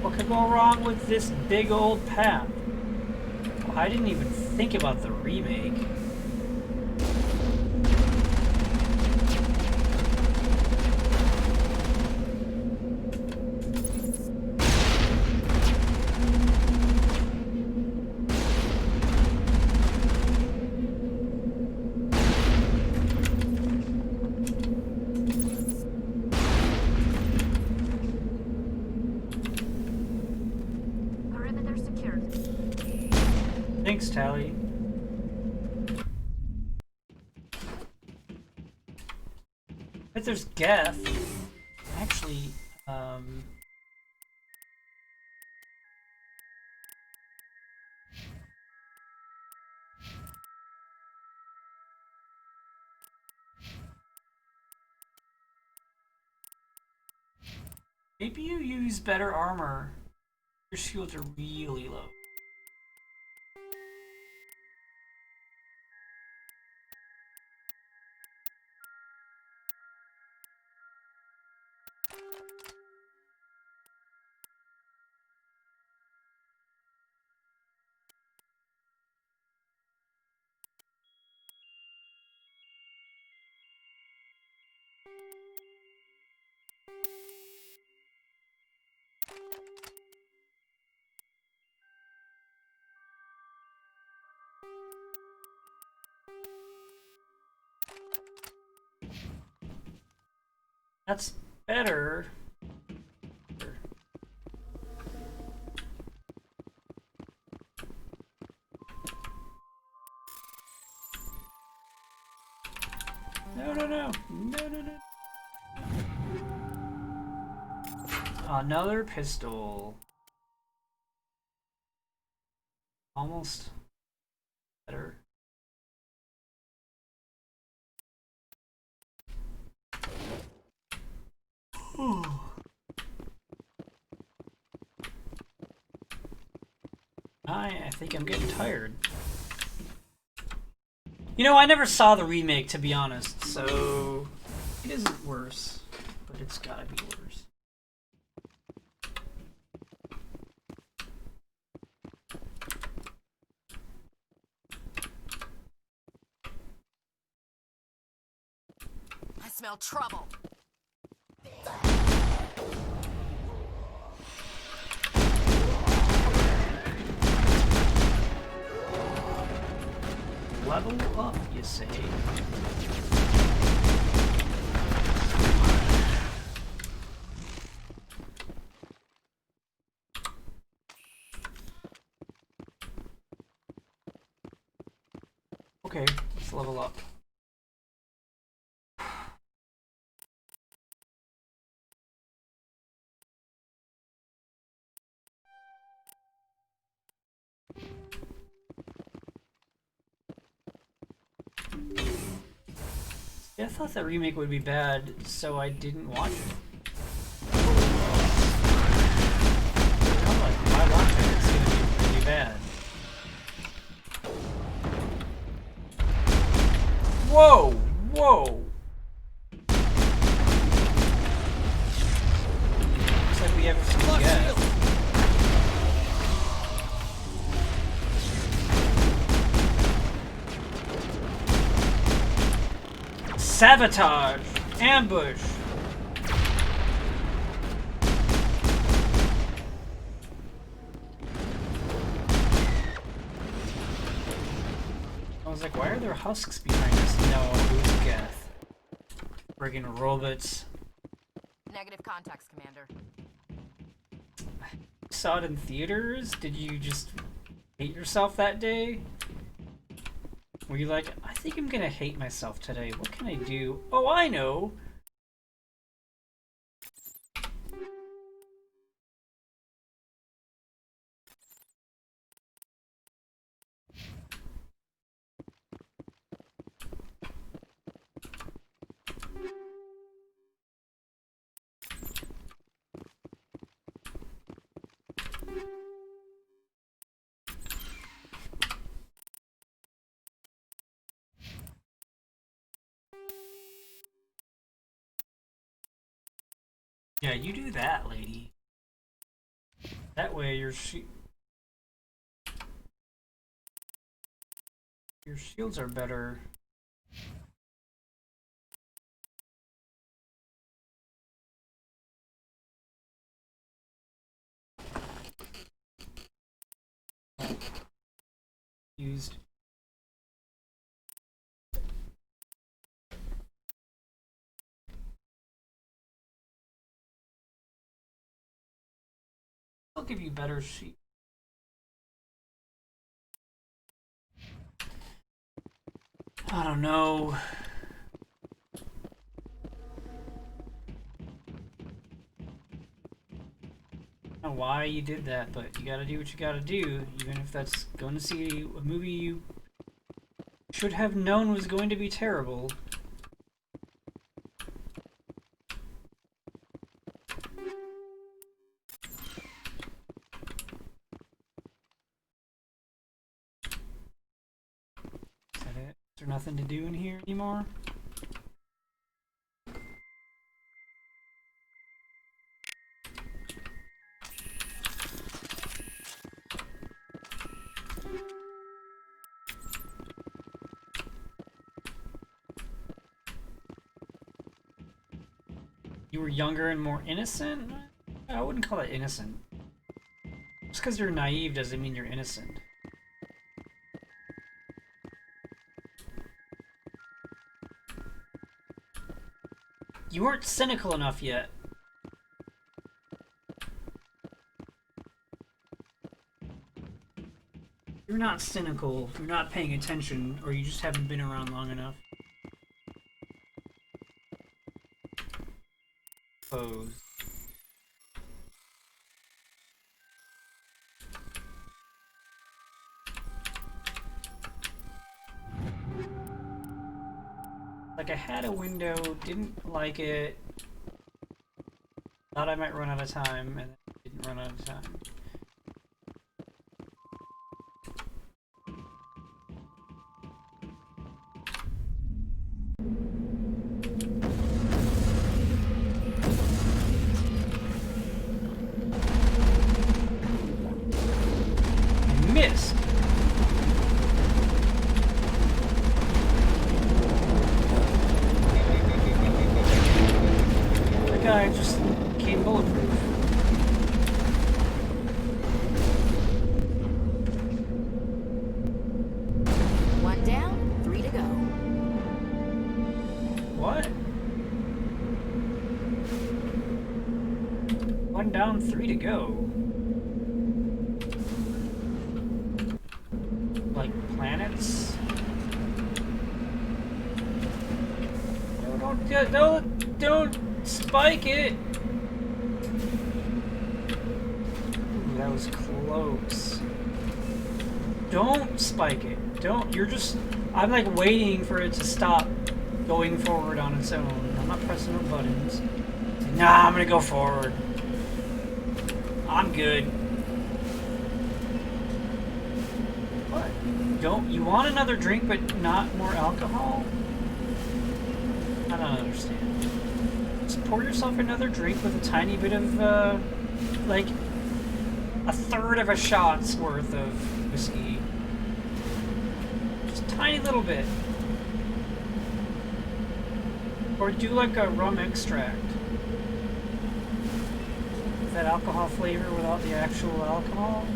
What could go wrong with this big old path? Oh, I didn't even think about the remake. Thanks, Tally. But there's Geth. Actually, maybe you use better armor. Your shields are really low. That's better. No, no, no. No, no, no. Another pistol. Almost better. I think I'm getting tired. You know, I never saw the remake, to be honest, so it isn't worse, but it's gotta be worse. I smell trouble. Level up, you say? Okay, let's level up. Yeah, I thought that remake would be bad, so I didn't watch it. I'm like, if I watch it, it's gonna be really bad. Whoa! Whoa! Looks like we have some gas. Sabotage! Ambush! I was like, why are there husks behind us? No, it was Geth. Friggin' robots. Negative contacts, Commander. Saw it in theaters? Did you just hate yourself that day? Were you like, I think I'm gonna hate myself today. What can I do? Oh, I know! Yeah, you do that, lady. That way your shields are better. Used. I'll give you better sheet. I don't know. I don't know why you did that, but you gotta do what you gotta do, even if that's going to see a movie you should have known was going to be terrible. Is that it? Is there nothing to do in here anymore? You were younger and more innocent? I wouldn't call it innocent. Just because you're naive doesn't mean you're innocent. You weren't cynical enough yet. You're not cynical, you're not paying attention, or you just haven't been around long enough. Pose. Like I had a window, didn't like it, thought I might run out of time, and then didn't run out of time. I missed! The guy just came bulletproof. One down, 3 to go. What? One down, 3 to go. Like planets? No, don't spike it! Ooh, that was close. Don't spike it. Don't, you're just, I'm like waiting for it to stop going forward on its own. I'm not pressing no buttons. Nah, I'm gonna go forward. I'm good. What? Don't, you want another drink but not more alcohol? I don't understand. Just pour yourself another drink with a tiny bit of, like, a third of a shot's worth of whiskey. Just a tiny little bit. Or do like a rum extract. With that alcohol flavor without the actual alcohol.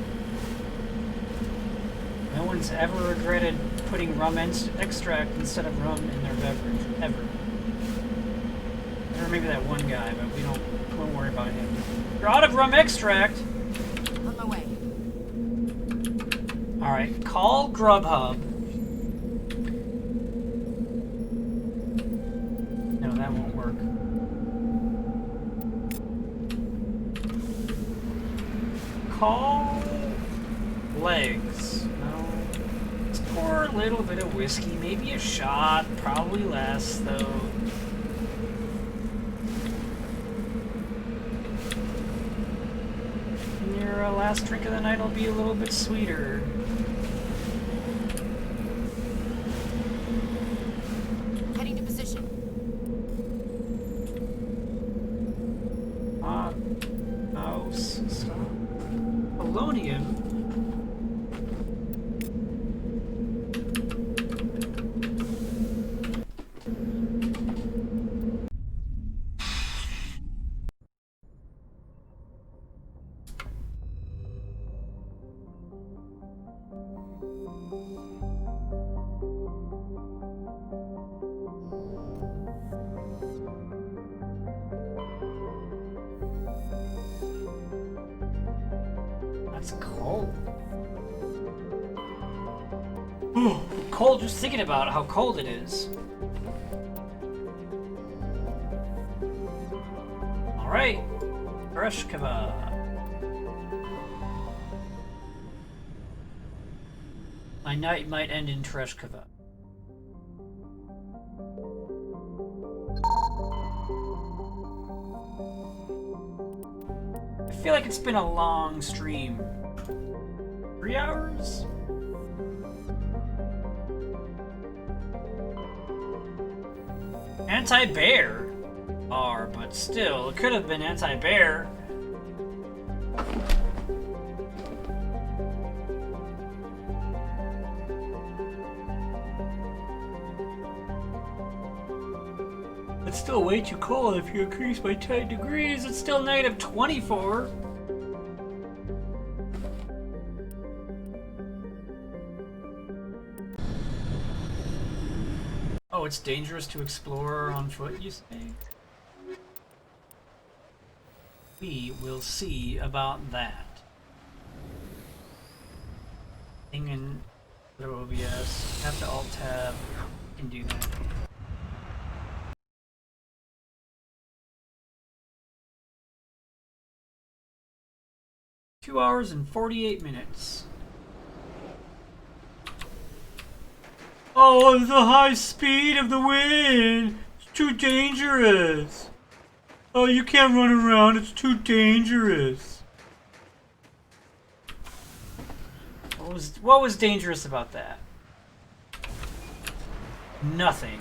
No one's ever regretted putting rum extract instead of rum in their beverage, ever. Or maybe that one guy, but we won't worry about him. You're out of rum extract! On my way. Alright, call Grubhub. No, that won't work. Call Legs. No. Let's pour a little bit of whiskey, maybe a shot, probably less though. Your last drink of the night will be a little bit sweeter. Heading to position. Oh, stop. Polonium? That's cold. cold just thinking about how cold it is. Alright. Tereshkova. My night might end in Tereshkova. I feel like it's been a long stream. 3 hours? Anti-bear are, but still, it could have been anti-bear. It's still way too cold. If you increase by 10 degrees, it's still negative 24. Oh, it's dangerous to explore on foot, you say? We will see about that. Thing in OBS. Have to Alt-Tab and do that. Two hours and 48 minutes. Oh, the high speed of the wind! It's too dangerous! Oh, you can't run around, it's too dangerous. What was dangerous about that? Nothing.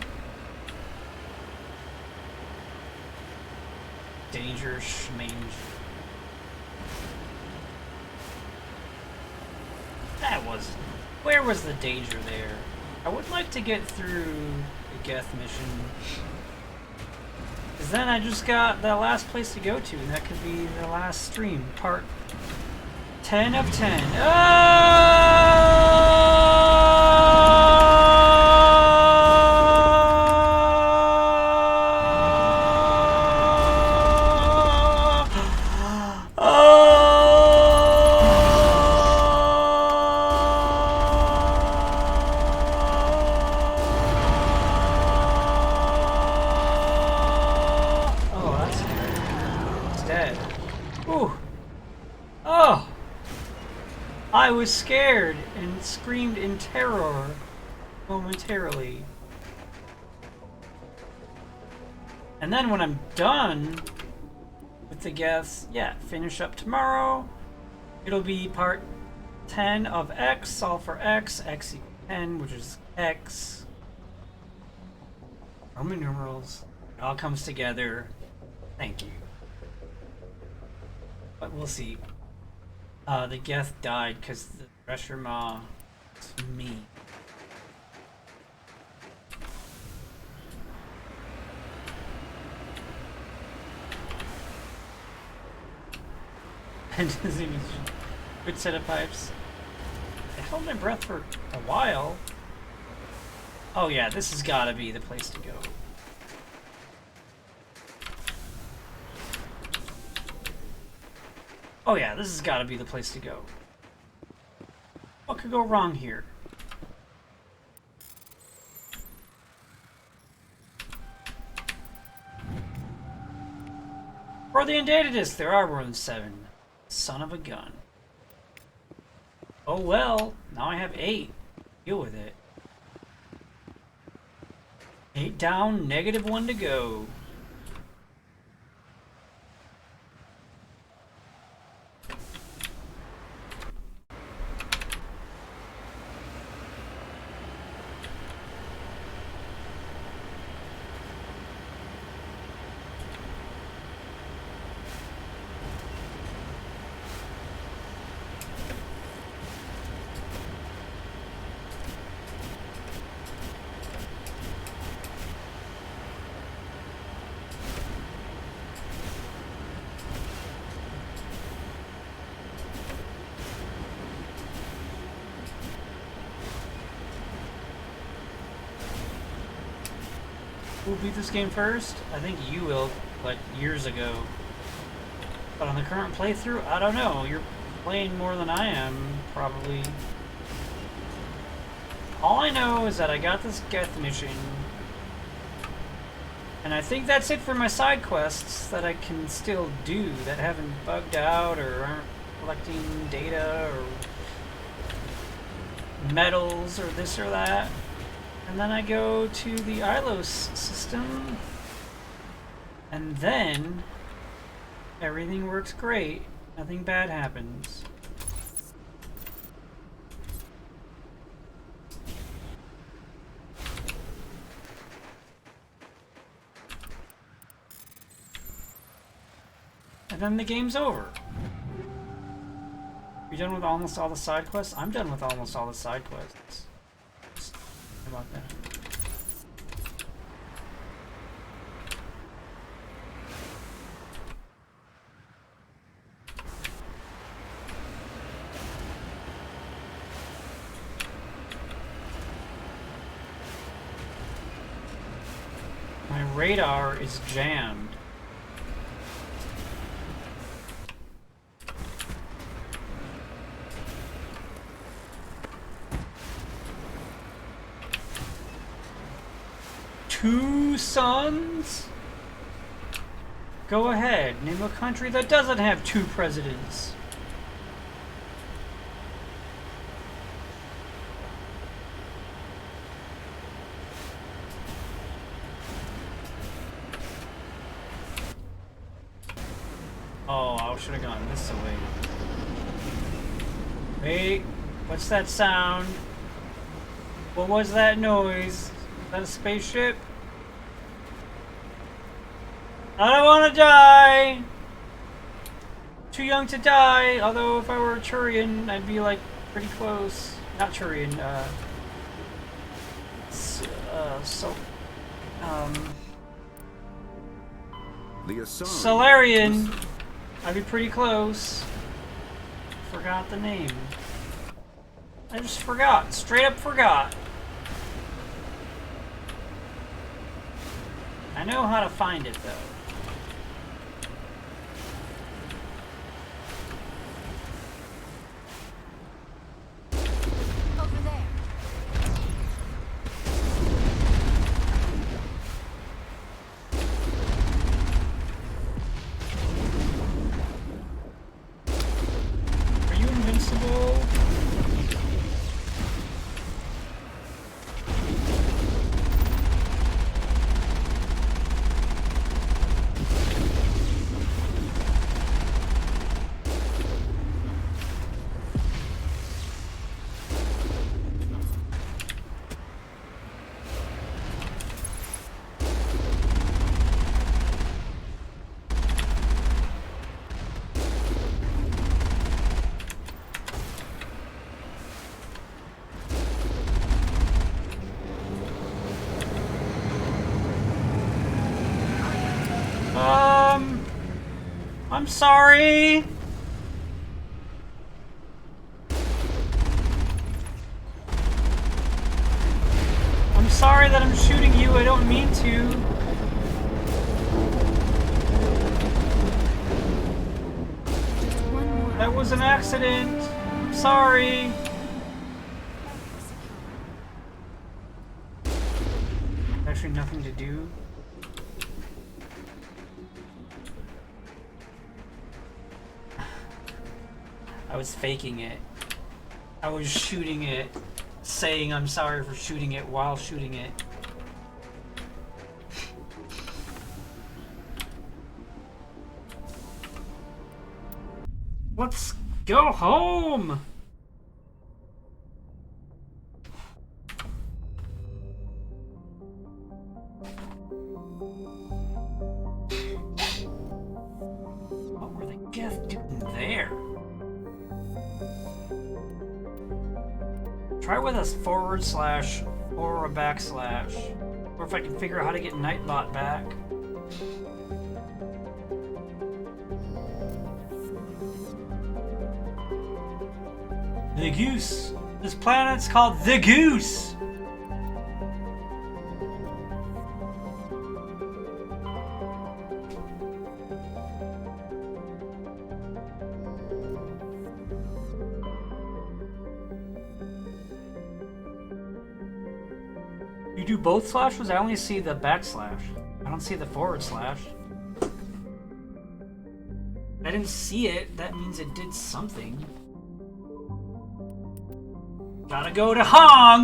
Danger schmange. That was... Where was the danger there? I would like to get through the Geth mission. Because then I just got the last place to go to, and that could be the last stream. Part 10 of 10. I was scared and screamed in terror momentarily. And then when I'm done with the Geths, yeah, finish up tomorrow. It'll be part 10 of X, solve for X, X equals 10, which is X. Roman numerals. It all comes together. Thank you. But we'll see. The Geth died because the Thresher Maw is me. Good set of pipes. I held my breath for a while. Oh yeah, this has got to be the place to go. Oh yeah, this has got to be the place to go. What could go wrong here? For the undated disc, there are more than 7. Son of a gun. Oh well, now I have 8. Deal with it. 8 down, -1 to go. Who beat this game first? I think you will, like years ago. But on the current playthrough, I don't know. You're playing more than I am, probably. All I know is that I got this Geth mission. And I think that's it for my side quests that I can still do that haven't bugged out or aren't collecting data or metals or this or that. And then I go to the Ilos system. And then everything works great. Nothing bad happens. And then the game's over. You done with almost all the side quests? I'm done with almost all the side quests. How about that? My radar is jammed. Two suns? Go ahead, name a country that doesn't have two presidents. Oh, I should have gone this way. Wait, what's that sound? What was that noise? Is that a spaceship? I don't want to die! Too young to die, although if I were a Turian, I'd be like pretty close. Not Turian, Solarian! I'd be pretty close. Forgot the name. I just forgot. Straight up forgot. I know how to find it, though. Over there. Are you invincible? I'm sorry. I'm sorry that I'm shooting you. I don't mean to. That was an accident. I'm sorry. Actually, nothing to do. I was faking it. I was shooting it, saying I'm sorry for shooting it while shooting it. Let's go home! What were the Geth doing there? Try with a forward slash or a backslash. Or if I can figure out how to get Nightbot back. The Goose. This planet's called The Goose. You do both slashes? I only see the backslash. I don't see the forward slash. I didn't see it. That means it did something. Gotta go to Hong!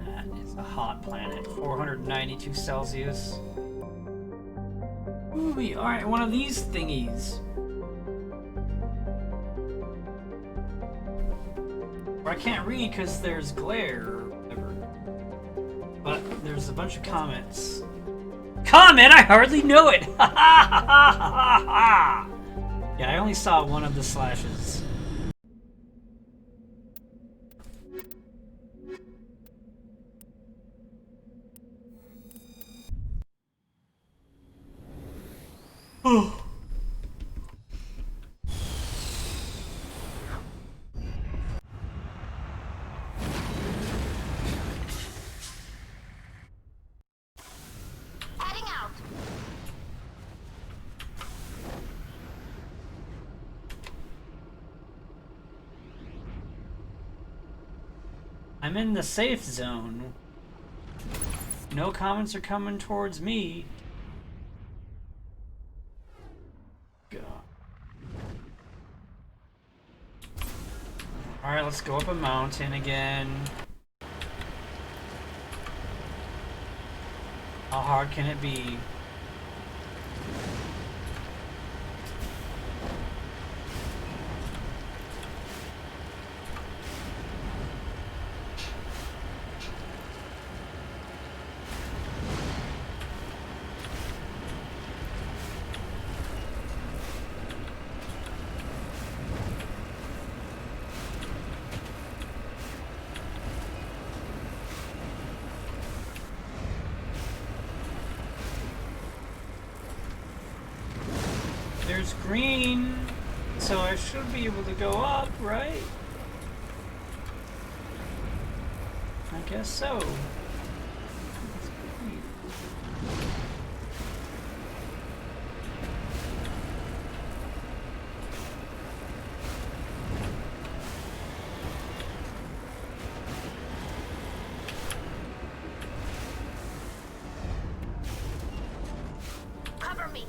That is a hot planet. 492 Celsius. Ooh, alright, one of these thingies. I can't read because there's glare or whatever. But there's a bunch of comments. Comment? I hardly know it! Ha ha ha ha ha! Yeah, I only saw one of the slashes. Oh. I'm in the safe zone. No comments are coming towards me. God. Alright, let's go up a mountain again. How hard can it be? There's green, so I should be able to go up, right? I guess so. Cover me.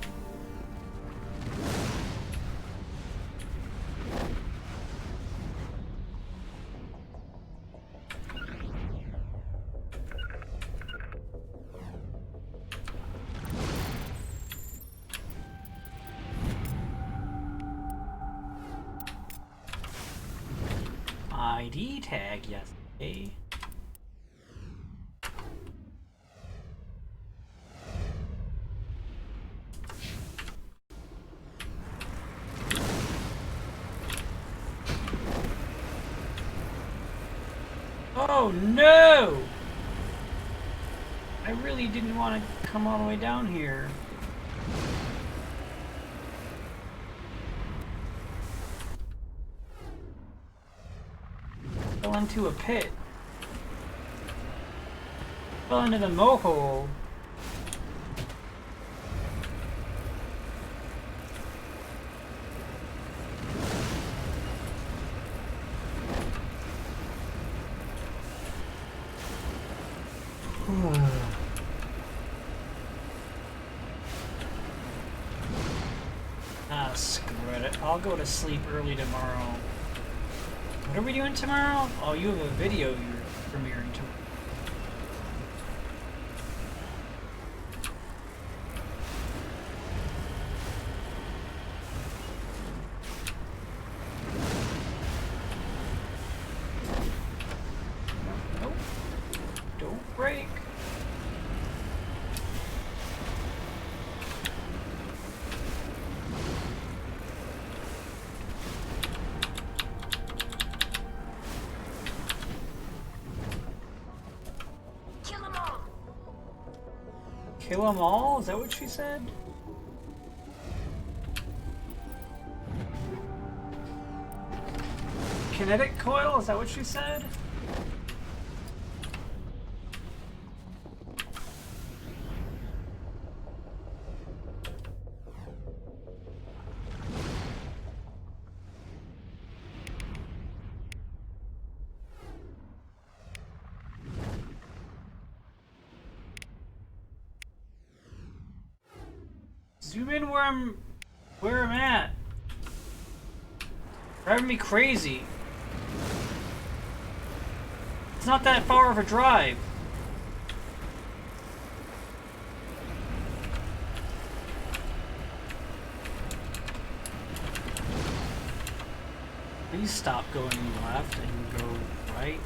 ID tag, yes. Okay. Oh no! I really didn't want to come all the way down here. Fell into a pit. Fell into the mohole. Ah, screw it. I'll go to sleep early tomorrow. What are we doing tomorrow? Oh, you have a video you're premiering tomorrow. Nope. Don't break. Kill them all? Is that what she said? Kinetic coil? Is that what she said? Zoom in where I'm at. Driving me crazy. It's not that far of a drive. Please stop going left and go right.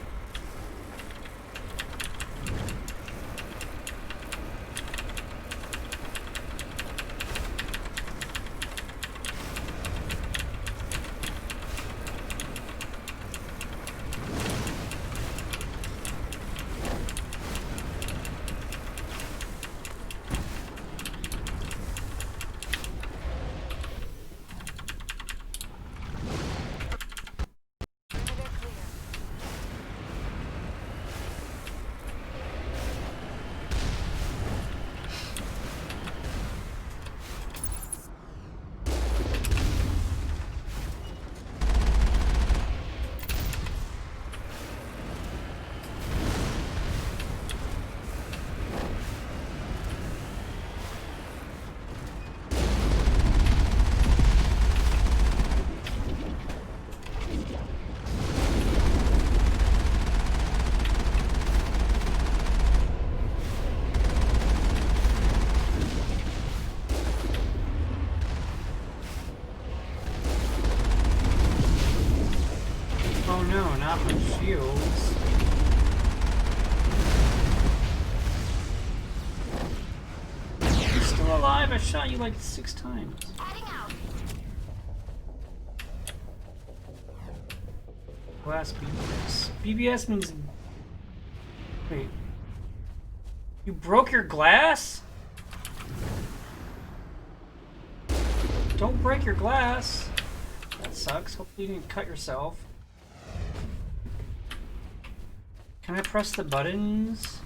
Not my shields. You're still alive? I shot you like 6 times. Glass BBS. BBS means... Wait. You broke your glass? Don't break your glass. That sucks. Hopefully you didn't cut yourself. Can I press the buttons?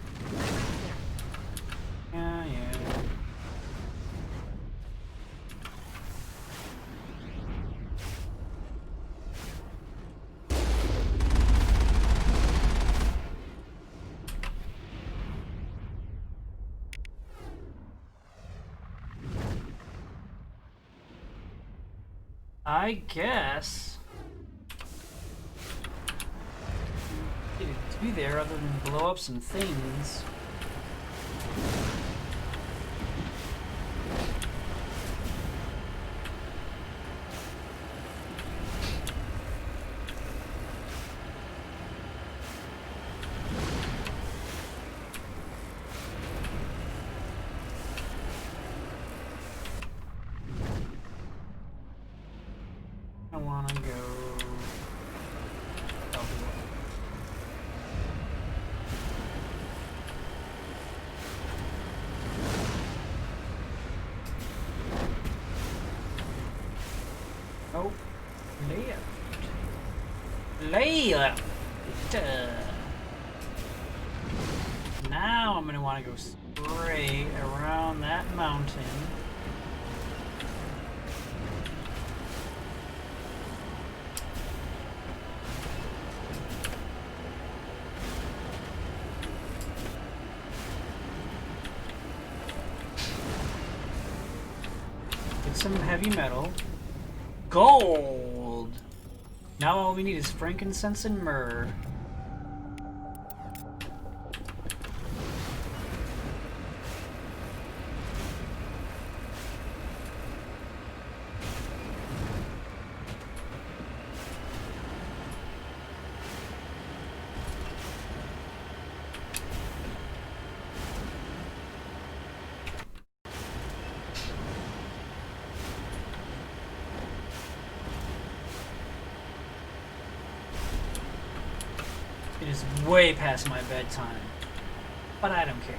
Yeah. I guess. To be there other than blow up some things. I wanna go. Oh, left. Now I'm gonna want to go straight around that mountain. Get some heavy metal. Gold! Now all we need is frankincense and myrrh. It is way past my bedtime, but I don't care.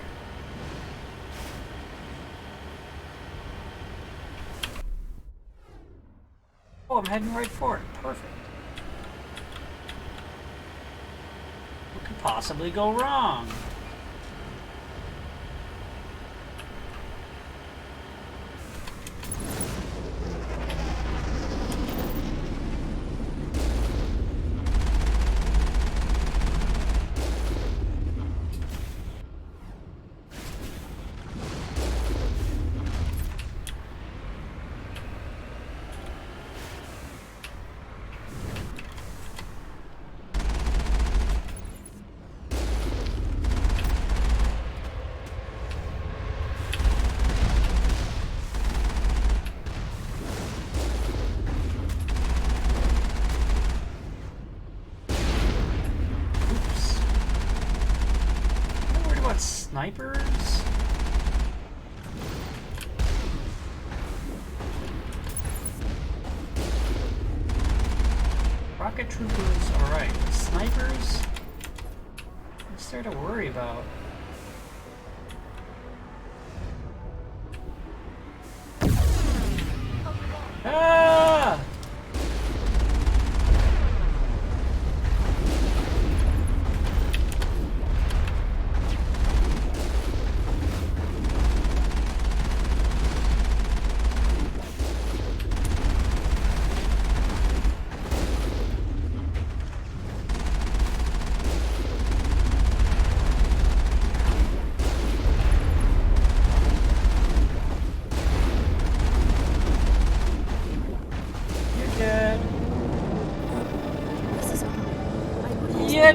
Oh, I'm heading right for it. Perfect. What could possibly go wrong? snipers? Rocket troopers, alright. Snipers? What's there to worry about? Ah!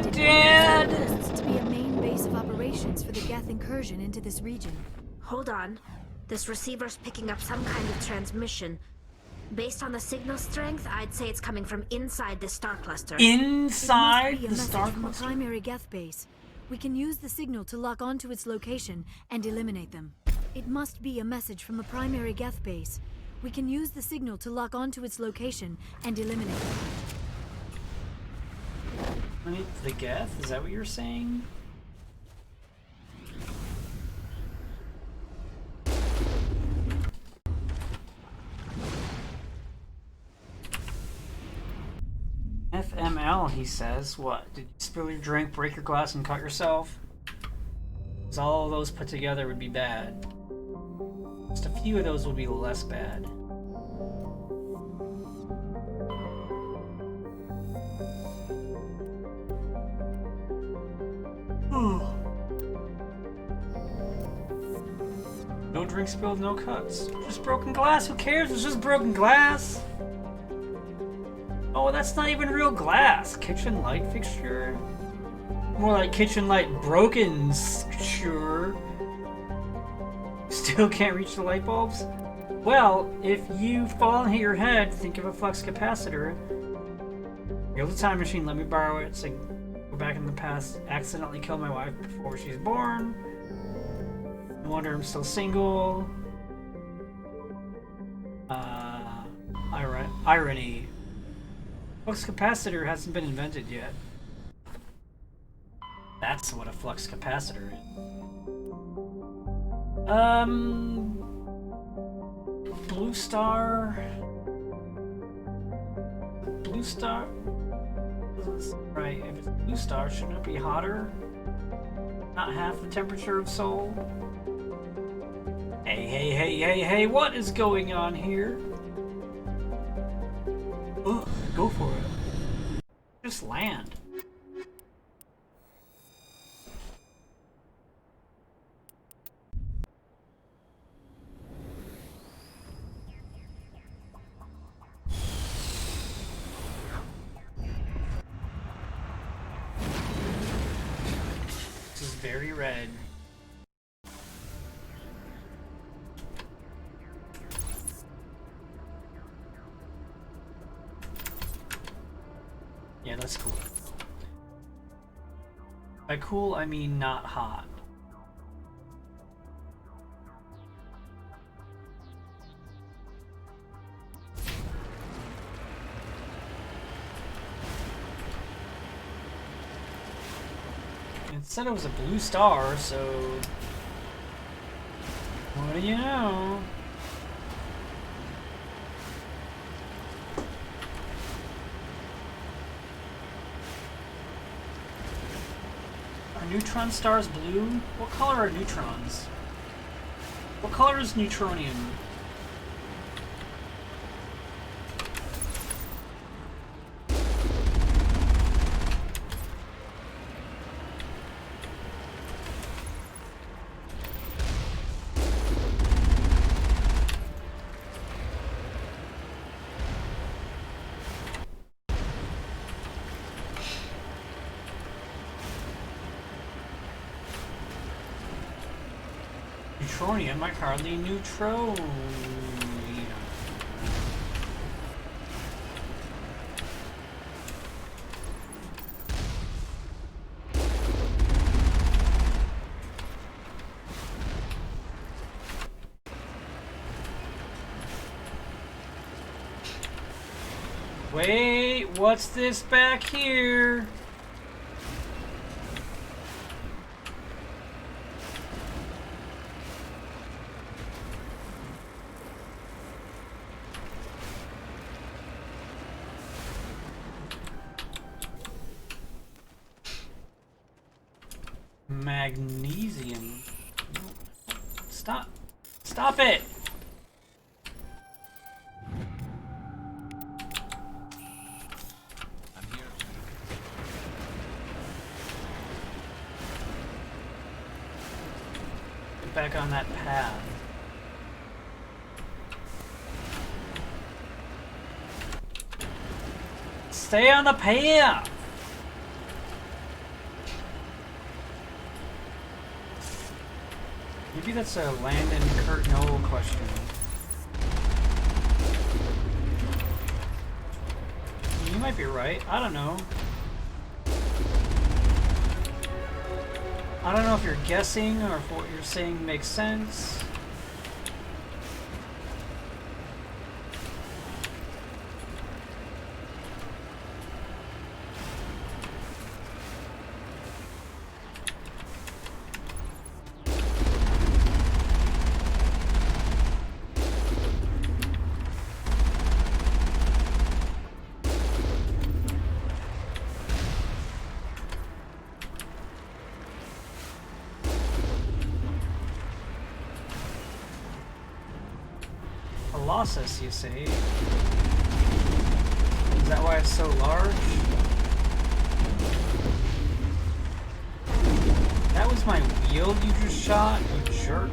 To be a main base of operations for the Geth incursion into this region. Hold on. This receiver's picking up some kind of transmission. Based on the signal strength, I'd say it's coming from inside the star cluster. Inside the star from cluster? a primary Geth base. We can use the signal to lock onto its location and eliminate them. It must be a message from a primary Geth base. We can use the signal to lock onto its location and eliminate them. The Geth? Is that what you're saying? FML, he says. What? Did you spill your drink, break your glass, and cut yourself? Because all of those put together would be bad. Just a few of those would be less bad. No drink spilled, no cuts. Just broken glass, who cares? It's just broken glass. Oh, that's not even real glass. Kitchen light fixture? More like kitchen light broken, sure. Still can't reach the light bulbs? Well, if you fall and hit your head, think of a flux capacitor. Here's the time machine, let me borrow it. So go back in the past, accidentally kill my wife before she's born. No wonder I'm still single. Irony. Flux capacitor hasn't been invented yet. That's what a flux capacitor is. Blue star. Blue star. Right, if it's blue star, shouldn't it be hotter? Not half the temperature of Sol? Hey, what is going on here? Ugh, go for it. Just land. This is very red. Yeah, that's cool. By cool, I mean not hot. It said it was a blue star, so... what do you know? Are neutron stars blue? What color are neutrons? What color is neutronium? Neutronium, like hardly neutron. Wait, what's this back here? Magnesium. Stop. Stop it! I'm here. Get back on that path. Stay on the path! Maybe that's a Landon Kurt Noel question. You might be right. I don't know. I don't know if you're guessing or if what you're saying makes sense. Colossus, you say? Is that why it's so large? That was my wheel you just shot, you jerk.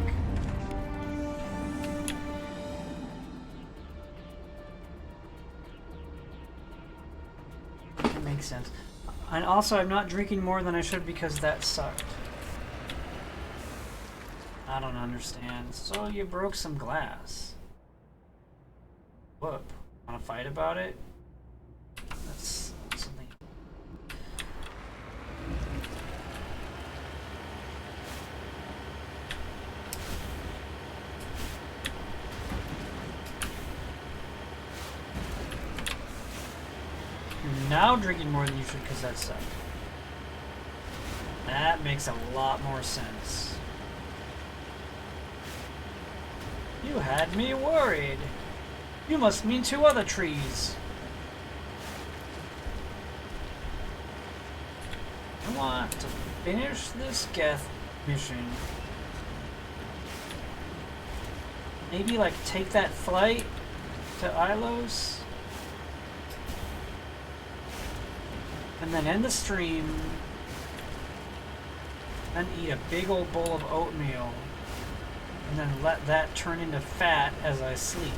That makes sense. And also, I'm not drinking more than I should because that sucked. I don't understand. So you broke some glass. Whoop. Wanna fight about it? That's something. You're now drinking more than you should because that sucked. That makes a lot more sense. You had me worried. You must mean 2 other trees. I want to finish this Geth mission. Maybe like take that flight to Ilos. And then end the stream. Then eat a big old bowl of oatmeal. And then let that turn into fat as I sleep.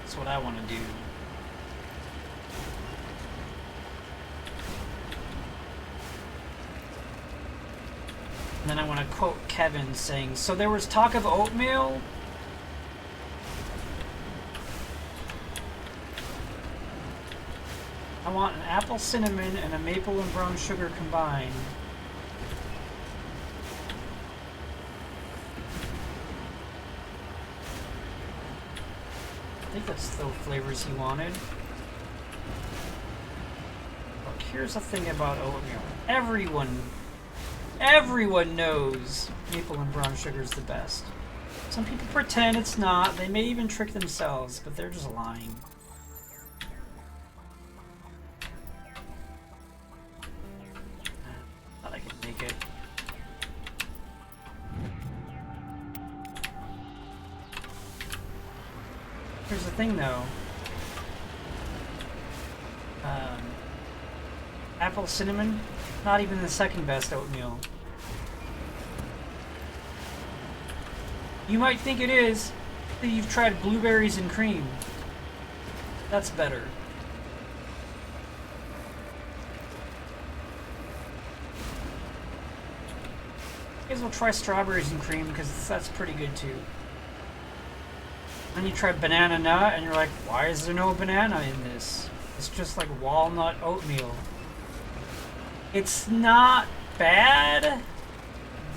That's what I want to do. And then I want to quote Kevin saying, "So there was talk of oatmeal?" I want an apple cinnamon and a maple and brown sugar combined. I think that's the flavors he wanted. Look, here's the thing about oatmeal. Everyone knows maple and brown sugar is the best. Some people pretend it's not. They may even trick themselves, but they're just lying. Thought I could make it. Here's the thing, though. Apple cinnamon, not even the second best oatmeal. You might think it is that you've tried blueberries and cream. That's better. You guys will try strawberries and cream because that's pretty good too. Then you try banana nut and you're like, why is there no banana in this? It's just like walnut oatmeal. It's not bad,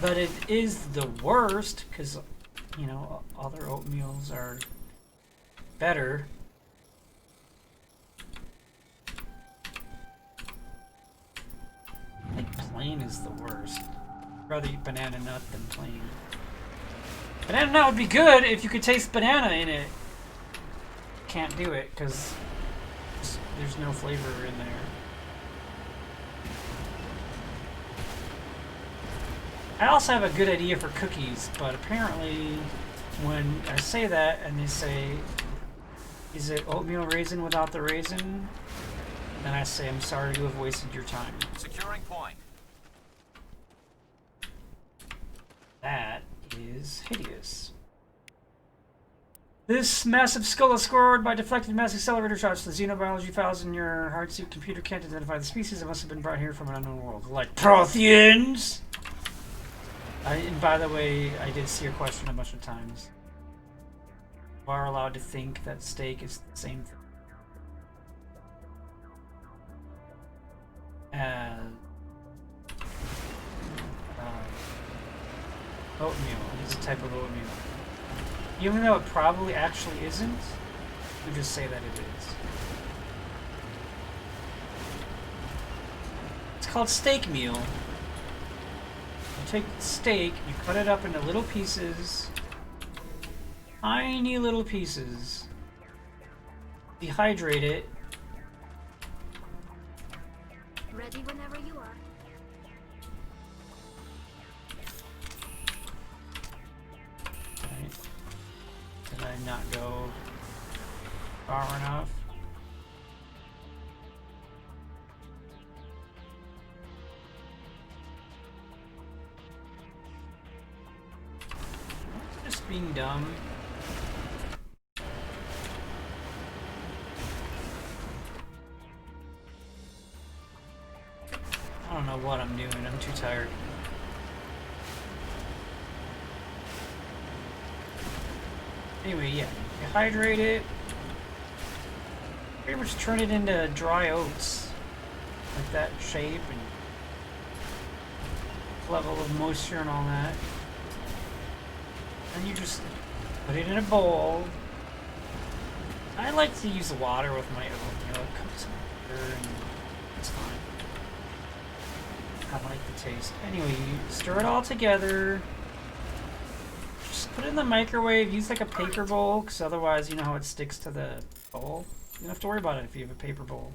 but it is the worst because, you know, other oatmeals are better. I think plain is the worst. I'd rather eat banana nut than plain. Banana nut would be good if you could taste banana in it. Can't do it because there's no flavor in there. I also have a good idea for cookies, but apparently when I say that and they say, is it oatmeal raisin without the raisin? Then I say, I'm sorry to have wasted your time. Securing point. That is hideous. This massive skull is scored by deflected mass accelerator shots. The xenobiology files in your hardsuit computer can't identify the species that must have been brought here from an unknown world. Like Protheans! And by the way, I did see your question a bunch of times. You are allowed to think that steak is the same thing as oatmeal. It is a type of oatmeal. Even though it probably actually isn't, we just say that it is. It's called steak meal. You take steak, you cut it up into little pieces, tiny little pieces, dehydrate it. Ready whenever you are. Right. Did I not go far enough? Just being dumb. I don't know what I'm doing. I'm too tired. Anyway, yeah, you hydrate it. Pretty much turn it into dry oats, like that shape and level of moisture and all that. And you just put it in a bowl. I like to use water with my oatmeal. It cooks better and it's fine. I like the taste. Anyway, you stir it all together. Just put it in the microwave. Use like a paper bowl, because otherwise, you know how it sticks to the bowl. You don't have to worry about it if you have a paper bowl.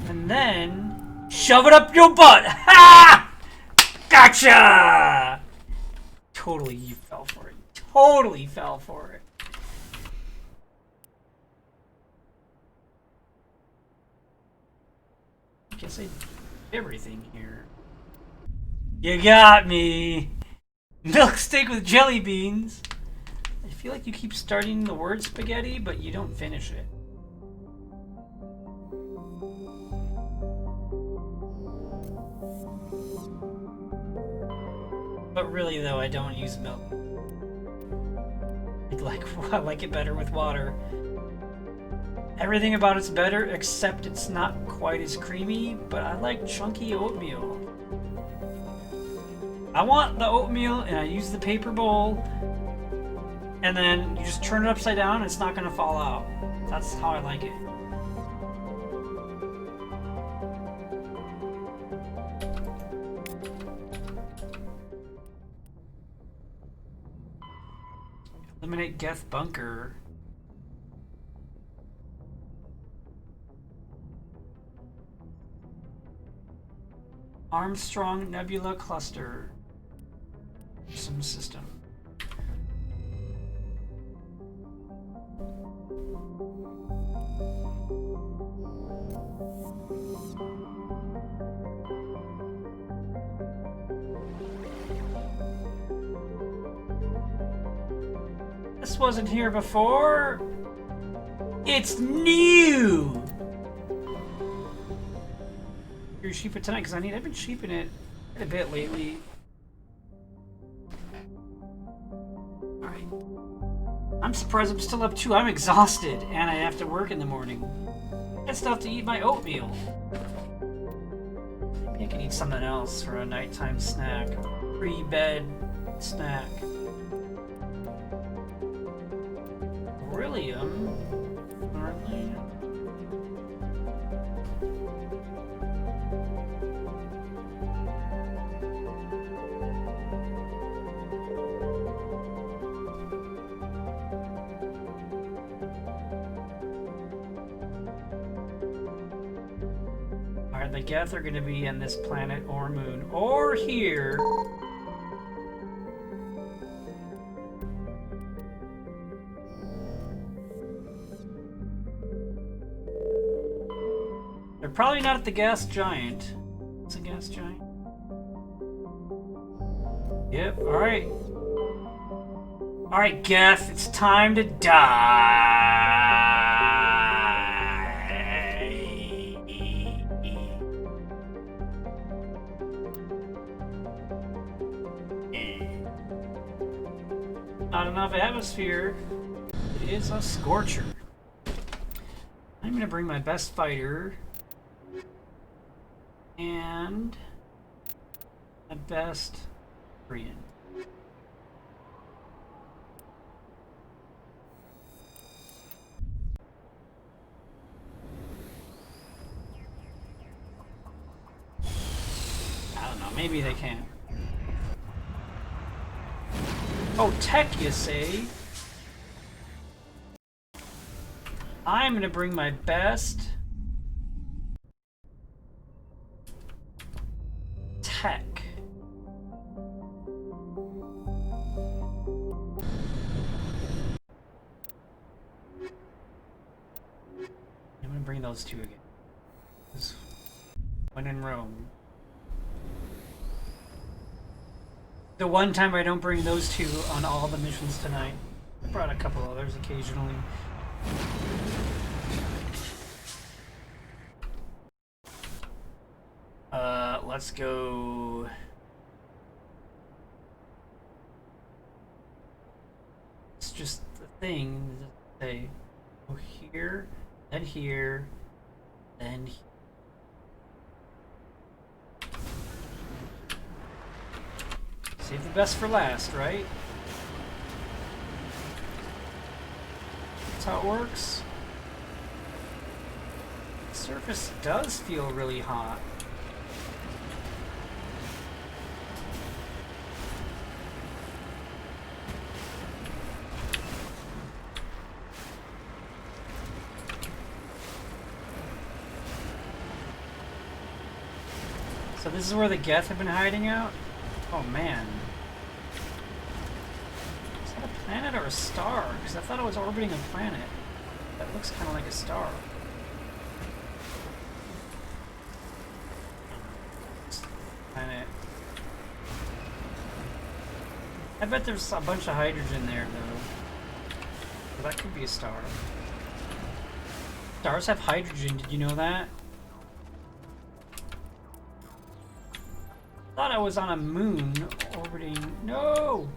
And then shove it up your butt. Ha! Gotcha! Totally, you fell for it. Totally fell for it. I guess I did everything here. You got me! Milk steak with jelly beans! I feel like you keep starting the word spaghetti, but you don't finish it. But really though, I don't use milk. I like it better with water. Everything about it's better, except it's not quite as creamy, but I like chunky oatmeal. I want the oatmeal, and I use the paper bowl, and then you just turn it upside down, and it's not going to fall out. That's how I like it. Eliminate Geth Bunker. Armstrong Nebula Cluster. Some system. This wasn't here before. It's new. You're sheep it tonight because I've been sheeping it quite a bit lately. Alright. I'm surprised I'm still up too. I'm exhausted and I have to work in the morning. I still have to eat my oatmeal. Maybe I can eat something else for a nighttime snack. Pre-bed snack. helium, apparently. Alright, the Geth are going to be in this planet or moon or here. They're probably not at the gas giant. It's a gas giant. Yep, alright. Alright, Geth, it's time to die. Not enough atmosphere. It is a scorcher. I'm gonna bring my best fighter and my best Korean. I don't know, maybe they can. Oh, tech, you say? I'm gonna bring my best tech. I'm gonna bring those two again. When in Rome. The one time I don't bring those two on all the missions tonight. I brought a couple others occasionally. Let's go. It's just the thing. Say, go here, then here, then here. Save the best for last, right? That's how it works. The surface does feel really hot. So this is where the Geth have been hiding out? Oh man. Is that a planet or a star? Because I thought it was orbiting a planet. That looks kind of like a star. Planet. I bet there's a bunch of hydrogen there though. Well, that could be a star. Stars have hydrogen, did you know that? I thought I was on a moon orbiting. No!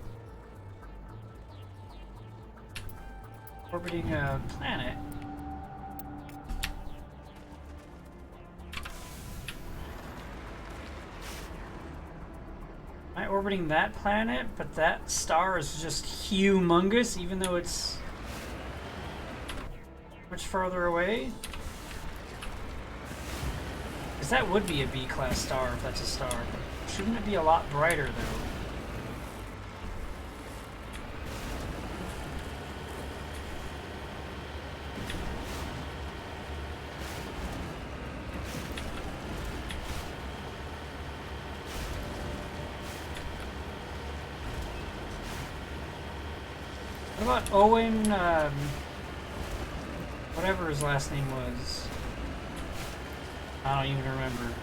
Orbiting a planet. Am I orbiting that planet? But that star is just humongous, even though it's much farther away? Because that would be a B-class star if that's a star. Shouldn't it be a lot brighter, though? What about Owen, whatever his last name was? I don't even remember.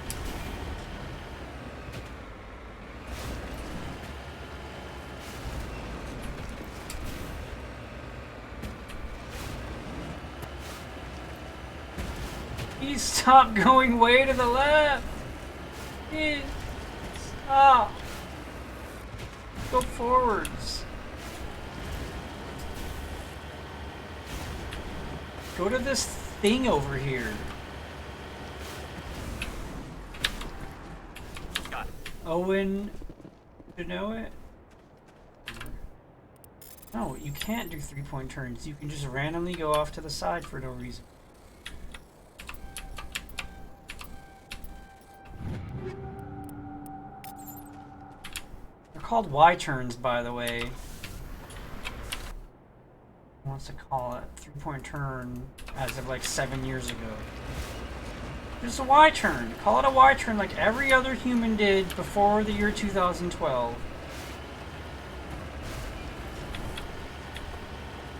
Please stop going way to the left. Please stop. Go forwards. Go to this thing over here. Got it. Owen, you know it? No, you can't do 3-point turns. You can just randomly go off to the side for no reason. They're called Y-turns, by the way. Who wants to call it 3-point turn as of like 7 years ago? It's a Y-turn. Call it a Y-turn like every other human did before the year 2012.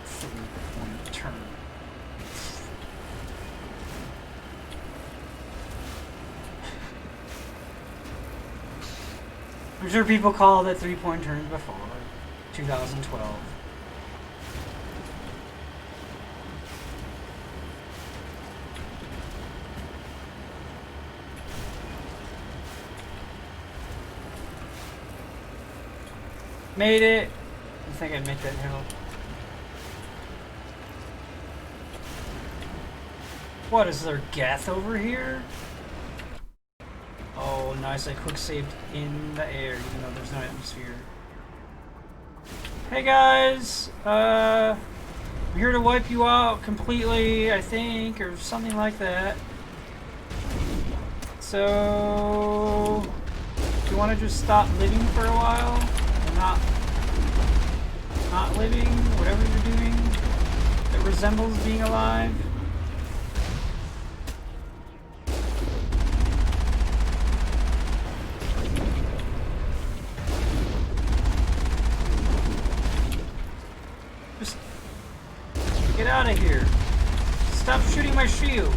3-point turn. I'm sure people called it 3-point turns before 2012. Made it. I think I'd make that hill. What, is there Geth over here? Oh, nice. I quick saved in the air, even though there's no atmosphere. Hey guys! I'm here to wipe you out completely, I think, or something like that. So, do you want to just stop living for a while? Or not living, whatever you're doing that resembles being alive? Just get out of here. Stop shooting my shields.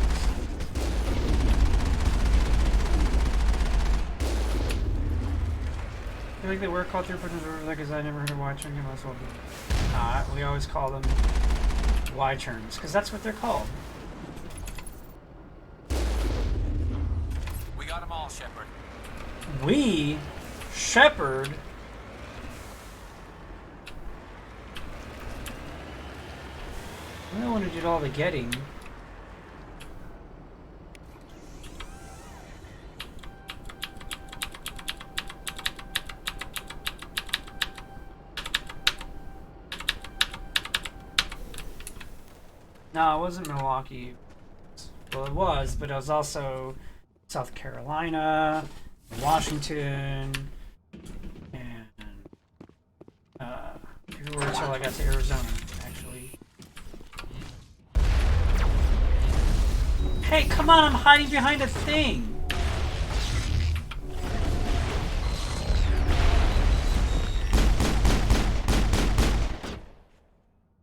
I feel like they were called 3-point over there because I never heard of Y-turn. You might as well be. We always call them Y-turns because that's what they're called. We got them all, Shepard. We? Shepard? I'm the one who did all the getting. No, it wasn't Milwaukee. Well, it was, but it was also South Carolina, Washington, and everywhere until I got to Arizona, actually. Hey, come on, I'm hiding behind a thing!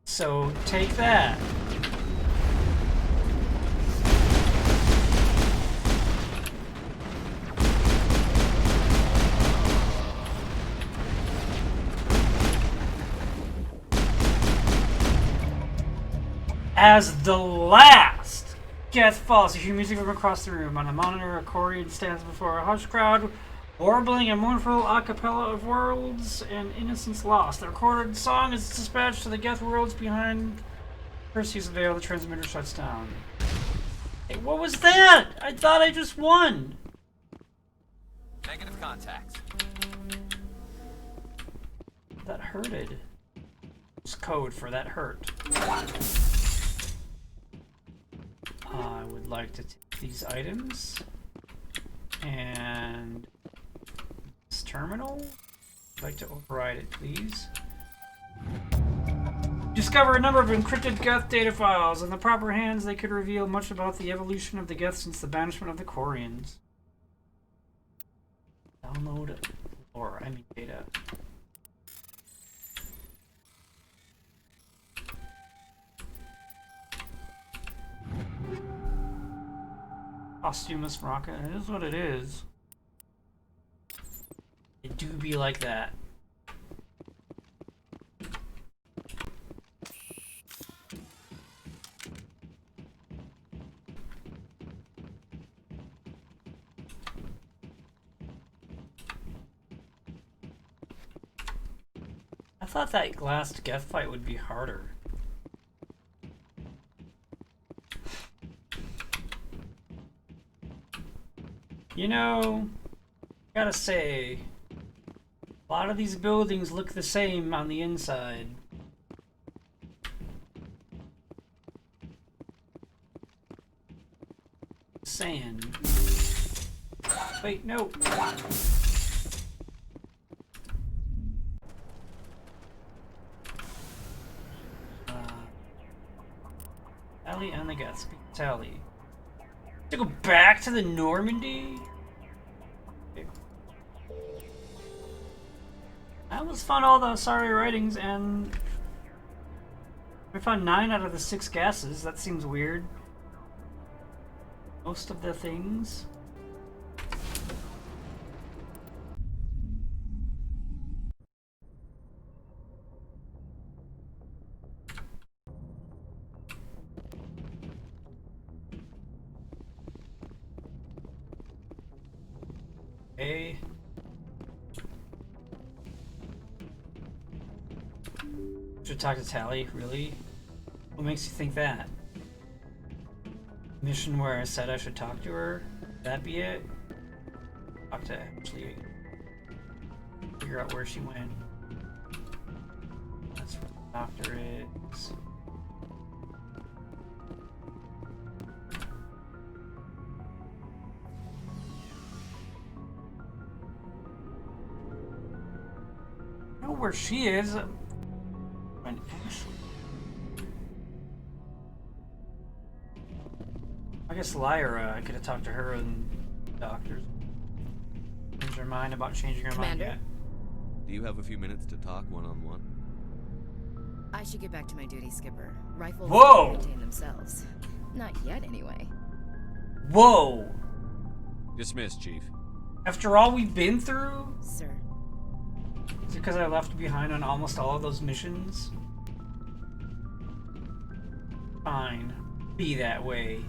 So, take that. As the last Geth falls, you hear music from across the room. On a monitor, a Corian stands before a hushed crowd, warbling a mournful a cappella of worlds and innocence lost. The recorded song is dispatched to the Geth worlds behind Perseus' veil. The transmitter shuts down. Hey, what was that? I thought I just won. Negative contacts. That hurted. It's code for that hurt. I would like to take these items and this terminal. I'd like to override it, please. Discover a number of encrypted Geth data files. In the proper hands, they could reveal much about the evolution of the Geth since the banishment of the Corians. Download lore, I mean data. Posthumous rocket. It is what it is. It do be like that. I thought that last Geth fight would be harder. You know, gotta say, a lot of these buildings look the same on the inside. Saying. Wait, no. Tally and the Gatsby. Tally. To go back to the Normandy? Okay. I almost found all the sorry writings, and we found 9 out of the 6 gases. That seems weird. Most of the things. Okay. Should talk to Tally, really? What makes you think that? Mission where I said I should talk to her? Would that be it? Talk to Ashley. Figure out where she went. That's where the doctor is. I know where she is. And Ashley. I guess Lyra, I could have talked to her and doctors. Changed her mind about changing her mind yet. Do you have a few minutes to talk one-on-one? I should get back to my duty, Skipper. Rifles Whoa! maintain themselves. Not yet, anyway. Whoa! Dismissed, Chief. After all we've been through? Sir. Is it because I left behind on almost all of those missions? Fine. Be that way.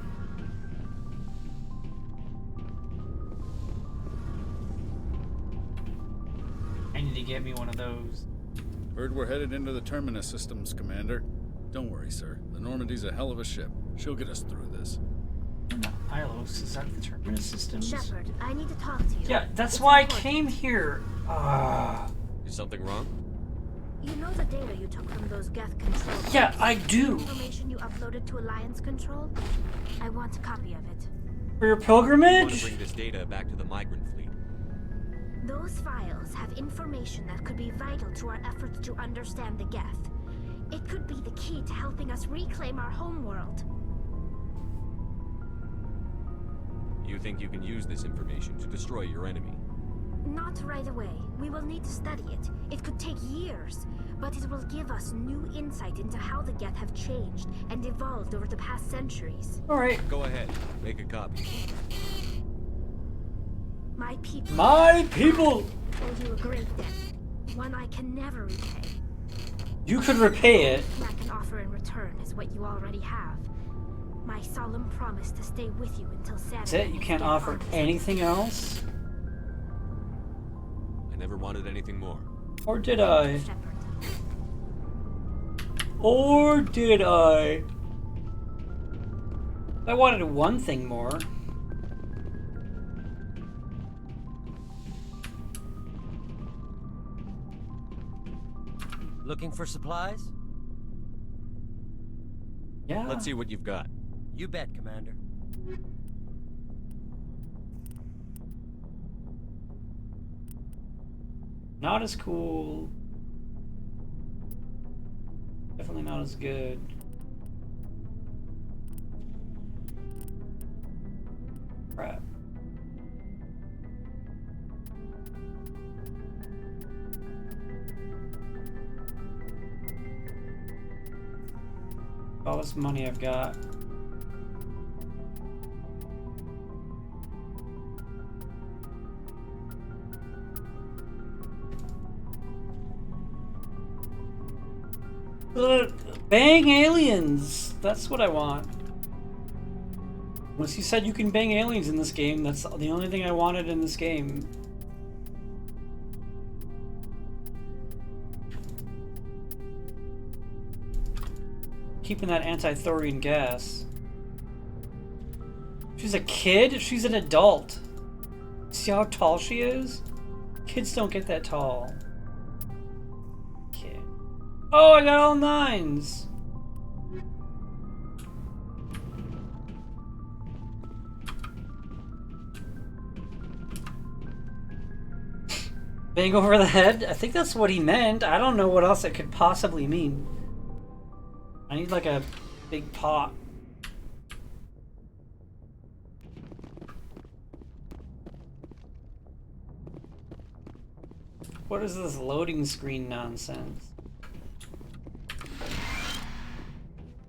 I need to get me one of those. Heard we're headed into the Terminus systems, Commander. Don't worry, sir. The Normandy's a hell of a ship. She'll get us through this. No, Ilos, is that the Terminus systems? Shepard, I need to talk to you. Yeah, that's why I came here. Is something wrong? You know the data you took from those Geth controls? Yeah, I do. The information you uploaded to Alliance Control? I want a copy of it. For your I want to pilgrimage? bring this data back to the migrant fleet. Those files have information that could be vital to our efforts to understand the Geth. It could be the key to helping us reclaim our homeworld. You think you can use this information to destroy your enemy? Not right away. We will need to study it. It could take years, but it will give us new insight into how the Geth have changed and evolved over the past centuries. Alright. Go ahead. Make a copy. My people. My people! Owe you a great debt. One I can never repay. You could repay it. What I can offer in return is what you already have. My solemn promise to stay with you until Saturday. That's it? You can't offer anything else? I never wanted anything more. Or did I? Or did I? I wanted one thing more. Looking for supplies? Yeah. Let's see what you've got. You bet, Commander. Not as cool. Definitely not as good. Crap. All this money I've got. Bang aliens! That's what I want. Once you said you can bang aliens in this game, that's the only thing I wanted in this game. Keeping that anti-thorium gas. She's a kid? She's an adult. See how tall she is? Kids don't get that tall. Kid. Oh, I got all 9s. Bang over the head? I think that's what he meant. I don't know what else it could possibly mean. I need like a big pot. What is this loading screen nonsense?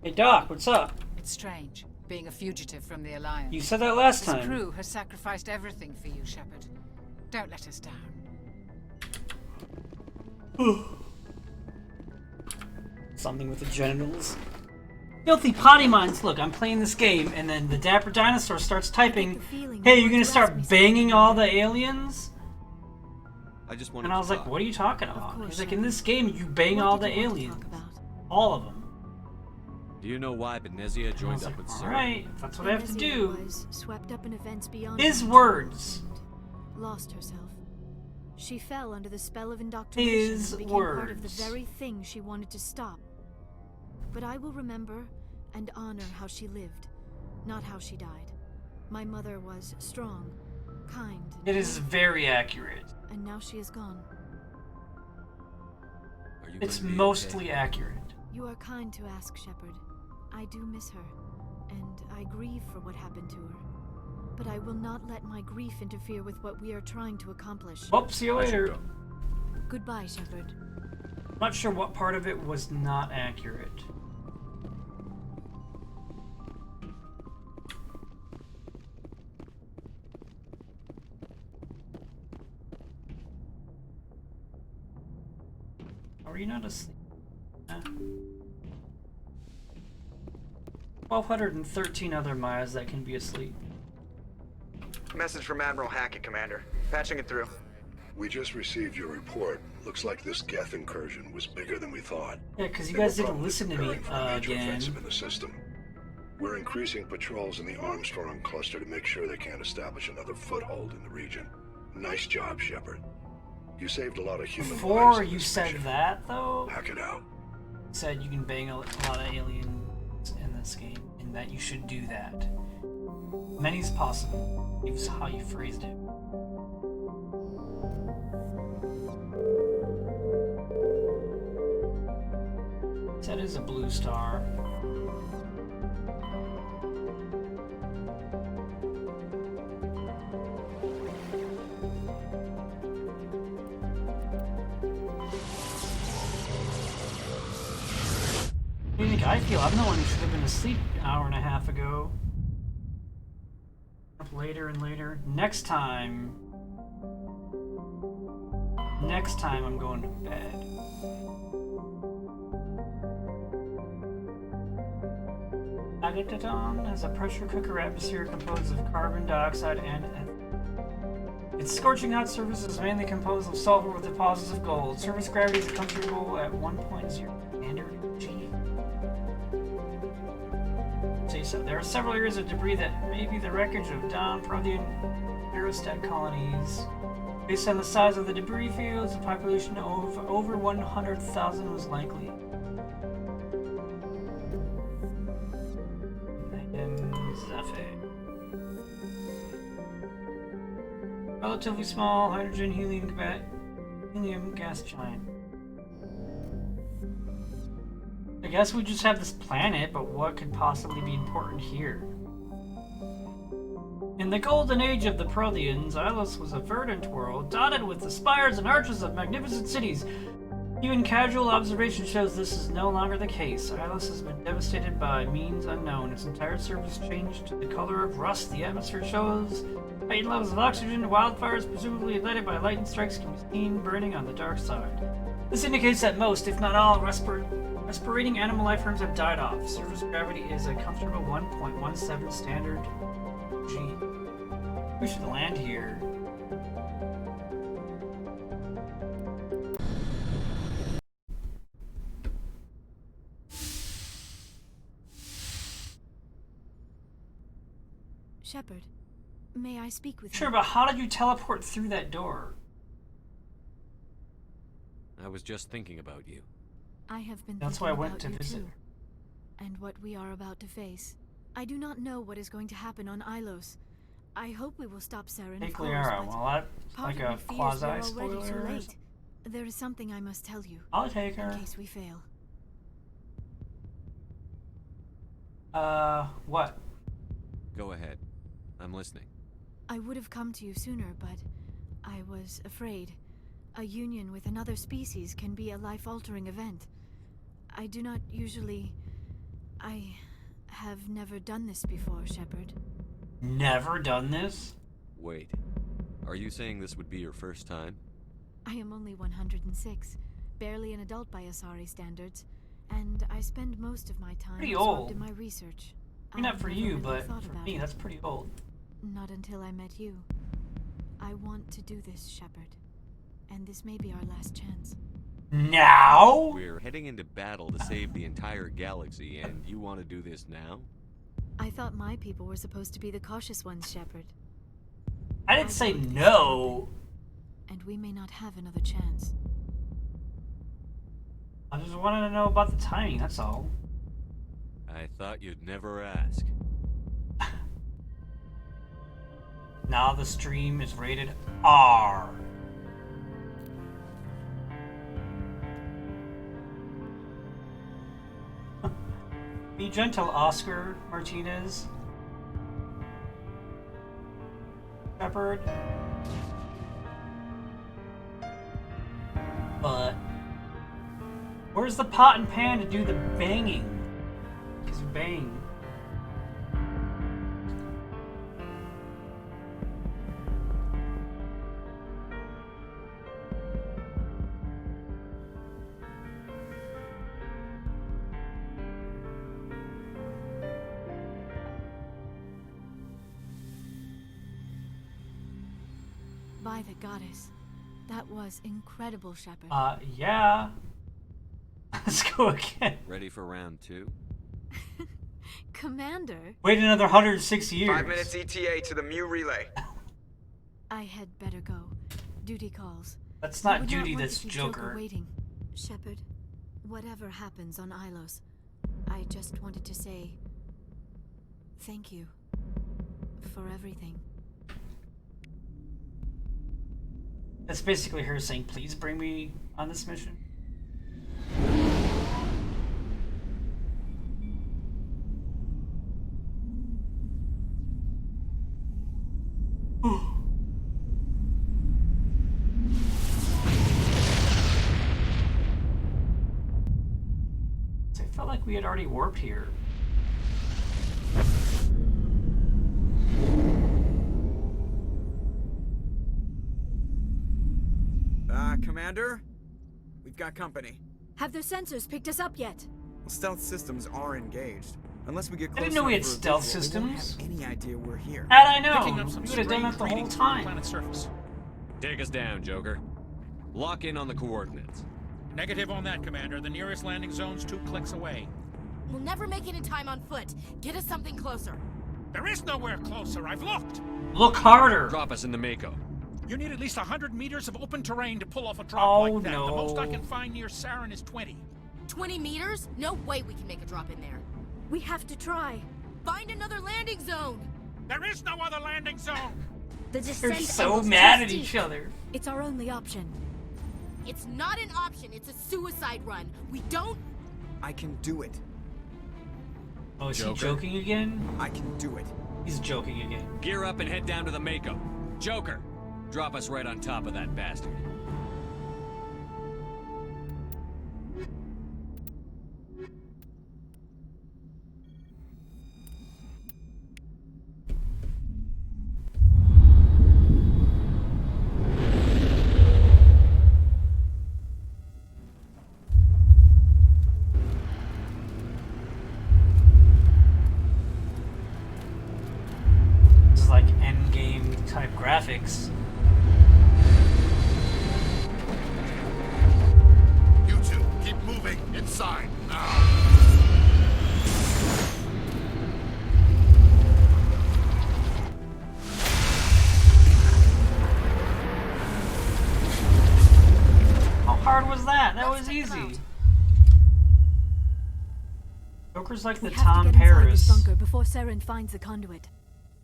Hey Doc, what's up? It's strange, being a fugitive from the Alliance. You said that last This time. crew has sacrificed everything for you, Shepard. Don't let us down. Something with the genitals. Filthy potty minds. Look, I'm playing this game, and then the dapper dinosaur starts typing, "Hey, you're gonna start banging all the aliens?" I just And I was like, "What are you talking about?" He's like, "In this game, you bang all the aliens, all of them." Do you know why Benezia joined up with Sarah? Alright, if that's what I have to do. Was swept up in events beyond His words. Lost herself. She fell under the spell of indoctrination His and became part of the words. very thing she wanted to stop. But I will remember and honor how she lived, not how she died. My mother was strong, kind. And It is very accurate. And now she is gone. Are you It's gonna be mostly okay? accurate. You are kind to ask, Shepard. I do miss her, and I grieve for what happened to her. But I will not let my grief interfere with what we are trying to accomplish. Well, see you later. Goodbye, Shepard. I'm not sure what part of it was not accurate. Are you not asleep? 1,213 other Mayas that can be asleep. Message from Admiral Hackett, Commander. Patching it through. We just received your report. Looks like this Geth incursion was bigger than we thought. Yeah, because you They were guys didn't probably listen to me preparing for a major again. offensive in the system. We're increasing patrols in the Armstrong cluster to make sure they can't establish another foothold in the region. Nice job, Shepard. You saved a lot of human lives. Before in you this said mission. that, though, Hack it out. said you can bang a lot of aliens in this game, and that you should do that. Many as possible. Is how you phrased it. That is a blue star. What do you think I feel? I'm the one who should have been asleep an hour and a half ago. Up later and later. Next time I'm going to bed. Agaton has a pressure cooker atmosphere composed of carbon dioxide and ethane. Its scorching hot surface is mainly composed of sulfur with deposits of gold. Surface gravity is comfortable at 1.0 standard G. So there are several areas of debris that may be the wreckage of Prothean aerostat colonies. Based on the size of the debris fields, a population of over 100,000 was likely. Relatively small hydrogen helium gas giant. I guess we just have this planet, but what could possibly be important here? In the golden age of the Protheans, Ilos was a verdant world, dotted with the spires and arches of magnificent cities. Even casual observation shows this is no longer the case. Ilos has been devastated by means unknown. Its entire surface changed to the color of rust. The atmosphere shows heightened levels of oxygen. Wildfires, presumably ignited by lightning strikes, can be seen burning on the dark side. This indicates that most, if not all, respirating animal life forms have died off. Surface gravity is a comfortable 1.17 standard G. We should land here. Shepard, may I speak with you? Sure, but how did you teleport through that door? I was just thinking about you. I have been That's thinking why I went about to you visit. too, and what we are about to face. I do not know what is going to happen on Ilos. I hope we will stop Saren, Hey, of course, Cleara. but Well, that's part like of a me fears we're quasi already too spoiler. late. There is something I must tell you. I'll take her. In case we fail. What? Go ahead. I'm listening. I would have come to you sooner, but I was afraid. A union with another species can be a life-altering event. I do not usually... I have never done this before, Shepard. Never done this? Wait. Are you saying this would be your first time? I am only 106, barely an adult by Asari standards, and I spend most of my time Pretty absorbed old. in my research. I mean, not for never you, really but thought for about me, it. that's pretty old. Not until I met you. I want to do this, Shepard. And this may be our last chance. Now? We're heading into battle to save the entire galaxy, and you want to do this now? I thought my people were supposed to be the cautious ones, Shepard. I didn't say no. And we may not have another chance. I just wanted to know about the timing, that's all. I thought you'd never ask. Now the stream is rated R. Be gentle, Oscar Martinez. Shepard. But where's the pot and pan to do the banging? Because you bang. By the goddess. That was incredible, Shepard. Yeah. Let's go again. Ready for round 2? Commander? Wait another 106 years. 5 minutes ETA to the Mu relay. I had better go. Duty calls. That's I not would duty, want that's to keep Joker. waiting. Shepard, whatever happens on Ilos, I just wanted to say thank you for everything. That's basically her saying, please bring me on this mission. I felt like we had already warped here. Commander? We've got company. Have their sensors picked us up yet? Well, stealth systems are engaged. Unless we get close I didn't know we had enough for a stealth visual, we won't systems. have any idea we're here. Had I known, Picking up some we would have done that the whole strange readings from the time. planet's surface. Take us down, Joker. Lock in on the coordinates. Negative on that, Commander. The nearest landing zone's 2 clicks away. We'll never make it in time on foot. Get us something closer. There is nowhere closer. I've looked. Look harder. Drop us in the Mako. You need at least 100 meters of open terrain to pull off a drop like that. No. The most I can find near Saren is 20. 20 meters? No way we can make a drop in there. We have to try. Find another landing zone. There is no other landing zone. The descent They're so angle's mad too at each steep. other. It's our only option. It's not an option. It's a suicide run. We don't... I can do it. Oh, is Joker? he joking again? I can do it. He's joking again. Gear up and head down to the Mako. Joker, drop us right on top of that bastard. This is like endgame type graphics. You two, keep moving inside. How hard was that? That was easy. Joker's like the We have Tom to get inside this Paris bunker before Saren finds the conduit.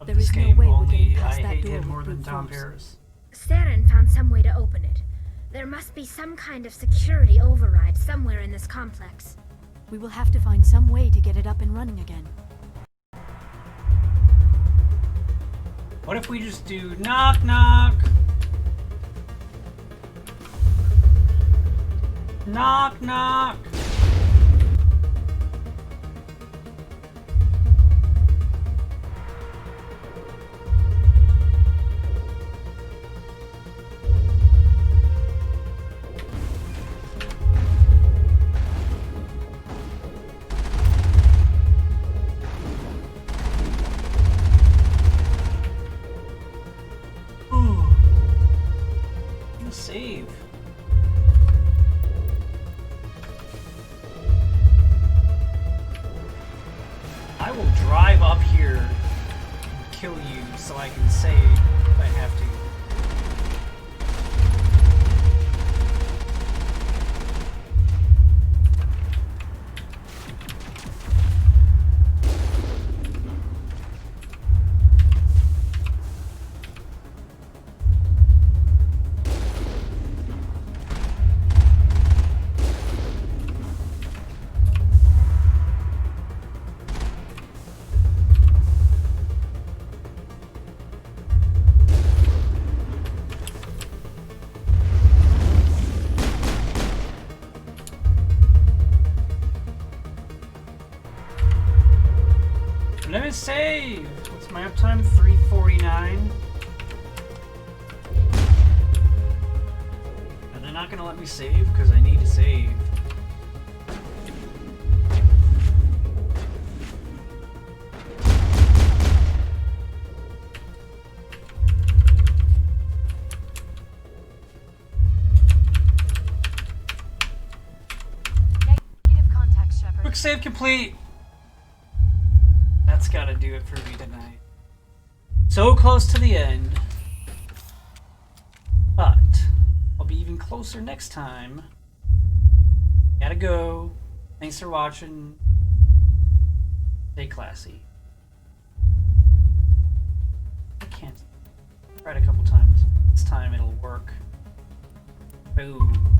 of There this is no game. way we're Only getting I past that hate door him with more than brute Tom force. Paris. Saren found some way to open it. There must be some kind of security override somewhere in this complex. We will have to find some way to get it up and running again. What if we just do knock knock? Knock knock. Save. I will drive up here and kill you so I can save if I have to. Let me save! What's my uptime? 349. Are they not gonna let me save? Because I need to save. Negative contact, Shepard. Quick save complete! That's gotta do it for me tonight. So close to the end. But I'll be even closer next time. Gotta go. Thanks for watching. Stay classy. I can't. Tried a couple times. This time it'll work. Boom.